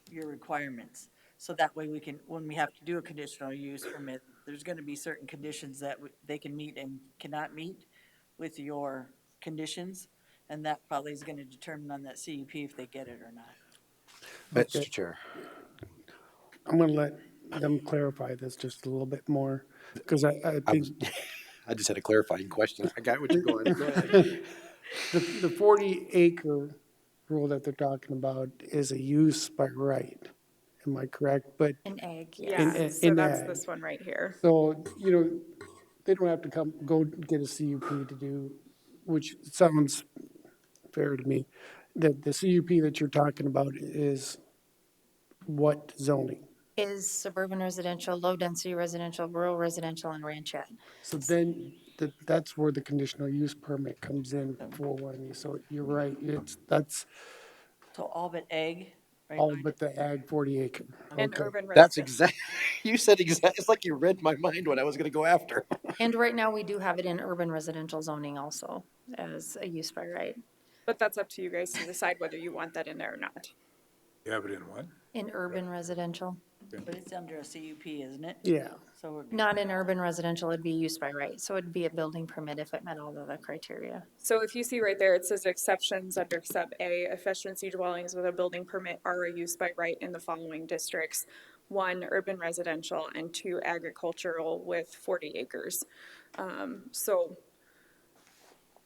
your requirements. So that way we can, when we have to do a conditional use permit, there's gonna be certain conditions that they can meet and cannot meet with your conditions. And that probably is gonna determine on that CUP if they get it or not. Mr. Chair. I'm going to let them clarify this just a little bit more, because I think I just had a clarifying question. I got what you're going. Go ahead. the 40-acre rule that they're talking about is a use by right. Am I correct? But An egg, Yeah, yes. so in that's ag. this one right here. So, they don't have to go get a CUP to do, which sounds fair to me. The CUP that you're talking about is what zoning? Is suburban residential, low-density residential, rural residential, and ranchette. So then that's where the conditional use permit comes in for one. So you're right. That's So all but egg, right? all but the ag 40-acre. And Okay. urban That's residential. you said it's like you read my mind what I was going to go after. And right now, we do have it in urban residential zoning also as a use by right. But that's up to you guys to decide whether you want that in there or not. You have it in what? In urban residential, But it's under a CUP, isn't it? Yeah. So we're, not in urban residential, it'd be use by right. So it'd be a building permit if it met all of the criteria. So if you see right there, it says exceptions under sub A, efficiency dwellings with a building permit are a use by right in the following districts. 1, urban residential, and 2, agricultural with 40 acres. So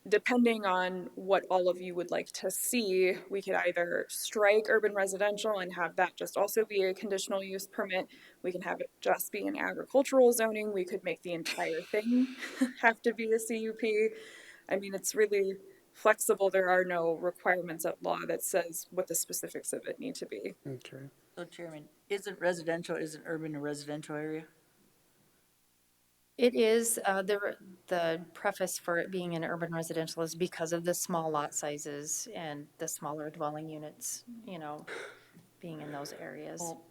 depending on what all of you would like to see, we could either strike urban residential and have that just also be a conditional use permit. We can have it just be an agricultural zoning. We could make the entire thing have to be a CUP. I mean, it's really flexible. There are no requirements at law that says what the specifics of it need to be. Okay. so Chairman, isn't urban a residential area? It is, the preface for it being an urban residential is because of the small lot sizes and the smaller dwelling units, being in those areas. Well,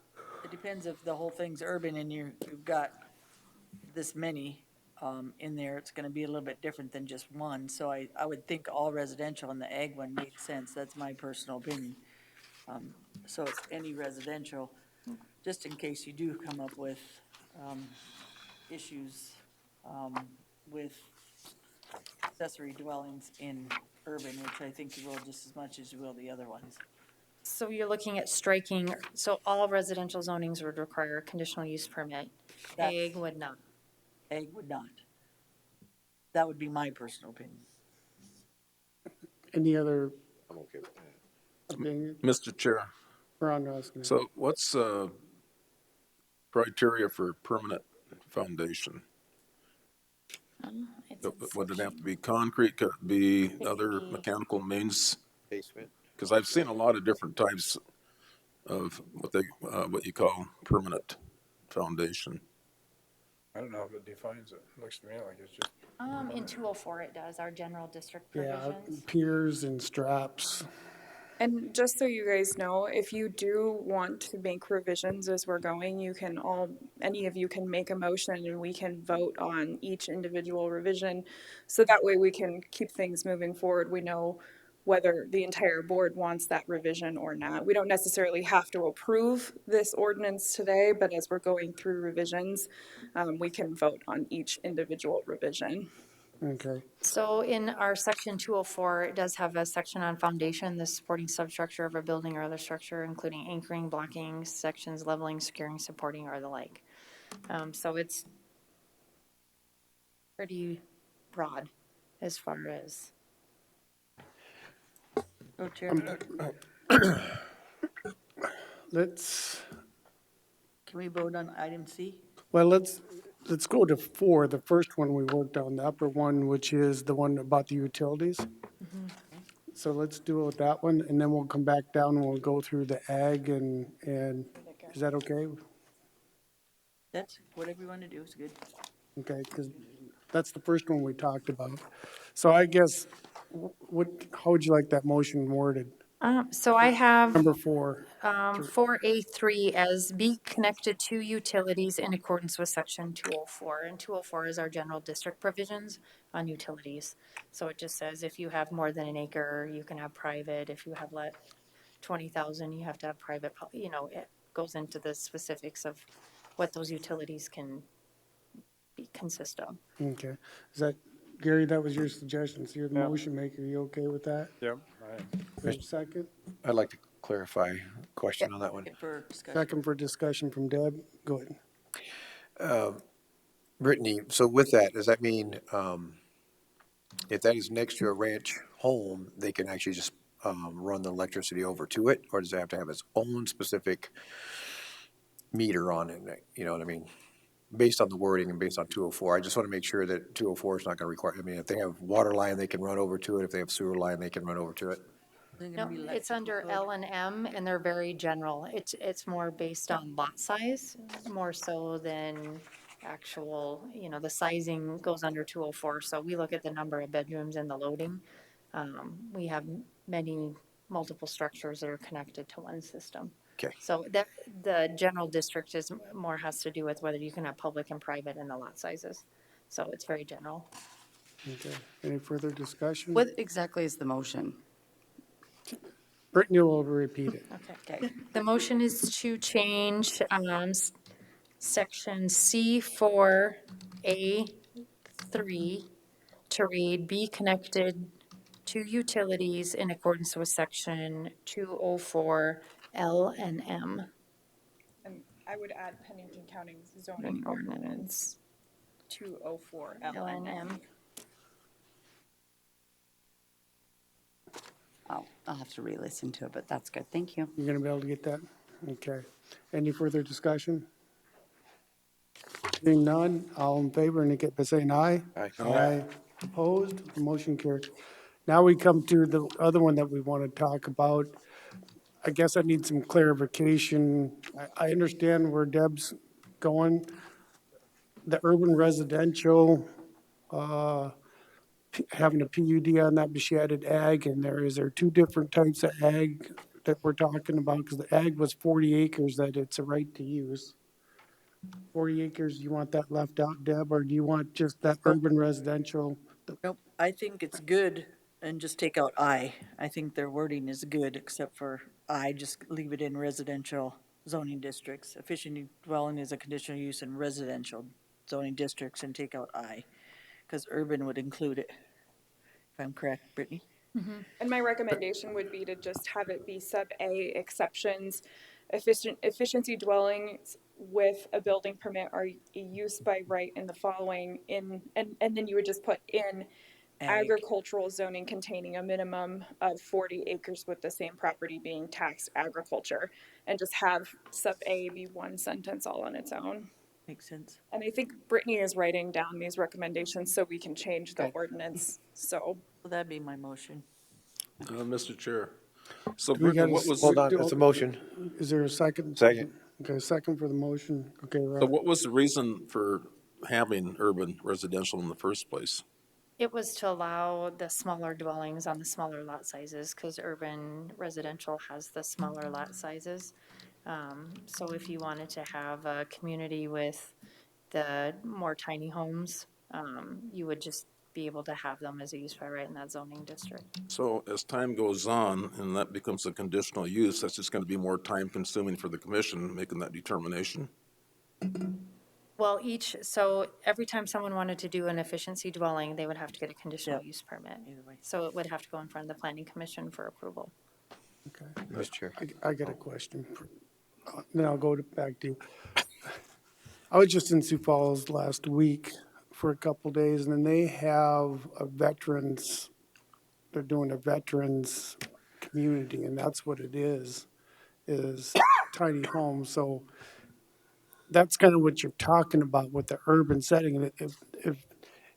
it depends if the whole thing's urban and you've got this many, in there, it's gonna be a little bit different than just one. So I would think all residential and the ag one made sense. That's my personal opinion. So it's any residential, just in case you do come up with, issues, with accessory dwellings in urban, which I think you will just as much as you will the other ones. So you're looking at striking, so all residential zonings would require a conditional use permit. That's- Ag would not. Ag would not. That would be my personal opinion. Any other I'm okay with that. opinion? Mr. Chair, Ron, I was gonna- so what's criteria for permanent foundation? It's in Would it have section- to be concrete, could it be could other be- mechanical means? Basement. Because I've seen a lot of different types of what you call permanent foundation. I don't know if it defines it. Looks to me like it's just. In 204 it does, our general district Yeah, provisions. piers and straps. And just so you guys know, if you do want to make revisions as we're going, you can any of you can make a motion and we can vote on each individual revision. So that way we can keep things moving forward. We know whether the entire board wants that revision or not. We don't necessarily have to approve this ordinance today, but as we're going through revisions, we can vote on each individual revision. Okay, So in our section 204, it does have a section on foundation, the supporting substructure of a building or other structure, including anchoring, blocking, sections, leveling, securing, supporting, or the like. So it's pretty broad as far as. Oh, Chair, let's, can we vote on item C? well, let's go to 4, the first one we worked on, the upper one, which is the one about the utilities. So let's do it with that one, and then we'll come back down and we'll go through the ag and, is that okay? That's whatever you want to do is good. Okay, because that's the first one we talked about. So I guess, how would you like that motion worded? So I have Number 4, 4A3 as be connected to utilities in accordance with section 204. And 204 is our general district provisions on utilities. So it just says if you have more than an acre, you can have private. If you have 20,000, you have to have private, it goes into the specifics of what those utilities can consist of. okay. Is that, Gary, that was your suggestion, so you're the Yeah. motion maker, you okay with that? Yep. For a second? I'd like to clarify a question on that one. For discussion. Second for discussion from Deb, go ahead. Brittany, so with that, does that mean, if that is next to a ranch home, they can actually just, run the electricity over to it? Or does it have to have its own specific meter on it? You know what I mean? Based on the wording and based on 204, I just want to make sure that 204 is not going to require, I mean, if they have water line, they can run over to it. If they have sewer line, they can run over to it. No, it's under L and M, and they're very general. It's more based on lot size, more so than actual, the sizing goes under 204. So we look at the number of bedrooms and the loading. We have multiple structures that are connected to one system. Okay. So the general district has to do with whether you can have public and private and the lot sizes. So it's very general. Okay, any further discussion? What exactly is the motion? Brittany will repeat it. Okay. The motion is to change section C4A3 to read, be connected to utilities in accordance with section 204 L and M. And I would add Pennington County zoning ordinance 204 L and M. I'll have to re-listen to it, but that's good. Thank you. You're gonna be able to get that? Okay. Any further discussion? Seeing none, all in favor, indicate by saying aye. Aye. Aye. Opposed, the motion carried. Now we come to the other one that we want to talk about. I guess I need some clarification. I understand where Deb's going. The urban residential, having a PUD on that, but she added ag in there. Is there two different types of ag that we're talking about? Because the ag was 40 acres that it's a right to use. 40 acres, you want that left out, Deb, or do you want just that urban residential? Nope, I think it's good and just take out I. I think their wording is good, except for I, just leave it in residential zoning districts. Efficient dwelling is a conditional use in residential zoning districts, and take out I, because urban would include it. If I'm correct, Brittany? And my recommendation would be to just have it be sub A exceptions. Efficiency dwellings with a building permit are a use by right in the following and then you would just put in Ag. agricultural zoning containing a minimum of 40 acres with the same property being taxed agriculture, and just have sub A be one sentence all on its own. Makes sense. And I think Brittany is writing down these recommendations so we can change the ordinance, so. So that'd be my motion. Mr. Chair. So Do we Brittany, gotta what was, Hold on, it's a motion. Is there a second? Second. Okay, second for the motion. Okay, so Rob. what was the reason for having urban residential in the first place? It was to allow the smaller dwellings on the smaller lot sizes, because urban residential has the smaller lot sizes. So if you wanted to have a community with the more tiny homes, you would just be able to have them as a use by right in that zoning district. So as time goes on and that becomes a conditional use, that's just going to be more time consuming for the commission making that determination? Well, so every time someone wanted to do an efficiency dwelling, they would have to get a conditional use permit. Either way. So it would have to go in front of the planning commission for approval. Okay. Mr. Chair. I got a question. Then I'll go back to you. I was just in Sioux Falls last week for a couple days, and then they have they're doing a veterans community, and that's what it is tiny homes. So that's kind of what you're talking about with the urban setting. And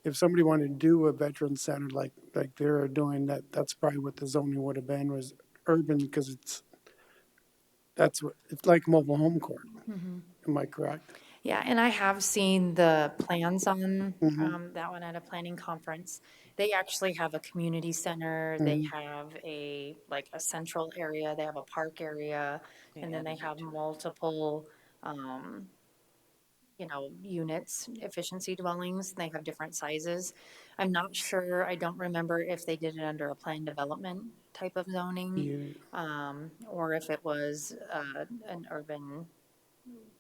if somebody wanted to do a veteran center like they're doing, that's probably what the zoning would have been, was urban, because it's like mobile home court. Am I correct? Yeah, and I have seen the plans on that one at a planning conference. They actually have a community center, they have a central area, they have a park area, and then they have multiple, units, efficiency dwellings, they have different sizes. I'm not sure, I don't remember if they did it under a planned development type of zoning, or if it was an urban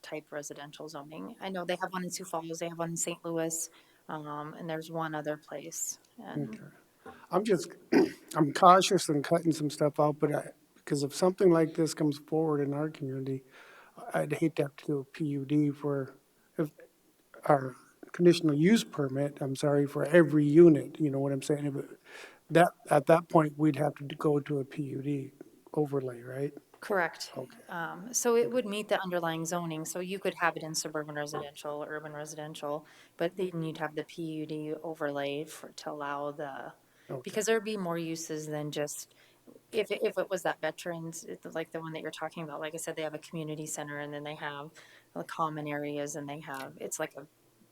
type residential zoning. I know they have one in Sioux Falls, they have one in St. Louis, and there's one other place. And I'm cautious and cutting some stuff out, but because if something like this comes forward in our community, I'd hate to have to do a PUD for our conditional use permit, for every unit, you know what I'm saying? But at that point, we'd have to go to a PUD overlay, right? correct. Okay. So it would meet the underlying zoning, so you could have it in suburban residential, urban residential, but then you'd have the PUD overlay to allow because there'd be more uses than just, if it was that veterans, like the one that you're talking about, like I said, they have a community center, and then they have the common areas, and it's like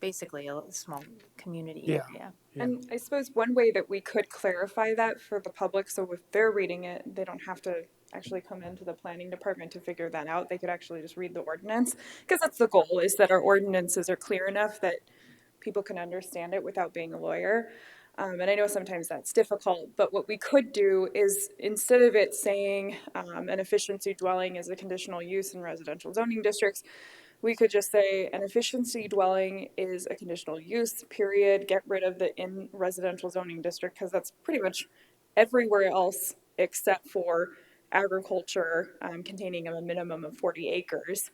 basically a small community area. And I suppose one way that we could clarify that for the public, so if they're reading it, they don't have to actually come into the planning department to figure that out. They could actually just read the ordinance, because that's the goal, is that our ordinances are clear enough that people can understand it without being a lawyer. And I know sometimes that's difficult, but what we could do is, instead of it saying an efficiency dwelling is a conditional use in residential zoning districts, we could just say an efficiency dwelling is a conditional use, period. Get rid of the in residential zoning district, because that's pretty much everywhere else except for agriculture containing a minimum of 40 acres.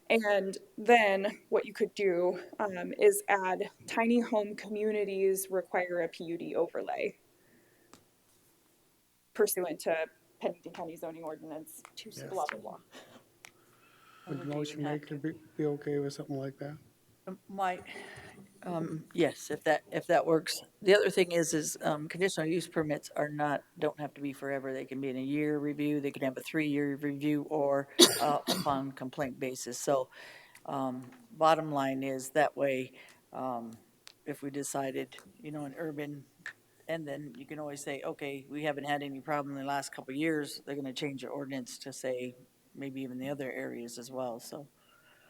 And then what you could do is add tiny home communities require a PUD overlay pursuant to Pennington County zoning ordinance, blah, blah, blah. Would the motion maker be okay with something like that? Yes, if that works. The other thing is conditional use permits don't have to be forever. They can be in a year review, they can have a 3-year review, or upon complaint basis. So, bottom line is that way, if we decided, an urban And then you can always say, okay, we haven't had any problem in the last couple of years. They're gonna change the ordinance to say maybe even the other areas as well, so.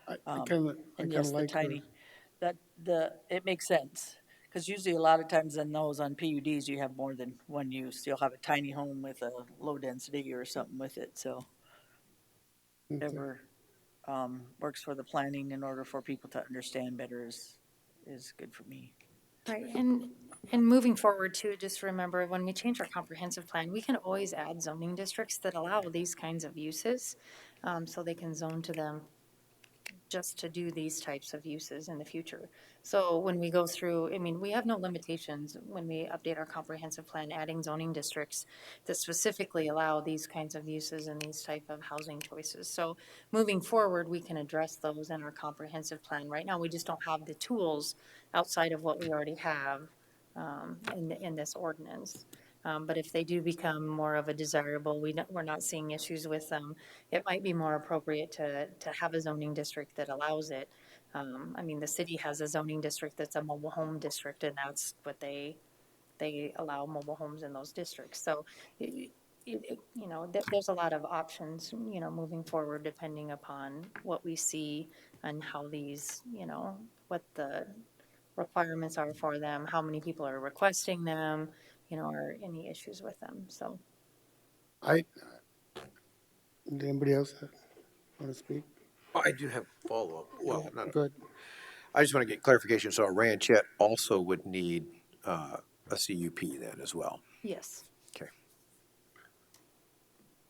I Um, kind of, And yes, the tiny, it makes sense. Because usually a lot of times on those, on PUDs, you have more than one use. You'll have a tiny home with a low density or something with it, so whatever works for the planning in order for people to understand better is good for me. Right, and moving forward too, just remember, when we change our comprehensive plan, we can always add zoning districts that allow these kinds of uses, so they can zone to them just to do these types of uses in the future. So when we go through, I mean, we have no limitations when we update our comprehensive plan, adding zoning districts that specifically allow these kinds of uses and these type of housing choices. So moving forward, we can address those in our comprehensive plan. Right now, we just don't have the tools outside of what we already have in this ordinance. But if they do become more of a desirable, we're not seeing issues with them, it might be more appropriate to have a zoning district that allows it. I mean, the city has a zoning district that's a mobile home district, and that's what they allow mobile homes in those districts. So, you know, there's a lot of options, you know, moving forward, depending upon what we see and how these, you know, what the requirements are for them, how many people are requesting them, you know, or any issues with them, so. Anybody else want to speak? I do have a follow-up. Well, not, Good. I just want to get clarification. So a ranchette also would need a CUP then as well? Yes. Okay.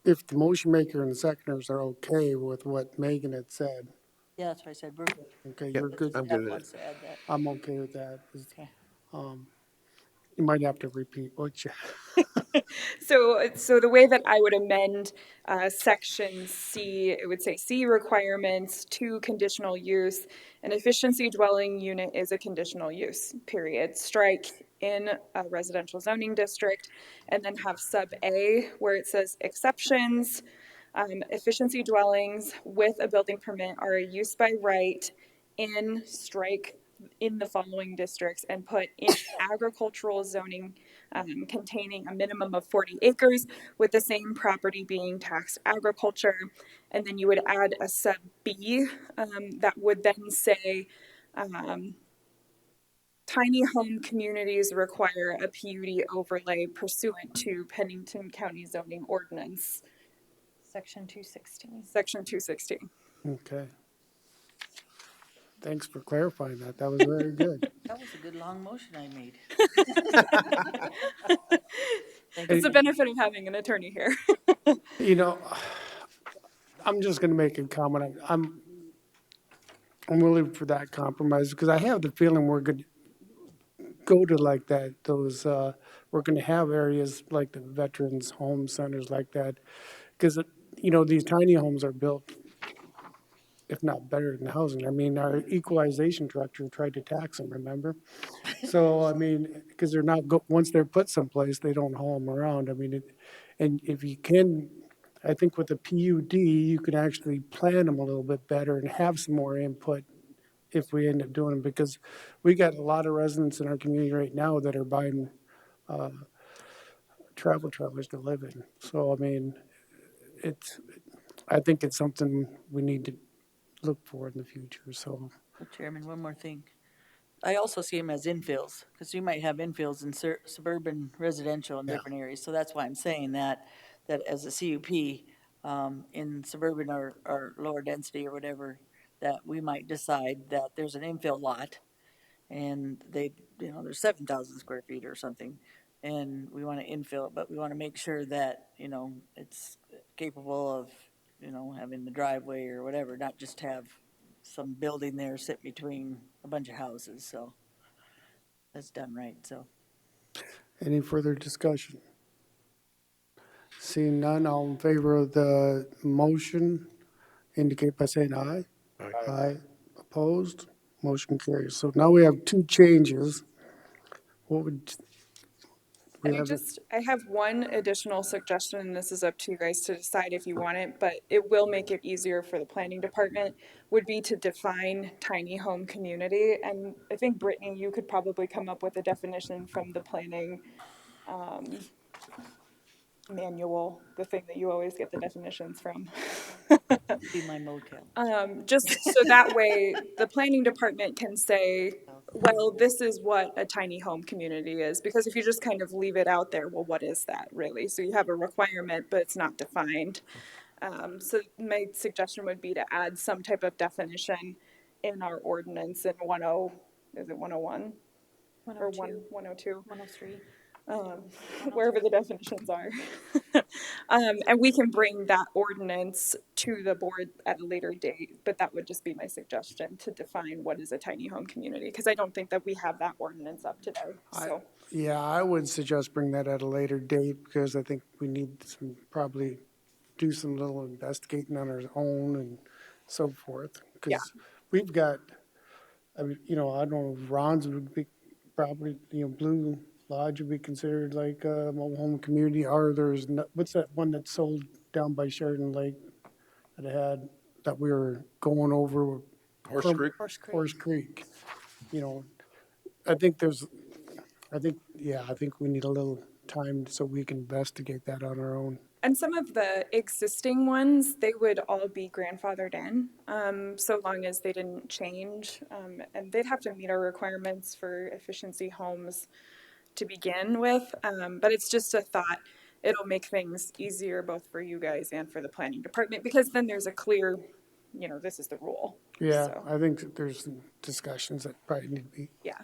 If the motion maker and the seconders are okay with what Megan had said, Yeah, that's what I said, we're good. okay, Yep, you're good. I'm good with it. Wants to add that. I'm okay with that. Okay. You might have to repeat what you. So the way that I would amend section C, it would say C requirements to conditional use. An efficiency dwelling unit is a conditional use, period. Strike in a residential zoning district, and then have sub A where it says exceptions. Efficiency dwellings with a building permit are a use by right in strike in the following districts, and put in agricultural zoning containing a minimum of 40 acres with the same property being taxed agriculture. And then you would add a sub B that would then say tiny home communities require a PUD overlay pursuant to Pennington County zoning ordinance. Section 216. Section 216. Okay. Thanks for clarifying that. That was very good. That was a good long motion I made. It's the benefit of having an attorney here. You know, I'm just going to make a comment. I'm willing for that compromise because I have the feeling we're going to go to like that. We're going to have areas like the veterans home centers like that, because you know these tiny homes are built, if not better than housing. I mean, our equalization director tried to tax them. Remember? So I mean, because they're not once they're put someplace, they don't haul them around. I mean, and if you can. I think with the PUD, you can actually plan them a little bit better and have some more input if we end up doing them, because we got a lot of residents in our community right now that are buying travel trailers to live in. So, I mean, I think it's something we need to look for in the future, so. Chairman, one more thing. I also see them as infills, because you might have infills in suburban residential in different areas. So that's why I'm saying that as a CUP, in suburban or lower density or whatever, that we might decide that there's an infill lot and there's 7,000 square feet or something, and we want to infill it, but we want to make sure that, it's capable of, having the driveway or whatever, not just have some building there sit between a bunch of houses, so that's done right, so. Any further discussion? Seeing none, all in favor of the motion indicate by saying aye. Aye. Aye. Opposed? Motion carries. So now we have two changes. What would we have? I have one additional suggestion, and this is up to you guys to decide if you want it, but it will make it easier for the planning department, would be to define tiny home community. And I think, Brittany, you could probably come up with a definition from the planning manual, the thing that you always get the definitions from. Be my motel. Just so that way the planning department can say, well, this is what a tiny home community is. Because if you just kind of leave it out there, well, what is that really? So you have a requirement, but it's not defined. So my suggestion would be to add some type of definition in our ordinance in 10, is it 101? Or 102? 103. Wherever the definitions are. And we can bring that ordinance to the board at a later date, but that would just be my suggestion to define what is a tiny home community, because I don't think that we have that ordinance up today, so. Yeah, I would suggest bring that at a later date, because I think we need some, probably do some little investigating on our own and so forth. Yeah. Because we've got, I mean, you know, I don't know, if Ron's would be probably, you know, Blue Lodge would be considered like a mobile home community, or there's, what's that one that sold down by Sheridan Lake that had, that we were going over? Horse Creek? Horse Creek. You know, I think there's, I think we need a little time so we can investigate that on our own. And some of the existing ones, they would all be grandfathered in, so long as they didn't change. And they'd have to meet our requirements for efficiency homes to begin with. But it's just a thought. It'll make things easier both for you guys and for the planning department, because then there's a clear, you know, this is the rule. Yeah, So, I think that there's some discussions that probably need to be. yeah.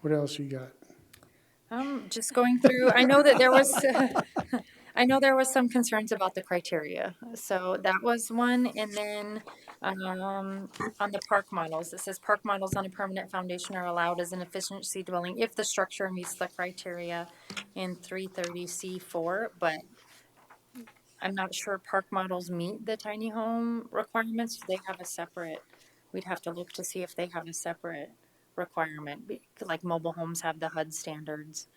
What else you got? Just going through, I know that there was, I know there was some concerns about the criteria. So that was one. And then, on the park models, it says park models on a permanent foundation are allowed as an efficiency dwelling if the structure meets the criteria in 330C4, but I'm not sure park models meet the tiny home requirements. They have a separate, we'd have to look to see if they have a separate requirement, like mobile homes have the HUD standards.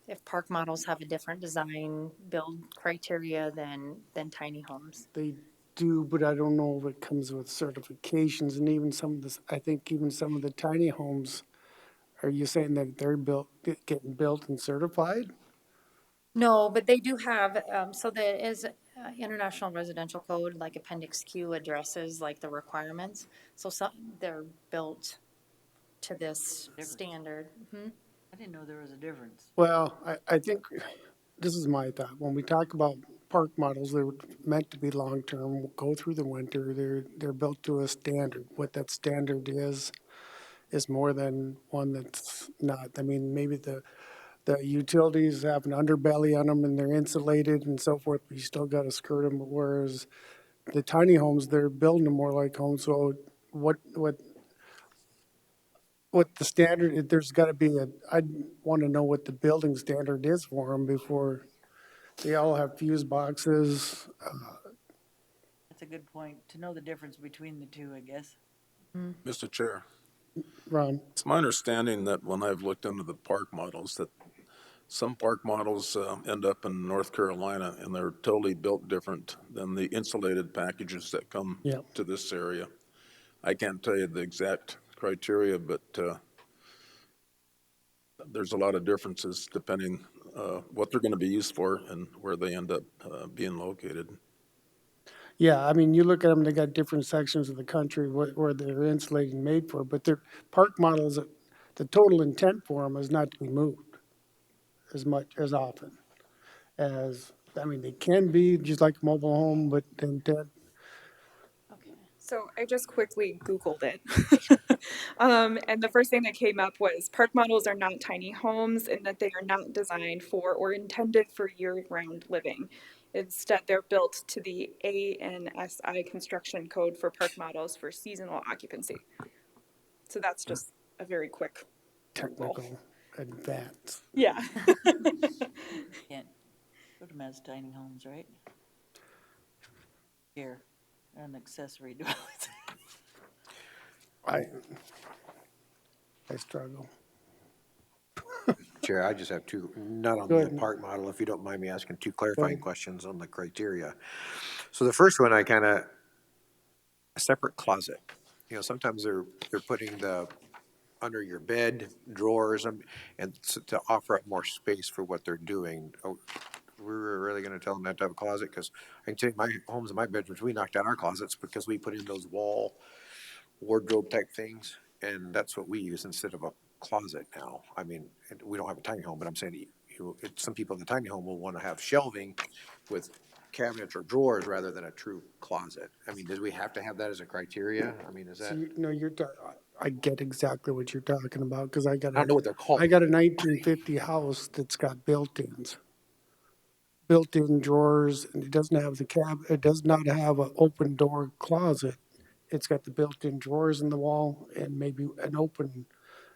If park models have a different design build criteria than tiny homes. They do, but I don't know if it comes with certifications, and even some of this, I think even some of the tiny homes, are you saying that they're getting built and certified? No, but they do have, so there is International Residential Code, like Appendix Q addresses like the requirements. So some, they're built to this standard. I didn't know there was a difference. Well, I think, this is my thought, when we talk about park models, they're meant to be long-term, go through the winter, they're built to a standard. What that standard is more than one that's not. I mean, maybe the utilities have an underbelly on them and they're insulated and so forth, but you still got to skirt them, whereas the tiny homes, they're building them more like homes, so what the standard, there's got to be I'd want to know what the building standard is for them before they all have fuse boxes. That's a good point, to know the difference between the two, I guess. Mr. Chair, Ron, it's my understanding that when I've looked into the park models, that some park models end up in North Carolina and they're totally built different than the insulated packages that come Yep. to this area. I can't tell you the exact criteria, but there's a lot of differences depending what they're going to be used for and where they end up being located. yeah, I mean, you look at them, they got different sections of the country where they're insulated and made for, but their park models, the total intent for them is not to be moved as often as, I mean, they can be just like a mobile home, but the intent. So I just quickly Googled it. And the first thing that came up was park models are not tiny homes in that they are not designed for or intended for year-round living. Instead, they're built to the ANSI construction code for park models for seasonal occupancy. So that's just a very quick Technical advance. Yeah. Can't put them as tiny homes, right? Here, an accessory dwelling. I struggle. Chair, I just have two, not on Go the ahead. park model, if you don't mind me asking two clarifying questions on the criteria. So the first one, a separate closet. you know, sometimes they're putting the, under your bed, drawers, and to offer up more space for what they're doing. Oh, we're really gonna tell them not to have a closet? Because I can tell you, my homes and my bedrooms, we knocked out our closets because we put in those wall wardrobe type things, and that's what we use instead of a closet now. I mean, we don't have a tiny home, but I'm saying some people in the tiny home will want to have shelving with cabinets or drawers rather than a true closet. I mean, did we have to have that as a criteria? I mean, is that, I get exactly what you're talking about, because I don't know what they're called. I got a 1950 house that's got built-ins. Built-in drawers, and it doesn't have it does not have an open door closet. It's got the built-in drawers in the wall and maybe an open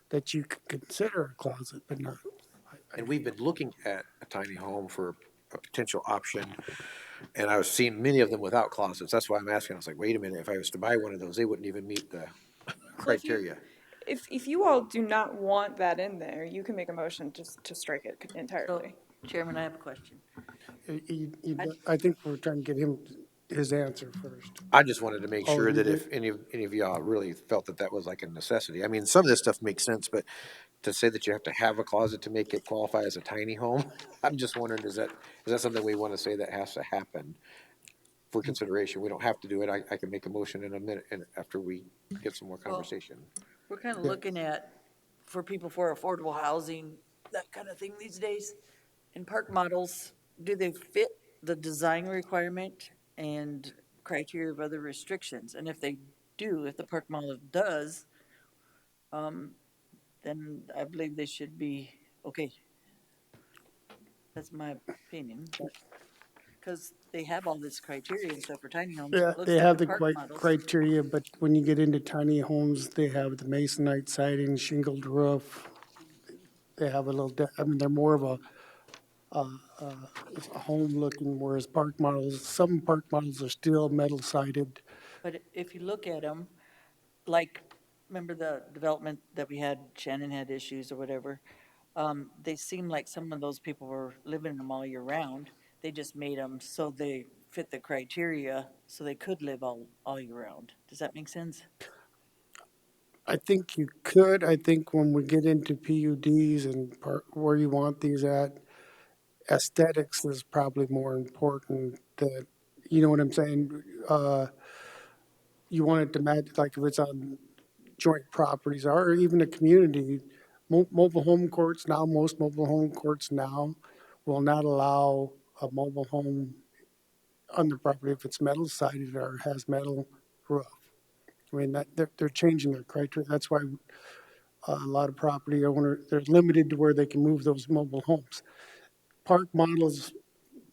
that you could consider a closet, but not. And we've been looking at a tiny home for a potential option, and I was seeing many of them without closets. That's why I'm asking. I was like, wait a minute, if I was to buy one of those, they wouldn't even meet the criteria. If you all do not want that in there, you can make a motion to strike it So, entirely. Chairman, I have a question. I think we're trying to get him his answer first. I just wanted to make Oh, sure you that did? if any of y'all really felt that that was like a necessity. I mean, some of this stuff makes sense, but to say that you have to have a closet to make it qualify as a tiny home, I'm just wondering, is that something we want to say that has to happen for consideration? We don't have to do it. I can make a motion in a minute and after we get some more conversation. We're kind of looking at, for people for affordable housing, that kind of thing these days. And park models, do they fit the design requirement and criteria of other restrictions? And if they do, if the park model does, then I believe they should be okay. That's my opinion, because they have all this criteria and stuff for tiny homes. Yeah, It looks they like have the the park models. criteria, but when you get into tiny homes, they have the masonite siding, shingled roof. They have a little, I mean, they're more of a home looking, whereas some park models are still metal sided. But if you look at them, like, remember the development that we had, Shannon had issues or whatever? They seem like some of those people were living in them all year round. They just made them so they fit the criteria, so they could live all year round. Does that make sense? I think you could. I think when we get into PUDs and where you want these at, aesthetics is probably more important. That, you know what I'm saying? You want it to match, like if it's on joint properties or even a community. Mobile home courts now, most mobile home courts now will not allow a mobile home on the property if it's metal sided or has metal roof. I mean, they're changing their criteria. That's why a lot of property owners, they're limited to where they can move those mobile homes. Park models,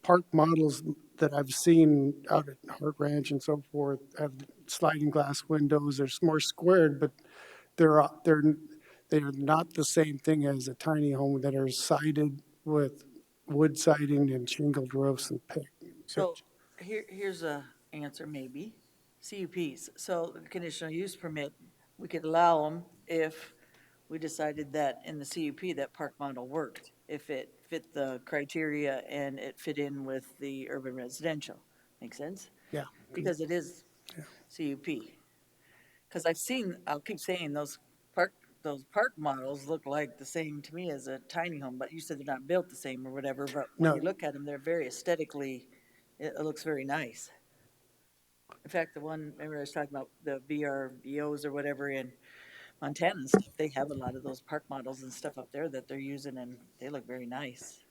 park models that I've seen out at Hart Ranch and so forth have sliding glass windows. They're more squared, but they're not the same thing as a tiny home that are sided with wood siding and shingled roofs and pitch. So here's a answer maybe. CUPs, so the conditional use permit, we could allow them if we decided that in the CUP that park model worked, if it fit the criteria and it fit in with the urban residential. Make sense? Yeah. Because it is CUP. Because I'll keep saying those park models look like the same to me as a tiny home, but you said they're not built the same or whatever, but when No. you look at them, they're very aesthetically, it looks very nice. In fact, the one, remember I was talking about the VRBOs or whatever in Montana and stuff, they have a lot of those park models and stuff up there that they're using, and they look very nice.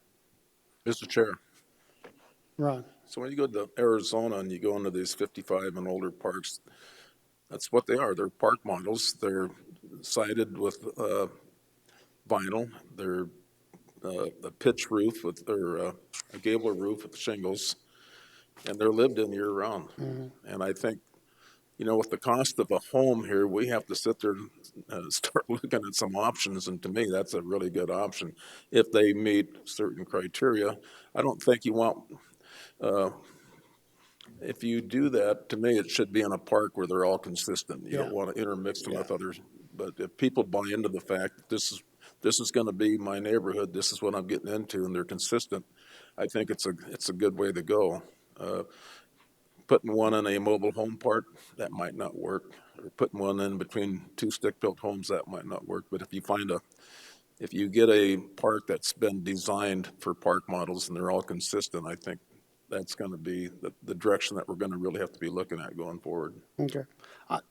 Mr. Chair, Ron. so when you go to Arizona and you go into these 55 and older parks, that's what they are. They're park models. They're sided with vinyl. They're a pitch roof a gable roof with shingles, and they're lived in year round. And I think, you know, with the cost of a home here, we have to sit there and start looking at some options. And to me, that's a really good option if they meet certain criteria. I don't think you want, if you do that, to me, it should be in a park where they're all consistent. You don't want to intermix them with others. But if people buy into the fact that this is going to be my neighborhood, this is what I'm getting into, and they're consistent, I think it's a good way to go. putting one in a mobile home park, that might not work. Or putting one in between two stick-built homes, that might not work. But if you get a park that's been designed for park models and they're all consistent, I think that's gonna be the direction that we're gonna really have to be looking at going forward. Okay.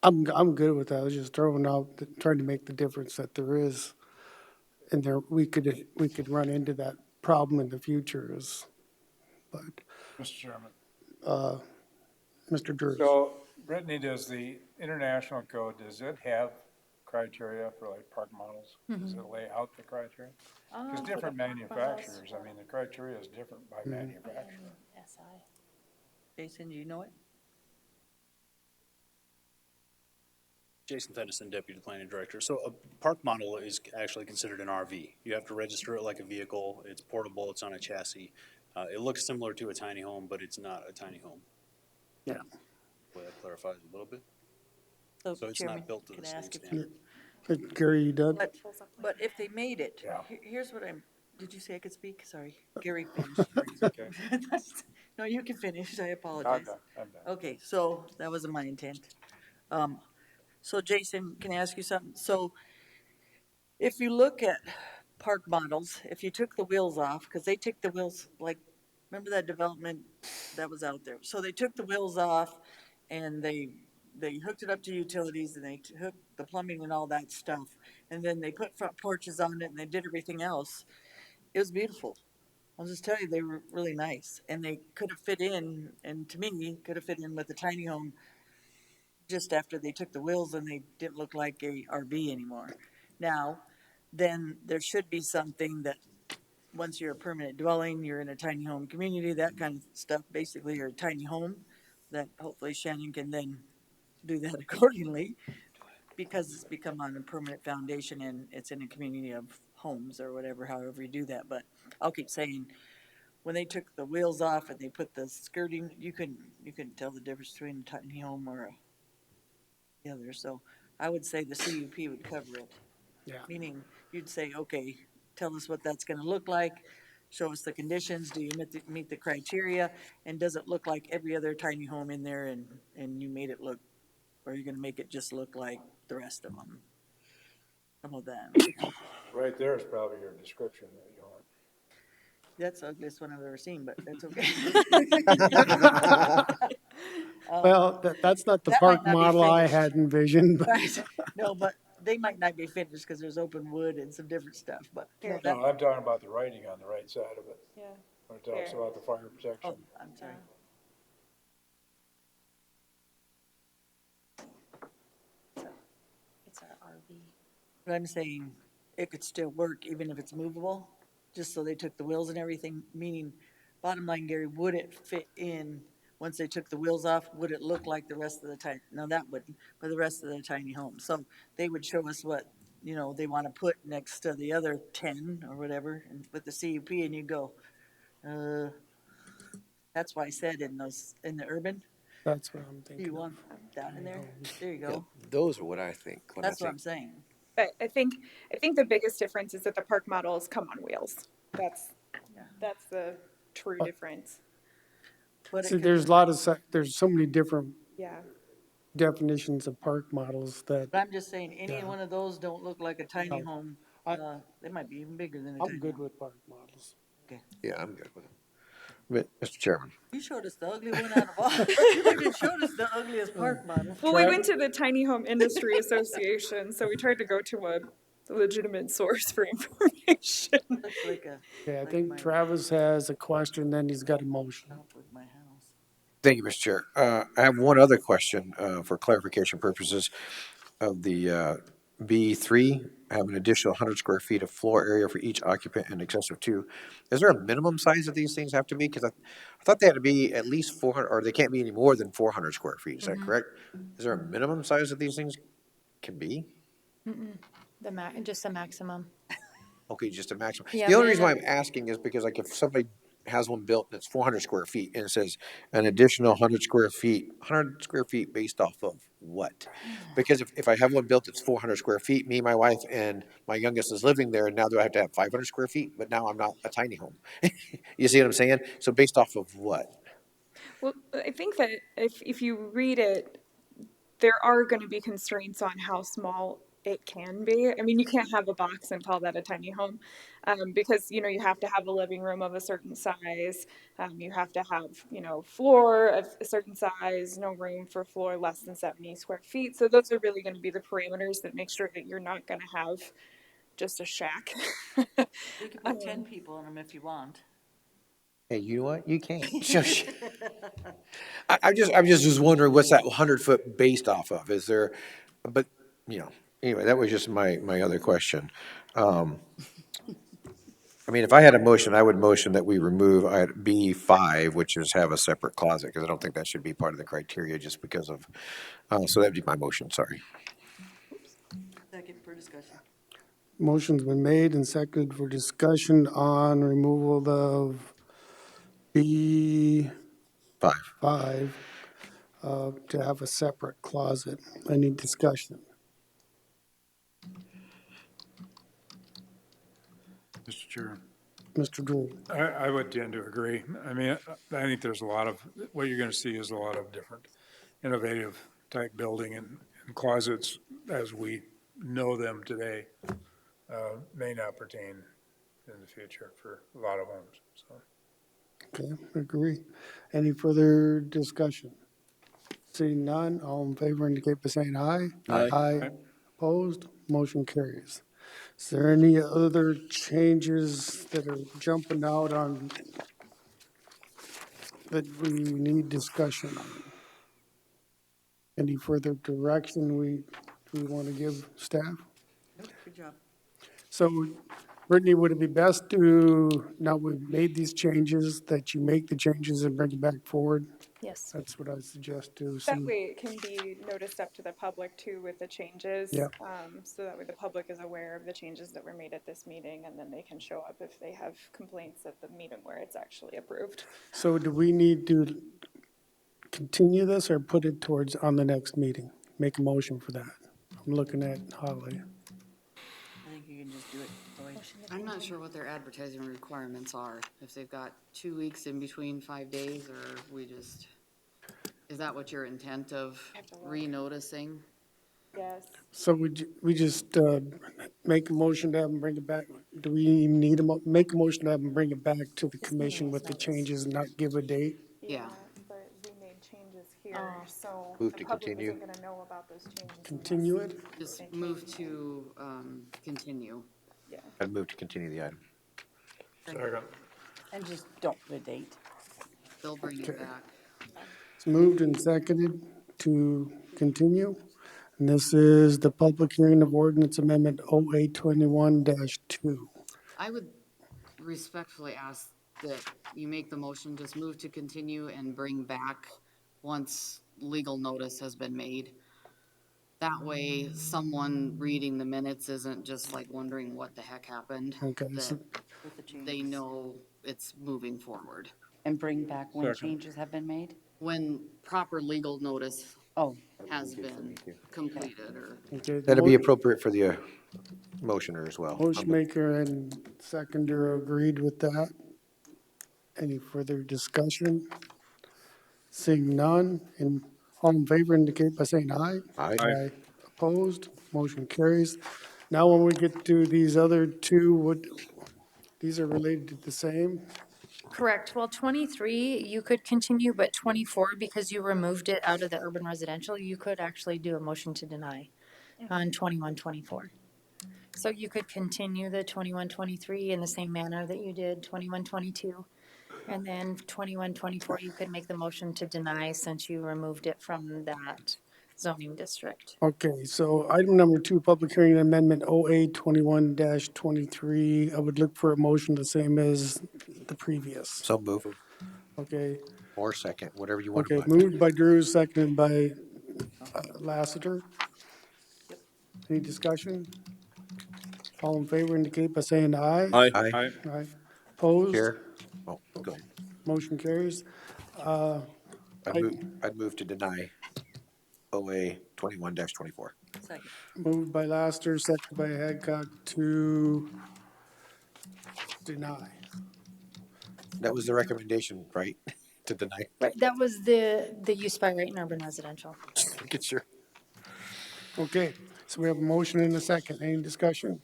I'm good with that. I was just throwing out, trying to make the difference that there is. And there, we could run into that problem in the future but, Mr. Chairman. Mr. Drews. So Brittany, does the international code, does it have criteria for like park models? Does it lay out the criteria? Because different manufacturers, I mean, the criteria is different by manufacturer. Jason, do you know it? Jason Fennison, Deputy Planning Director. So a park model is actually considered an RV. You have to register it like a vehicle. It's portable. It's on a chassis. It looks similar to a tiny home, but it's not a tiny home. Yeah. Well, that clarifies a little bit. So it's Chairman, not built to can the I same ask if standard. Gary, you done? But if they made it, Yeah. here's what did you say I could speak? Sorry. Gary finished. Okay. No, you can finish. I I'm apologize. done. I'm done. Okay, so that wasn't my intent. So Jason, can I ask you something? So if you look at park models, if you took the wheels off, because they took the wheels, like, remember that development that was out there? So they took the wheels off and they hooked it up to utilities and they hooked the plumbing and all that stuff. And then they put front porches on it and they did everything else. It was beautiful. I'll just tell you, they were really nice and they could have fit in, and to me, could have fit in with a tiny home just after they took the wheels and they didn't look like a RV anymore. Now, then there should be something that once you're a permanent dwelling, you're in a tiny home community, that kind of stuff, basically you're a tiny home, that hopefully Shannon can then do that accordingly because it's become on a permanent foundation and it's in a community of homes or whatever, however you do that. But I'll keep saying, when they took the wheels off and they put the skirting, you couldn't tell the difference between a tiny home or the other. So I would say the CUP would cover it. Yeah. Meaning you'd say, okay, tell us what that's gonna look like, show us the conditions, do you meet the criteria, and does it look like every other tiny home in there and you made it look, or you're gonna make it just look like the rest of them? Some of them. Right there is probably your description that you want. That's the ugliest one I've ever seen, but that's okay. Well, that's not the That park might not be model I finished. had envisioned, but Right. No, but they might not be finished because there's open wood and some different stuff, but. No, that- No, I'm talking about the writing on the right side of it. Yeah. When it talks Here. about the fire Oh, protection. I'm sorry. It's our RV. But I'm saying it could still work even if it's movable, just so they took the wheels and everything, meaning, bottom line, Gary, would it fit in, once they took the wheels off, would it look like the rest of the tiny, no, that wouldn't, but the rest of the tiny home. So they would show us what, they want to put next to the other 10 or whatever, and with the CUP, and you go, that's why I said in the urban, that's what I'm do thinking. you want that in there? There you go. Those are what I think. When That's what I'm saying. But I think the biggest difference is that the park models come on wheels. That's the true difference. But it See, could- there's there's so many different Yeah. definitions of park models that But I'm just saying, any Yeah. one of those don't look like a tiny No. home. They might be even bigger than a I'm tiny good home. with park models. Yeah, I'm good with it. Mr. Chairman. You showed us the ugly one out of all. You just showed us the ugliest park model. Well, we went to the Tiny Home Industry Association, so we tried to go to a legitimate source for information. Looks like a. Okay, I like think my Travis has a question, then he's got a motion. shop with my house. Thank you, Mr. Chair. I have one other question for clarification purposes of the B3, have an additional 100 square feet of floor area for each occupant in excess of 2. Is there a minimum size that these things have to be? Because I thought they had to be at least 400, or they can't be any more than 400 square feet. Is that correct? Is there a minimum size that these things can be? Just a maximum. Okay, just a maximum. Yeah, The only but reason why I'm it- asking is because like if somebody has one built and it's 400 square feet and it says an additional 100 square feet based off of what? Because if I have one built that's 400 square feet, me, my wife, and my youngest is living there, and now do I have to have 500 square feet? But now I'm not a tiny home. You see what I'm saying? So based off of what? Well, I think that if you read it, there are going to be constraints on how small it can be. I mean, you can't have a box and call that a tiny home, because, you know, you have to have a living room of a certain size. You have to have, you know, floor of a certain size, no room for floor less than 70 square feet. So those are really going to be the parameters that make sure that you're not going to have just a shack. You can put 10 people in them if you want. Hey, you know what? You can't. Shush. I'm just was wondering what's that 100-foot based off of? Is there, but, you know, anyway, that was just my other question. I mean, if I had a motion, I would motion that we remove B5, which is have a separate closet, because I don't think that should be part of the criteria just because of, so that'd be my motion, sorry. Second for discussion. Motion's been made and seconded for discussion on removal of B5, Five. to have a separate closet. Any discussion? Mr. Chair. Mr. Drew? I would tend to agree. I mean, I think there's a lot of, what you're gonna see is a lot of different innovative type building and closets as we know them today, may not pertain in the future for a lot of homes, so. Okay, agree. Any further discussion? Seeing none, all in favor indicate by saying aye. Aye. Aye. Opposed, motion carries. Is there any other changes that are jumping out on that we need discussion on? Any further direction we want to give staff? Good job. So, Brittany, would it be best to, now we've made these changes, that you make the changes and bring it back forward? Yes. That's what I suggest to That see. way it can be noticed up to the public too with the changes. Yeah. So that way the public is aware of the changes that were made at this meeting, and then they can show up if they have complaints at the meeting where it's actually approved. So do we need to continue this or put it towards on the next meeting? Make a motion for that. I'm looking at Holly. I think you can just do it. I'm not sure what their advertising requirements are, if they've got 2 weeks in between 5 days, or we just, is that what your intent of re-noticing? Yes. So we just make a motion to have them bring it back? Do we even need make a motion to have them bring it back to the commission with the changes and not give a date? Yeah. But we made changes here, so Move the to public continue. isn't gonna know about those changes. Continue it? Just move to, continue. Yeah. I'd move to continue the item. Second. And just don't put a date. They'll bring it back. It's moved and seconded to continue. And this is the public hearing of Ordinance Amendment 0821-2. I would respectfully ask that you make the motion, just move to continue and bring back once legal notice has been made. That way, someone reading the minutes isn't just like wondering what the heck happened. Okay, That so With the changes. they know it's moving forward. And bring back when Second. changes have been made? When proper legal notice has been completed or. okay, the That'd be appropriate for the motioner as well. motion maker and seconder agreed with that. Any further discussion? Seeing none, and all in favor indicate by saying aye. Aye. Opposed, motion carries. Now when we get to these other two, these are related to the same? Correct. Well, 23, you could continue, but 24, because you removed it out of the urban residential, you could actually do a motion to deny on 21, 24. So you could continue the 21, 23 in the same manner that you did 21, 22. And then 21, 24, you could make the motion to deny since you removed it from that zoning district. Okay, so item number 2, public hearing amendment 0821-23. I would look for a motion the same as the previous. So move. Okay, Or second, whatever you want okay, to put. moved by Drew, seconded by Lassiter. Any discussion? All in favor indicate by saying aye. Aye. Aye. Aye. Opposed? Chair? Oh, go ahead. Motion carries. I'd move to deny OA 21-24. Second. Moved by Lassiter, seconded by Hadcock to deny. That was the recommendation, right? To deny. Right, that was the use by right in urban residential. Get sure. Okay, so we have a motion and a second. Any discussion?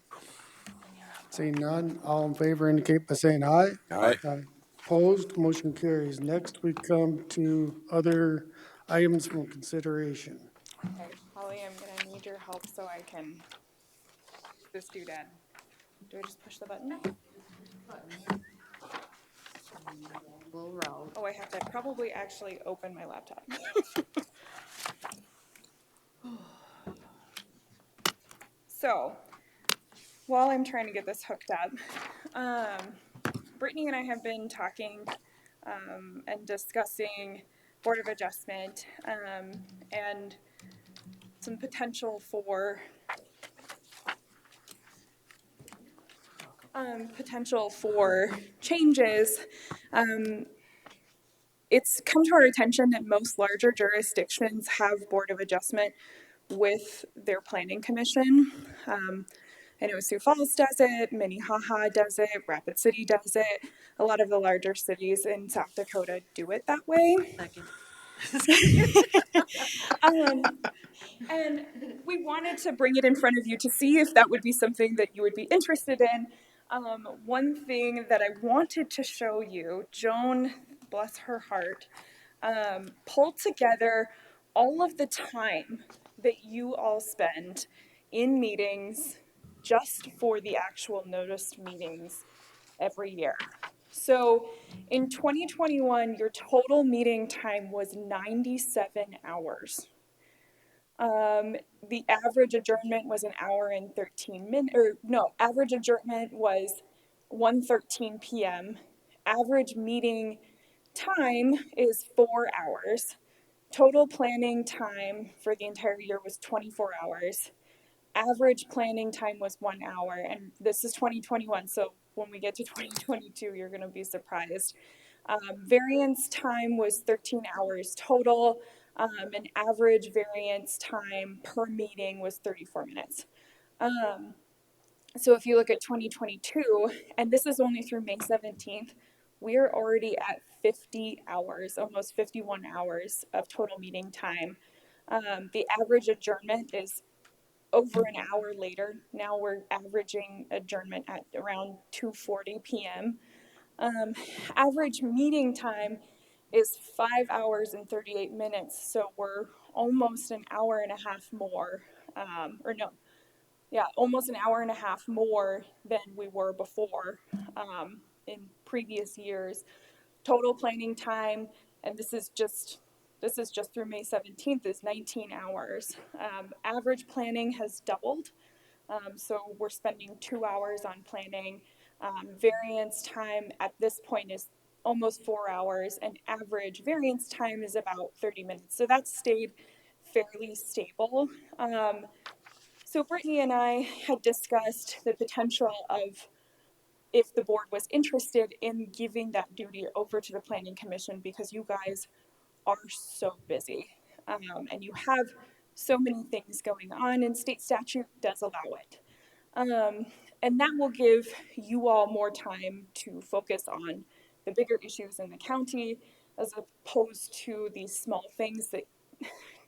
Seeing none, all in favor indicate by saying aye. Aye. Aye. Opposed, motion carries. Next, we come to other items from consideration. Okay, Holly, I'm gonna need your help so I can this doodad. Do I just push the button? Little route. Oh, I have to probably actually open my laptop. So, while I'm trying to get this hooked up, Brittany and I have been talking and discussing Board of Adjustment and some potential for changes. It's come to our attention that most larger jurisdictions have Board of Adjustment with their planning commission. I know Sioux Falls does it, Minnehaha does it, Rapid City does it. A lot of the larger cities in South Dakota do it that way. And we wanted to bring it in front of you to see if that would be something that you would be interested in. One thing that I wanted to show you, Joan, bless her heart, pulled together all of the time that you all spend in meetings just for the actual noticed meetings every year. So in 2021, your total meeting time was 97 hours. The average adjournment was an hour and 13 minutes, or no, average adjournment was 1:13 p.m. Average meeting time is 4 hours. Total planning time for the entire year was 24 hours. Average planning time was 1 hour, and this is 2021, so when we get to 2022, you're gonna be surprised. Variance time was 13 hours total. An average variance time per meeting was 34 minutes. So if you look at 2022, and this is only through May 17th, we're already at 50 hours, almost 51 hours of total meeting time. The average adjournment is over an hour later. Now we're averaging adjournment at around 2:40 p.m. Average meeting time is 5 hours and 38 minutes, so we're almost an hour and a half more, almost an hour and a half more than we were before in previous years. Total planning time, and this is just through May 17th, is 19 hours. Average planning has doubled, so we're spending 2 hours on planning. Variance time at this point is almost 4 hours, and average variance time is about 30 minutes. So that's stayed fairly stable. So Brittany and I had discussed the potential of, if the board was interested in giving that duty over to the Planning Commission, because you guys are so busy and you have so many things going on, and state statute does allow it. And that will give you all more time to focus on the bigger issues in the county, as opposed to these small things that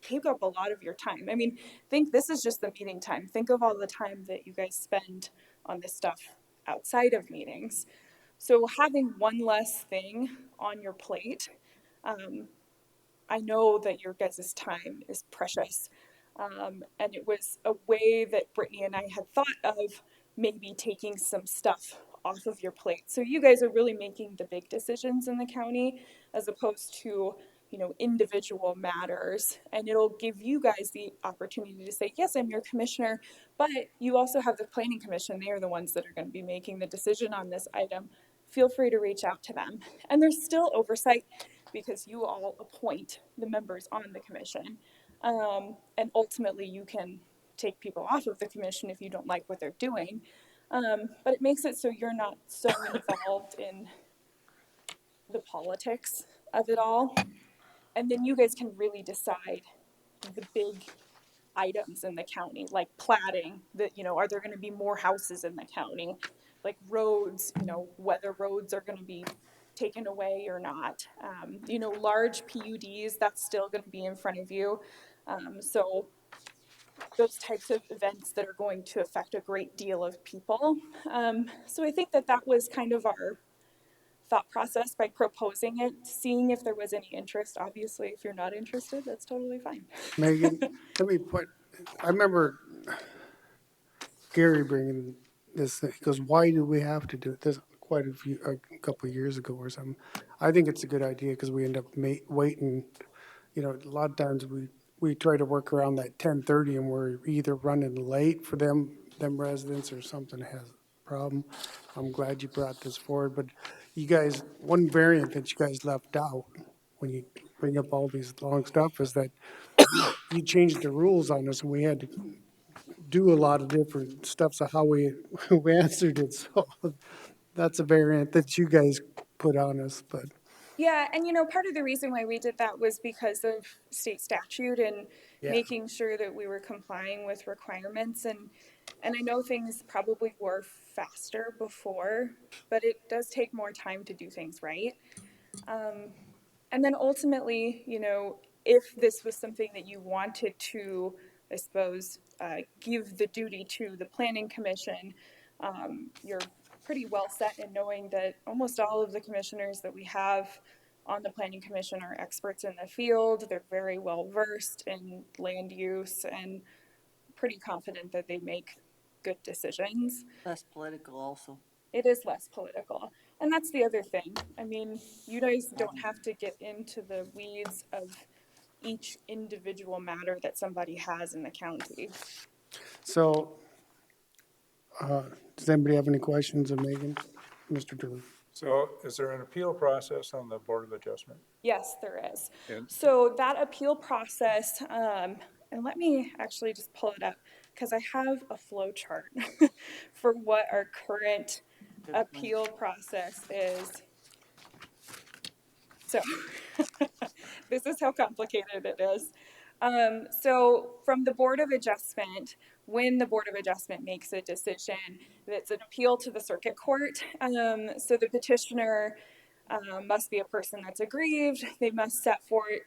take up a lot of your time. I mean, think this is just the meeting time. Think of all the time that you guys spend on this stuff outside of meetings. So having one less thing on your plate, I know that your guys' time is precious. And it was a way that Brittany and I had thought of maybe taking some stuff off of your plate. So you guys are really making the big decisions in the county, as opposed to, individual matters. And it'll give you guys the opportunity to say, yes, I'm your commissioner, but you also have the planning commission. They are the ones that are going to be making the decision on this item. Feel free to reach out to them. And there's still oversight, because you all appoint the members on the commission. And ultimately you can take people off of the commission if you don't like what they're doing. But it makes it so you're not so involved in the politics of it all. And then you guys can really decide the big items in the county, like platting, are there gonna be more houses in the county? Like roads, whether roads are gonna be taken away or not. You know, large PUDs, that's still going to be in front of you. So those types of events that are going to affect a great deal of people. So I think that that was kind of our thought process by proposing it, seeing if there was any interest. Obviously, if you're not interested, that's totally fine. Megan, I remember Gary bringing this, because why do we have to do it? This quite a couple of years ago or something. I think it's a good idea because we end up waiting. You know, a lot of times we try to work around that 10:30 and we're either running late for them residents or something has a problem. I'm glad you brought this forward, but you guys, one variant that you guys left out when you bring up all these long stuff is that you changed the rules on us and we had to do a lot of different stuff, so how we answered it. So that's a variant that you guys put on us, but. Yeah, and you know, part of the reason why we did that was because of state statute and Yeah. making sure that we were complying with requirements. And I know things probably were faster before, but it does take more time to do things right. And then ultimately, you know, if this was something that you wanted to, I suppose, give the duty to the planning commission, you're pretty well set in knowing that almost all of the commissioners that we have on the planning commission are experts in the field. They're very well versed in land use and pretty confident that they make good decisions. Less political also. It is less political. And that's the other thing. I mean, you guys don't have to get into the weeds of each individual matter that somebody has in the county. So, does anybody have any questions of Megan? Mr. Drew? So is there an appeal process on the Board of Adjustment? Yes, there is. And- So that appeal process, and let me actually just pull it up because I have a flow chart for what our current appeal process is. So this is how complicated it is. So from the Board of Adjustment, when the Board of Adjustment makes a decision, it's an appeal to the circuit court. So the petitioner must be a person that's aggrieved. They must set forth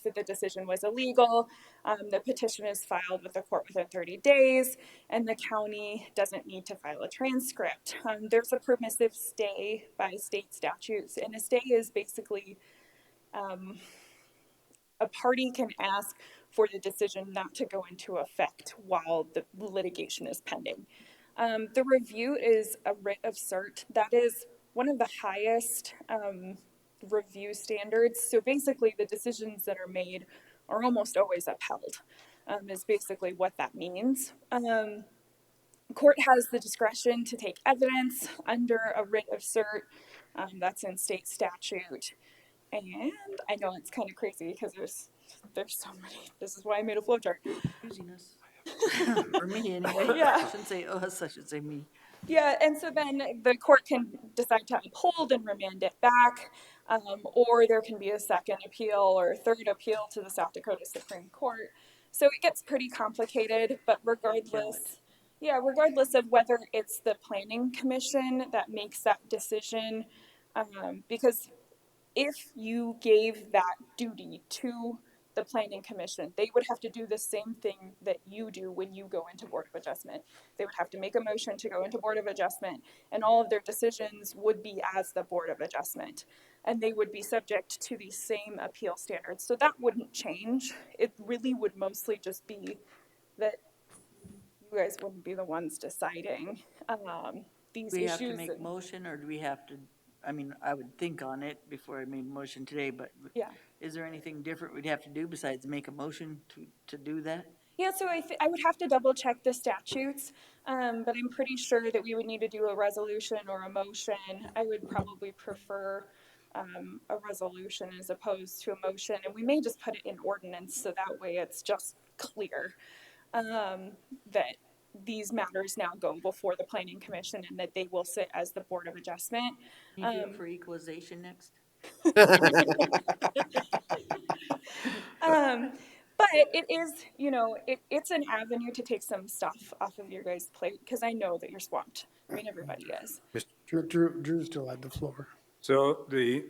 that the decision was illegal. The petition is filed with the court within 30 days, and the county doesn't need to file a transcript. There's a permissive stay by state statutes, and a stay is basically a party can ask for the decision not to go into effect while the litigation is pending. The review is a writ of cert. That is one of the highest review standards. So basically the decisions that are made are almost always upheld, is basically what that means. Court has the discretion to take evidence under a writ of cert. That's in state statute. And I know it's kind of crazy because there's so many. This is why I made a flow chart. Confusing us. For me anyway. Yeah. I shouldn't say us, I should say me. Yeah, and so then the court can decide to uphold and remand it back, or there can be a second appeal or a third appeal to the South Dakota Supreme Court. So it gets pretty complicated, but regardless of whether it's the Planning Commission that makes that decision, because if you gave that duty to the Planning Commission, they would have to do the same thing that you do when you go into Board of Adjustment. They would have to make a motion to go into Board of Adjustment, and all of their decisions would be as the Board of Adjustment, and they would be subject to the same appeal standards. So that wouldn't change. It really would mostly just be that you guys wouldn't be the ones deciding these Do we issues. have to make a motion, or do we have to, I mean, I would think on it before I made a motion today, but Yeah. is there anything different we'd have to do besides make a motion to do that? Yeah, so I would have to double check the statutes, but I'm pretty sure that we would need to do a resolution or a motion. I would probably prefer a resolution as opposed to a motion, and we may just put it in ordinance so that way it's just clear that these matters now go before the Planning Commission and that they will sit as the Board of Adjustment. Can you do it for equalization next? But it is, you know, it's an avenue to take some stuff off of your guys' plate because I know that you're swamped. I mean, everybody is. Drew still had the floor. So the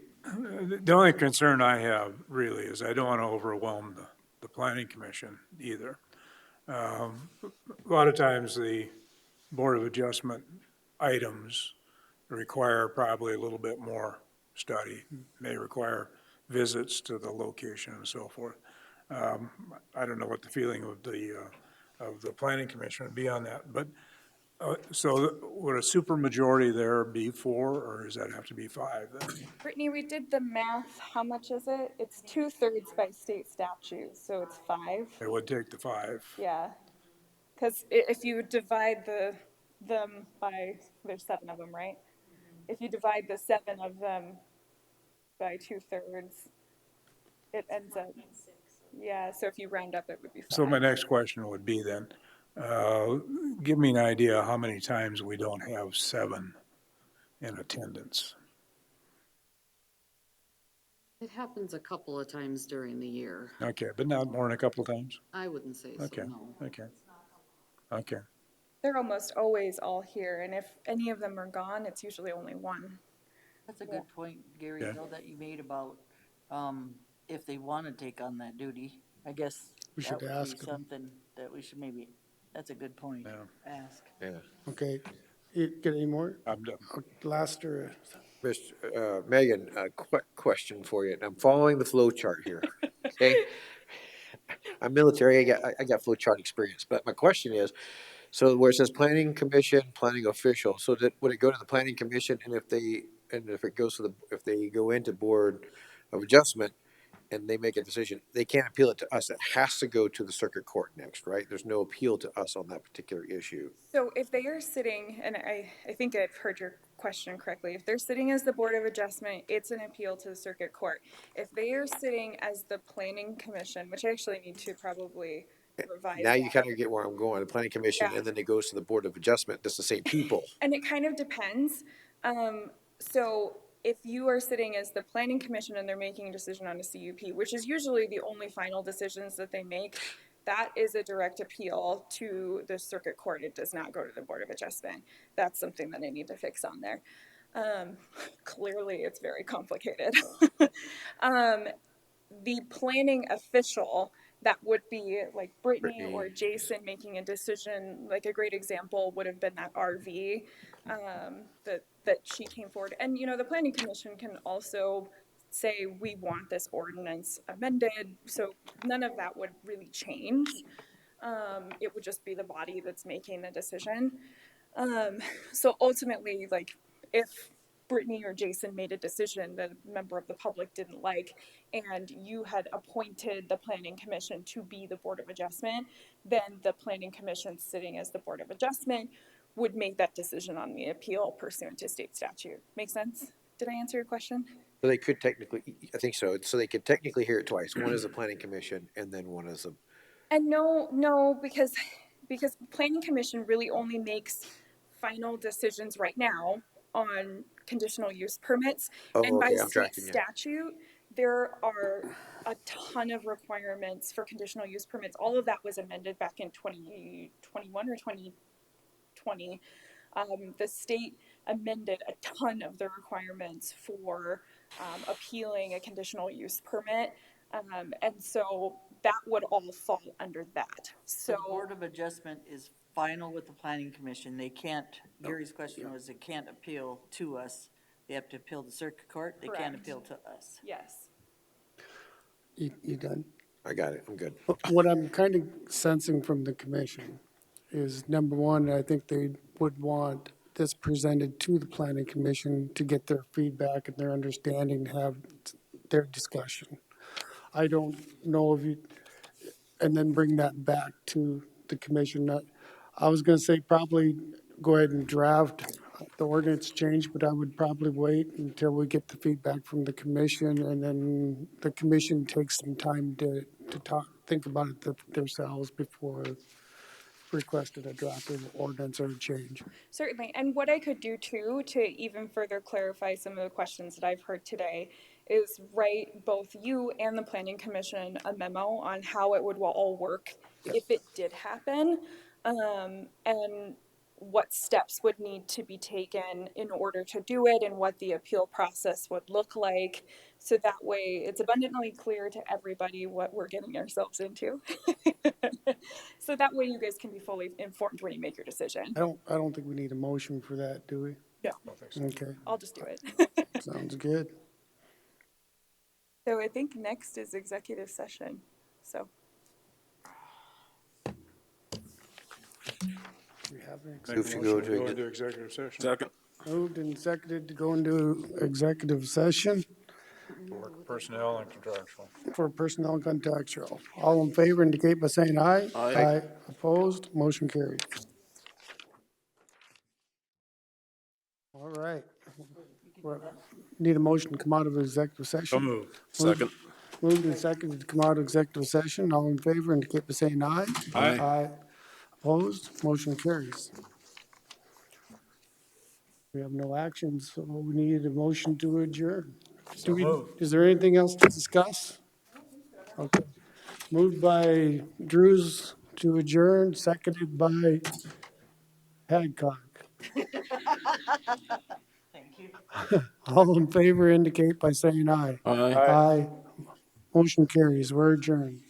only concern I have really is I don't want to overwhelm the planning commission either. A lot of times the Board of Adjustment items require probably a little bit more study, may require visits to the location and so forth. I don't know what the feeling of the planning commission would be on that, but, so would a supermajority there be 4, or does that have to be 5 then? Brittany, we did the math. How much is it? It's 2/3 by state statute, so it's 5. It would take the 5. Yeah, because if you divide them by, there's 7 of them, right? If you divide the 7 of them by 2/3, it ends up, yeah, so if you round up, it would be 5. So my next question would be then, give me an idea how many times we don't have 7 in attendance. It happens a couple of times during the year. Okay, but not more than a couple of times? I wouldn't say so, Okay, no. okay, okay. They're almost always all here, and if any of them are gone, it's usually only one. That's a good point, Gary, Yeah. though, that you made about, if they want to take on that duty. I guess We that should would ask be 'em. something that we should maybe, that's a good point, Yeah. ask. Yeah. Okay, you get any more? I'm done. Last or, Mr. Megan, a quick question for you, and I'm following the flow chart here, okay? I'm military, I got flow chart experience, but my question is, so where it says planning commission, planning official, so would it go to the planning commission, and if it goes to if they go into board of adjustment and they make a decision, they can't appeal it to us, it has to go to the circuit court next, right? There's no appeal to us on that particular issue. So if they are sitting, and I think I've heard your question correctly, if they're sitting as the Board of Adjustment, it's an appeal to the circuit court. If they are sitting as the planning commission, which I actually need to probably revise Now you that. kind of get where I'm going, the planning commission, Yeah. and then it goes to the board of adjustment, that's the same people. And it kind of depends. So if you are sitting as the planning commission and they're making a decision on a CUP, which is usually the only final decisions that they make, that is a direct appeal to the circuit court. It does not go to the Board of Adjustment. That's something that I need to fix on there. Clearly, it's very complicated. The planning official, that would be like Brittany or Jason making a decision. Like a great example would have been that RV that she came forward. And, the planning commission can also say, we want this ordinance amended. So none of that would really change. It would just be the body that's making the decision. So ultimately, like, if Brittany or Jason made a decision that a member of the public didn't like, and you had appointed the planning commission to be the Board of Adjustment, then the planning commission sitting as the Board of Adjustment would make that decision on the appeal pursuant to state statute. Make sense? Did I answer your question? So they could technically, I think so, so they could technically hear it twice, one is the planning commission, and then one is a. And no, because planning commission really only makes final decisions right now on conditional use permits. Oh, And by okay, I'm state tracking you. statute, there are a ton of requirements for conditional use permits. All of that was amended back in 2021 or 2020. The state amended a ton of the requirements for appealing a conditional use permit. And so that would all fall under that. So The Board of Adjustment is final with the planning commission. They can't, Gary's question was, they can't appeal to us. They have to appeal to circuit court. They can't Correct. appeal to us. yes. you done? I got it, I'm good. What I'm kind of sensing from the commission is, number one, I think they would want this presented to the planning commission to get their feedback and their understanding, have their discussion. I don't know if you, and then bring that back to the commission. I was gonna say probably go ahead and draft the ordinance change, but I would probably wait until we get the feedback from the commission, and then the commission takes some time to think about it themselves before requested a draft of ordinance or a change. Certainly. And what I could do too, to even further clarify some of the questions that I've heard today, is write both you and the planning commission a memo on how it would all work if it did happen. And what steps would need to be taken in order to do it and what the appeal process would look like. So that way it's abundantly clear to everybody what we're getting ourselves into. So that way you guys can be fully informed when you make your decision. I don't think we need a motion for that, do we? No, Okay, I'll just do it. sounds good. So I think next is executive session, so. We have an Make a motion to go into executive session. Second. moved and seconded to go into executive session For personnel and contractual. for personnel and contractual. All in favor indicate by saying aye. Aye. Opposed, motion carried. All right. Need a motion to come out of executive session. So moved. Second. Moved and seconded to come out of executive session. All in favor indicate by saying aye. Aye. Opposed, motion carries. We have no actions, so we need a motion to adjourn. Is there anything else to discuss? Okay. Moved by Drews to adjourn, seconded by Hadcock. Thank you. All in favor indicate by saying aye. Aye. Aye. Motion carries. We're adjourned.